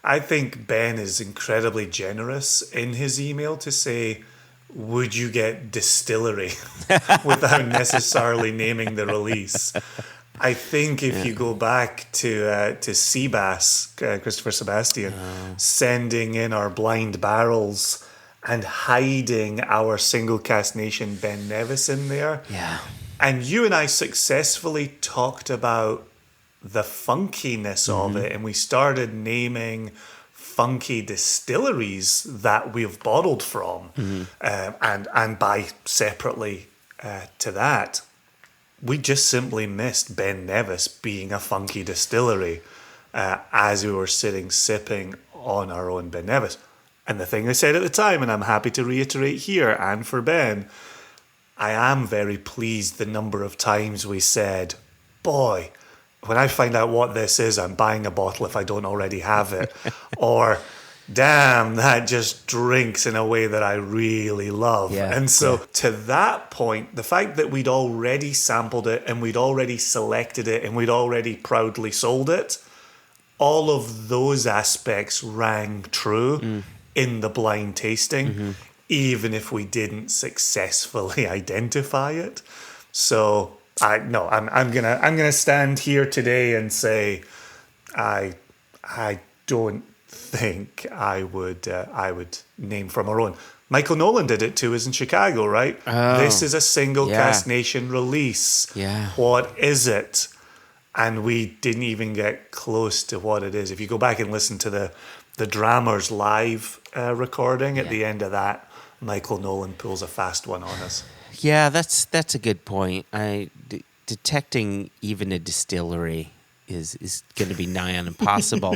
S1: I
S3: think Ben is incredibly generous in his email to say, would you get distillery without necessarily naming the release? I think if you go back to Seabass, Christopher Sebastian, sending in our blind barrels and hiding our single cask nation Ben Nevis in there.
S1: Yeah.
S3: And you and I successfully talked about the funkiness of it, and we started naming funky distilleries that we've bottled from, and buy separately to that. We just simply missed Ben Nevis being a funky distillery as we were sipping on our own Ben Nevis. And the thing I said at the time, and I'm happy to reiterate here and for Ben, I am very pleased the number of times we said, boy, when I find out what this is, I'm buying a bottle if I don't already have it. Or, damn, that just drinks in a way that I really love.
S1: Yeah,
S3: and so to that point, the fact that we'd already sampled it and we'd already selected it and we'd already proudly sold it, all of those aspects rang true in the blind tasting, even if we didn't successfully identify it. So I'm gonna stand here today and say I don't think I would name from our own. Michael Nolan did it to us in Chicago, right?
S1: Oh,
S3: this is a single cask nation release.
S1: Yeah.
S3: What is it? And we didn't even get close to what it is. If you go back and listen to the Drammers live recording, at the end of that, Michael Nolan pulls a fast one on us.
S1: Yeah, that's a good point. Detecting even a distillery is going to be nigh on impossible.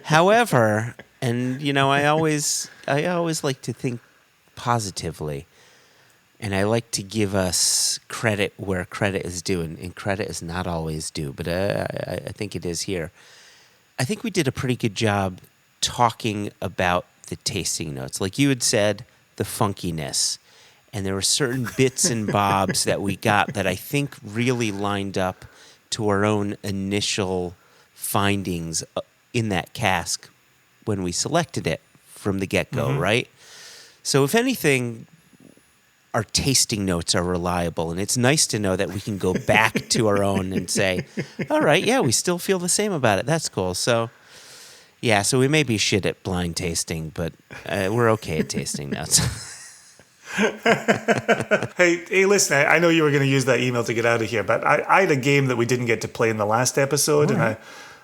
S1: However, and I always like to think positively, and I like to give us credit where credit is due, and credit is not always due, but I think it is here. I think we did a pretty good job talking about the tasting notes, like you had said, the funkiness. And there were certain bits and bobs that we got that I think really lined up to our own initial findings in that cask when we selected it from the get-go, right? So if anything, our tasting notes are reliable, and it's nice to know that we can go back to our own and say, all right, yeah, we still feel the same about it. That's cool. So, yeah, so we may be shit at blind tasting, but we're okay at tasting notes.
S3: Hey, listen, I know you were going to use that email to get out of here, but I had a game that we didn't get to play in the last episode, and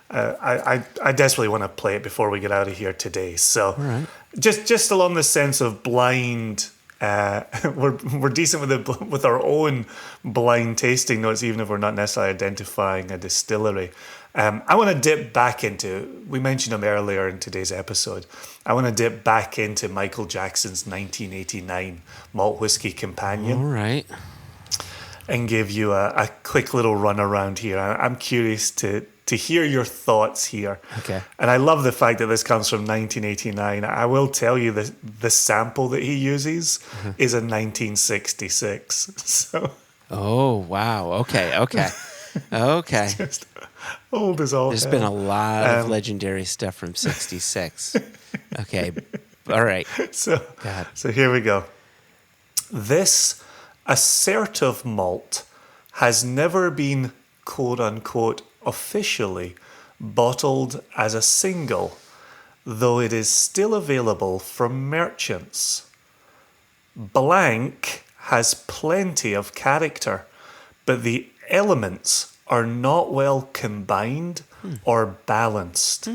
S3: I desperately want to play it before we get out of here today. So just along the sense of blind, we're decent with our own blind tasting notes, even if we're not necessarily identifying a distillery. I want to dip back into, we mentioned him earlier in today's episode, I want to dip back into Michael Jackson's 1989 Malt Whisky Companion.
S1: All right.
S3: And give you a quick little run around here. I'm curious to hear your thoughts here.
S1: Okay.
S3: And I love the fact that this comes from 1989. I will tell you the sample that he uses is a 1966. So.
S1: Oh, wow. Okay.
S3: Just old as all
S1: There's
S3: hell.
S1: been a lot of legendary stuff from 66. Okay. All right.
S3: So here we go. This assertive malt has never been, quote unquote, officially bottled as a single, though it is still available from merchants. Blank has plenty of character, but the elements are not well combined or balanced.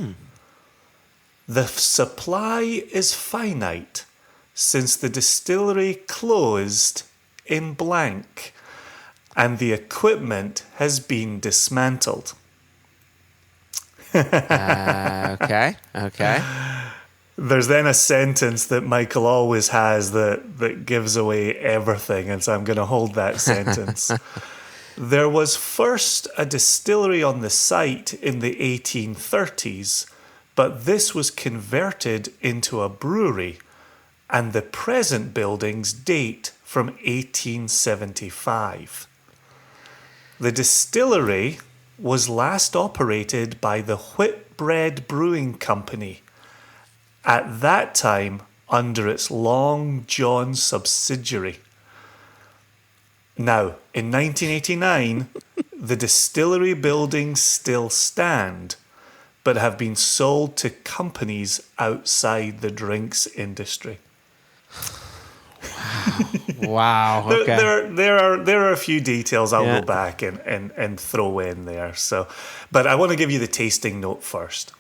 S3: The supply is finite since the distillery closed in blank and the equipment has been dismantled.
S1: Okay.
S3: There's then a sentence that Michael always has that gives away everything, and so I'm going to hold that sentence. There was first a distillery on the site in the 1830s, but this was converted into a brewery, and the present buildings date from 1875. The distillery was last operated by the Whitbread Brewing Company, at that time under its Long John subsidiary. Now, in 1989, the distillery buildings still stand, but have been sold to companies outside the drinks industry.
S1: Wow. Okay.
S3: There are a few details I'll go back and throw in there. So, but I want to give you the tasting note first.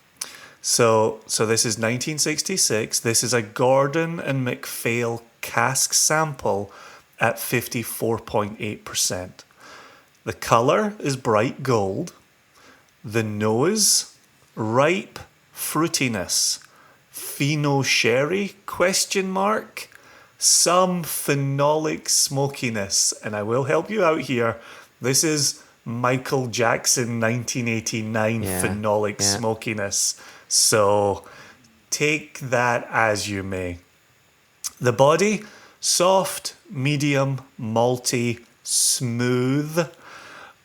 S3: So this is 1966. This is a Gordon and MacPhail cask sample at 54.8%. The color is bright gold. The nose, ripe fruitiness. Fino sherry, ? Some phenolic smokiness. And I will help you out here. This is Michael Jackson 1989 phenolic smokiness. So take that as you may. The body, soft, medium, malty, smooth,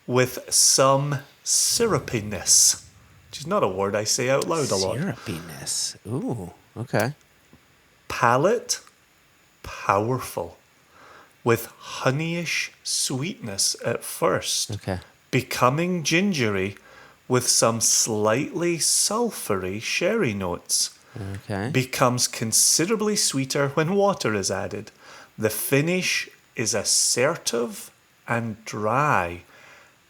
S3: with some syrupiness, which is not a word I say out loud a lot.
S1: Syrupiness. Ooh, okay.
S3: Palate, powerful, with honeyish sweetness at first, becoming gingery with some slightly sulphury sherry notes. Becomes considerably sweeter when water is added. The finish is assertive and dry,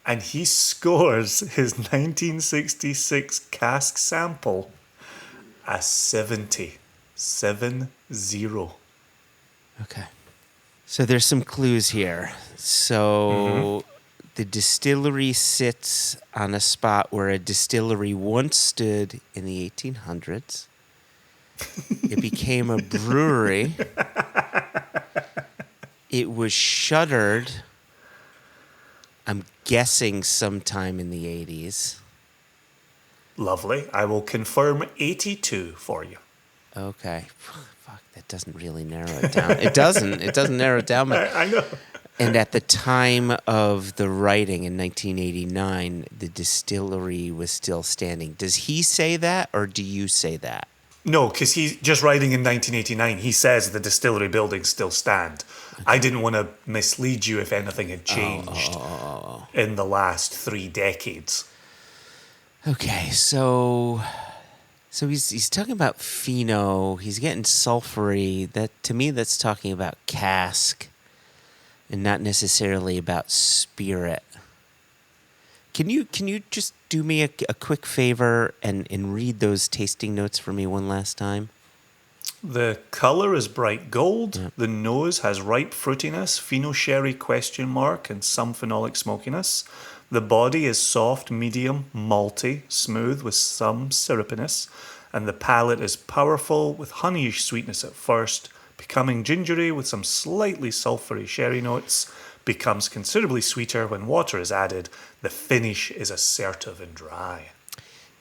S3: and he scores his 1966 cask sample a 70. 70.
S1: Okay. So there's some clues here. So the distillery sits on a spot where a distillery once stood in the 1800s. It became a brewery. It was shuttered, I'm guessing sometime in the 80s.
S3: Lovely. I will confirm 82 for you.
S1: Okay. Fuck. Fuck, that doesn't really narrow it down. It doesn't narrow it down. But,
S3: I know.
S1: And at the time of the writing in 1989, the distillery was still standing. Does he say that, or do you say that?
S3: No, because he's just writing in 1989. He says the distillery buildings still stand. Okay. I didn't want to mislead you if anything had changed in the last 3 decades.
S1: Okay, so he's talking about pheno. He's getting sulfury. That, to me, that's talking about cask, and not necessarily about spirit. Can you just do me a quick favor and read those tasting notes for me one last time?
S3: The color is bright gold. Yep. The nose has ripe fruitiness, pheno sherry ? And some phenolic smokiness. The body is soft, medium, malty, smooth with some syrupiness. And the palate is powerful with honeyish sweetness at first, becoming gingery with some slightly sulfury sherry notes, becomes considerably sweeter when water is added. The finish is assertive and dry.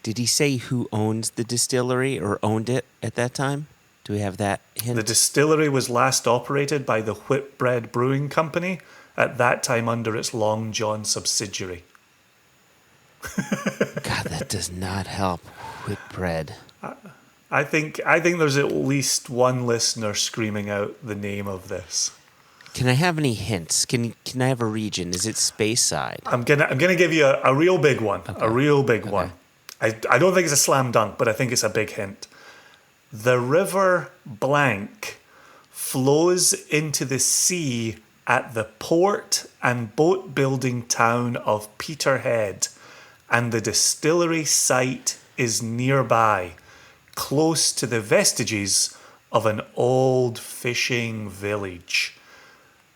S1: Did he say who owns the distillery or owned it at that time? Do we have that hint?
S3: The distillery was last operated by the Whitbread Brewing Company, at that time under its Long John subsidiary.
S1: God, that does not help. Whitbread.
S3: I think there's at least one listener screaming out the name of this.
S1: Can I have any hints? Can I have a region? Is it Speyside?
S3: I'm gonna give you a real big one. Okay. A real big one. I don't think it's a slam dunk, but I think it's a big hint. The river blank flows into the sea at the port and boat building town of Peterhead, and the distillery site is nearby, close to the vestiges of an old fishing village.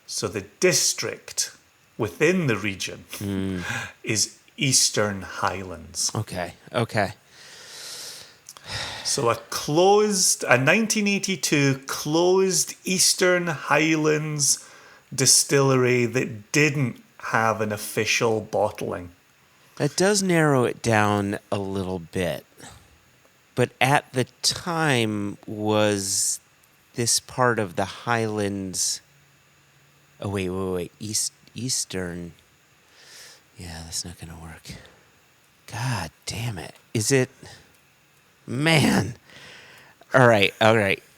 S3: So the district within the region is Eastern Highlands.
S1: Okay.
S3: So a 1982 closed Eastern Highlands distillery that didn't have an official bottling.
S1: That does narrow it down a little bit. But at the time, was this part of the Highlands... Oh, wait. Eastern... Yeah, that's not going to work. God damn it. Is it... Man. All right.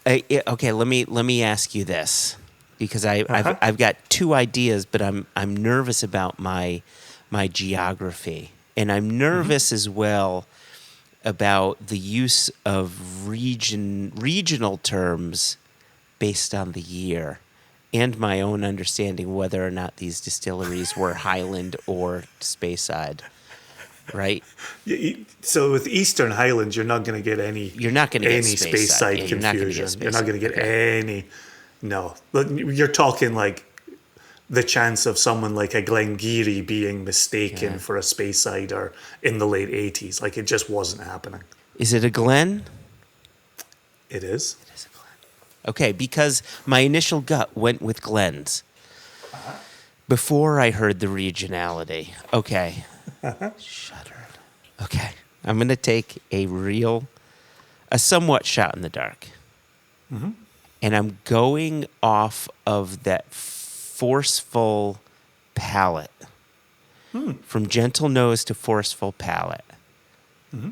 S1: Okay, let me ask you this. Because I've got 2 ideas, but I'm nervous about my geography. And I'm nervous as well about the use of regional terms based on the year, and my own understanding whether or not these distilleries were Highland or Speyside, right?
S3: So with Eastern Highlands, you're not going to get any. You're not going to get any Speyside confusion. You're not going to get any. No, you're talking like the chance of someone like a Glengarry being mistaken for a Speyside or in the late 80s. Like, it just wasn't happening.
S1: Is it a Glen?
S3: It is.
S1: It is a Glen. Okay, because my initial gut went with Glens before I heard the regionality. Okay. Shuddered. Okay. I'm going to take a somewhat shot in the dark. Mm-hmm. And I'm going off of that forceful palate. From gentle nose to forceful palate. Mm-hmm.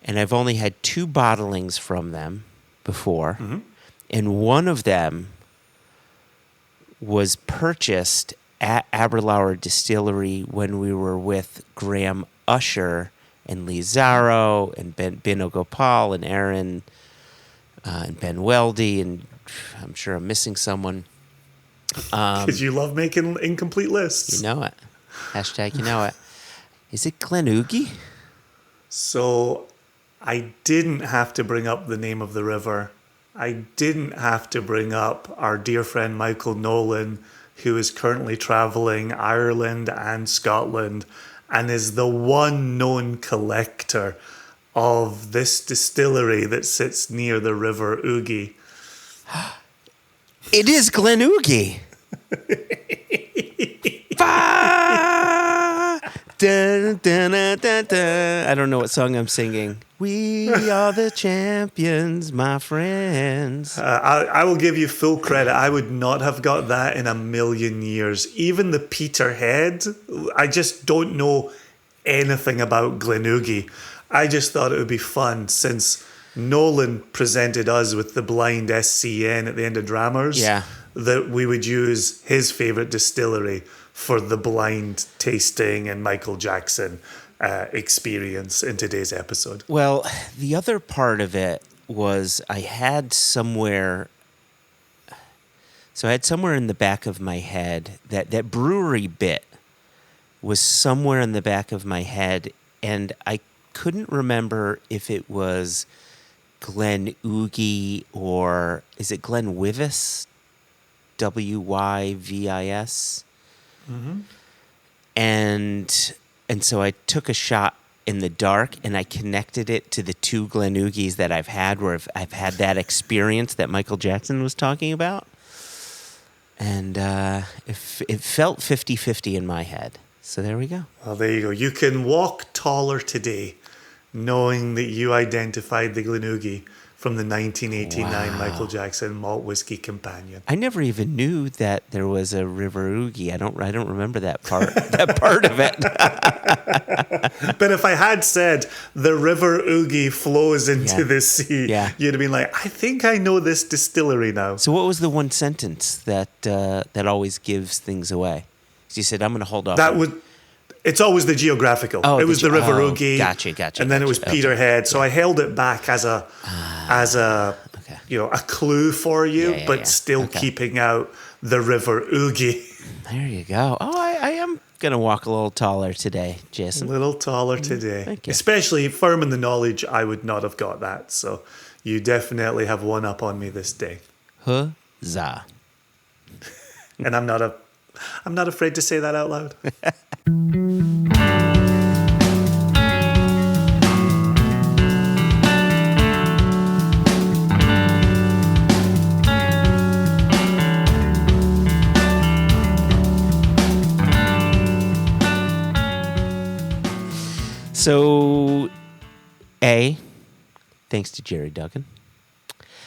S1: And I've only had 2 bottlings from them before. Mm-hmm. And one of them was purchased at Aberlour Distillery when we were with Graham Usher and Lee Zaro and Ben Gopal and Aaron and Ben Weldy, and I'm sure I'm missing someone.
S3: Because you love making incomplete lists.
S1: You know it. Hashtag you know it. Is it Glenoogie?
S3: So I didn't have to bring up the name of the river. I didn't have to bring up our dear friend Michael Nolan, who is currently traveling Ireland and Scotland and is the one known collector of this distillery that sits near the River Oogie.
S1: It is Glenoogie. Dun, dun, dun, dun, dun. I don't know what song I'm singing. We are the champions, my friends.
S3: I will give you full credit. I would not have got that in a million years. Even the Peterhead, I just don't know anything about Glenoogie. I just thought it would be fun since Nolan presented us with the blind SCN at the end of Drammers, that we would use his favourite distillery for the blind tasting and Michael Jackson experience in today's episode.
S1: Well, the other part of it was I had somewhere in the back of my head that brewery bit was somewhere in the back of my head, and I couldn't remember if it was Glenoogie or is it Glenwivis? Wyvis.
S3: Mm-hmm.
S1: And so I took a shot in the dark and I connected it to the two Glenoogies that I've had where I've had that experience that Michael Jackson was talking about. And it felt 50-50 in my head. So there we go.
S3: Well, there you go. You can walk taller today knowing that you identified the Glenoogie from the 1989 Michael Jackson Malt Whiskey Companion.
S1: I never even knew that there was a River Oogie. I don't remember that part of it.
S3: But if I had said the River Oogie flows into the sea, you'd have been like, I think I know this distillery now.
S1: So what was the one sentence that always gives things away? So you said, I'm going to hold off.
S3: It's always the geographical. It was the River Oogie.
S1: Gotcha.
S3: And then it was Peterhead. So I held it back as a clue for you, but still keeping out the River Oogie.
S1: There you go. Oh, I am going to walk a little taller today, Jason.
S3: A little taller today.
S1: Thank you.
S3: Especially firm in the knowledge I would not have got that. So you definitely have one up on me this day.
S1: Huzzah.
S3: And I'm not afraid to say that out loud.
S1: So, thanks to Gerry Duggan.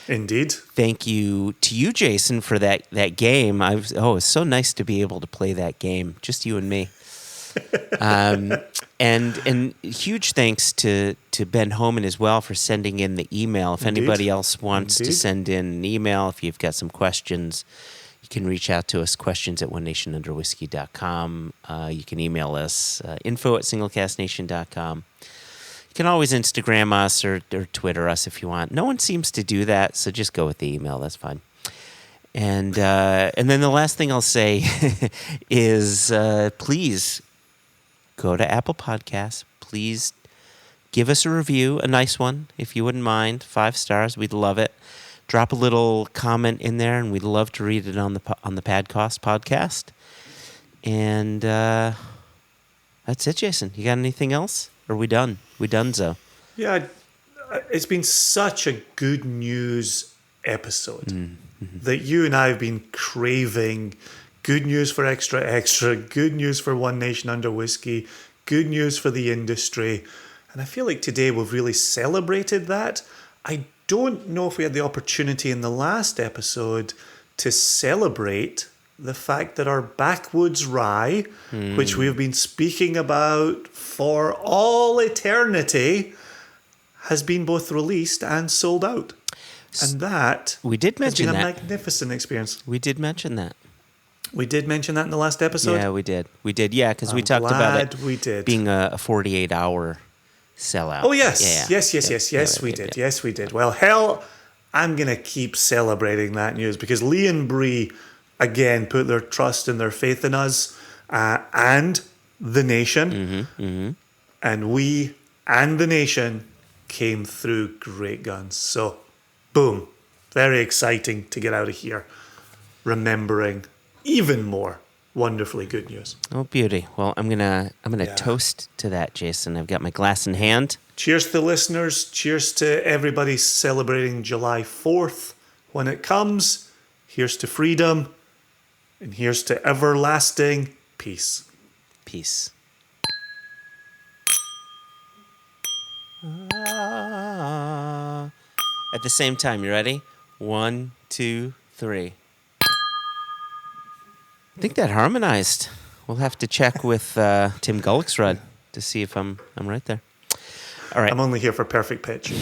S3: Indeed.
S1: Thank you to you, Jason, for that game. It's so nice to be able to play that game, just you and me. And huge thanks to Ben Homan as well for sending in the email. If anybody else wants to send in an email, if you've got some questions, you can reach out to us, questions@onenationunderwhiskey.com. You can email us, info@singlecastnation.com. You can always Instagram us or Twitter us if you want. No one seems to do that, so just go with the email. That's fine. And then the last thing I'll say is please go to Apple Podcasts. Please give us a review, a nice one, if you wouldn't mind. 5 stars, we'd love it. Drop a little comment in there, and we'd love to read it on the Padcast podcast. And that's it, Jason. You got anything else? Or are we done? We donezo.
S3: Yeah, it's been such a good news episode that you and I have been craving. Good news for Extra Extra, good news for One Nation Under Whiskey, good news for the industry. And I feel like today we've really celebrated that. I don't know if we had the opportunity in the last episode to celebrate the fact that our Backwoods Rye, which we've been speaking about for all eternity, has been both released and sold out. And that
S1: we did mention
S3: has been
S1: that.
S3: a magnificent experience.
S1: We did mention that.
S3: We did mention that in the last episode?
S1: Yeah, we did. Yeah, because we talked about it being a 48-hour sellout.
S3: Oh, yes. Yes, we did. Yes, we did. Well, hell, I'm going to keep celebrating that news because Lee and Bree, again, put their trust and their faith in us and the nation. And we and the nation came through great guns. So, boom. Very exciting to get out of here remembering even more wonderfully good news.
S1: Oh, beauty. Well, I'm gonna toast to that, Jason. I've got my glass in hand.
S3: Cheers to the listeners. Cheers to everybody celebrating July 4th when it comes. Here's to freedom. And here's to everlasting peace.
S1: Peace. At the same time, you ready? 1, 2, 3. I think that harmonized. We'll have to check with Tim Gullick's RØDE to see if I'm right there. All right.
S3: I'm only here for perfect pitch.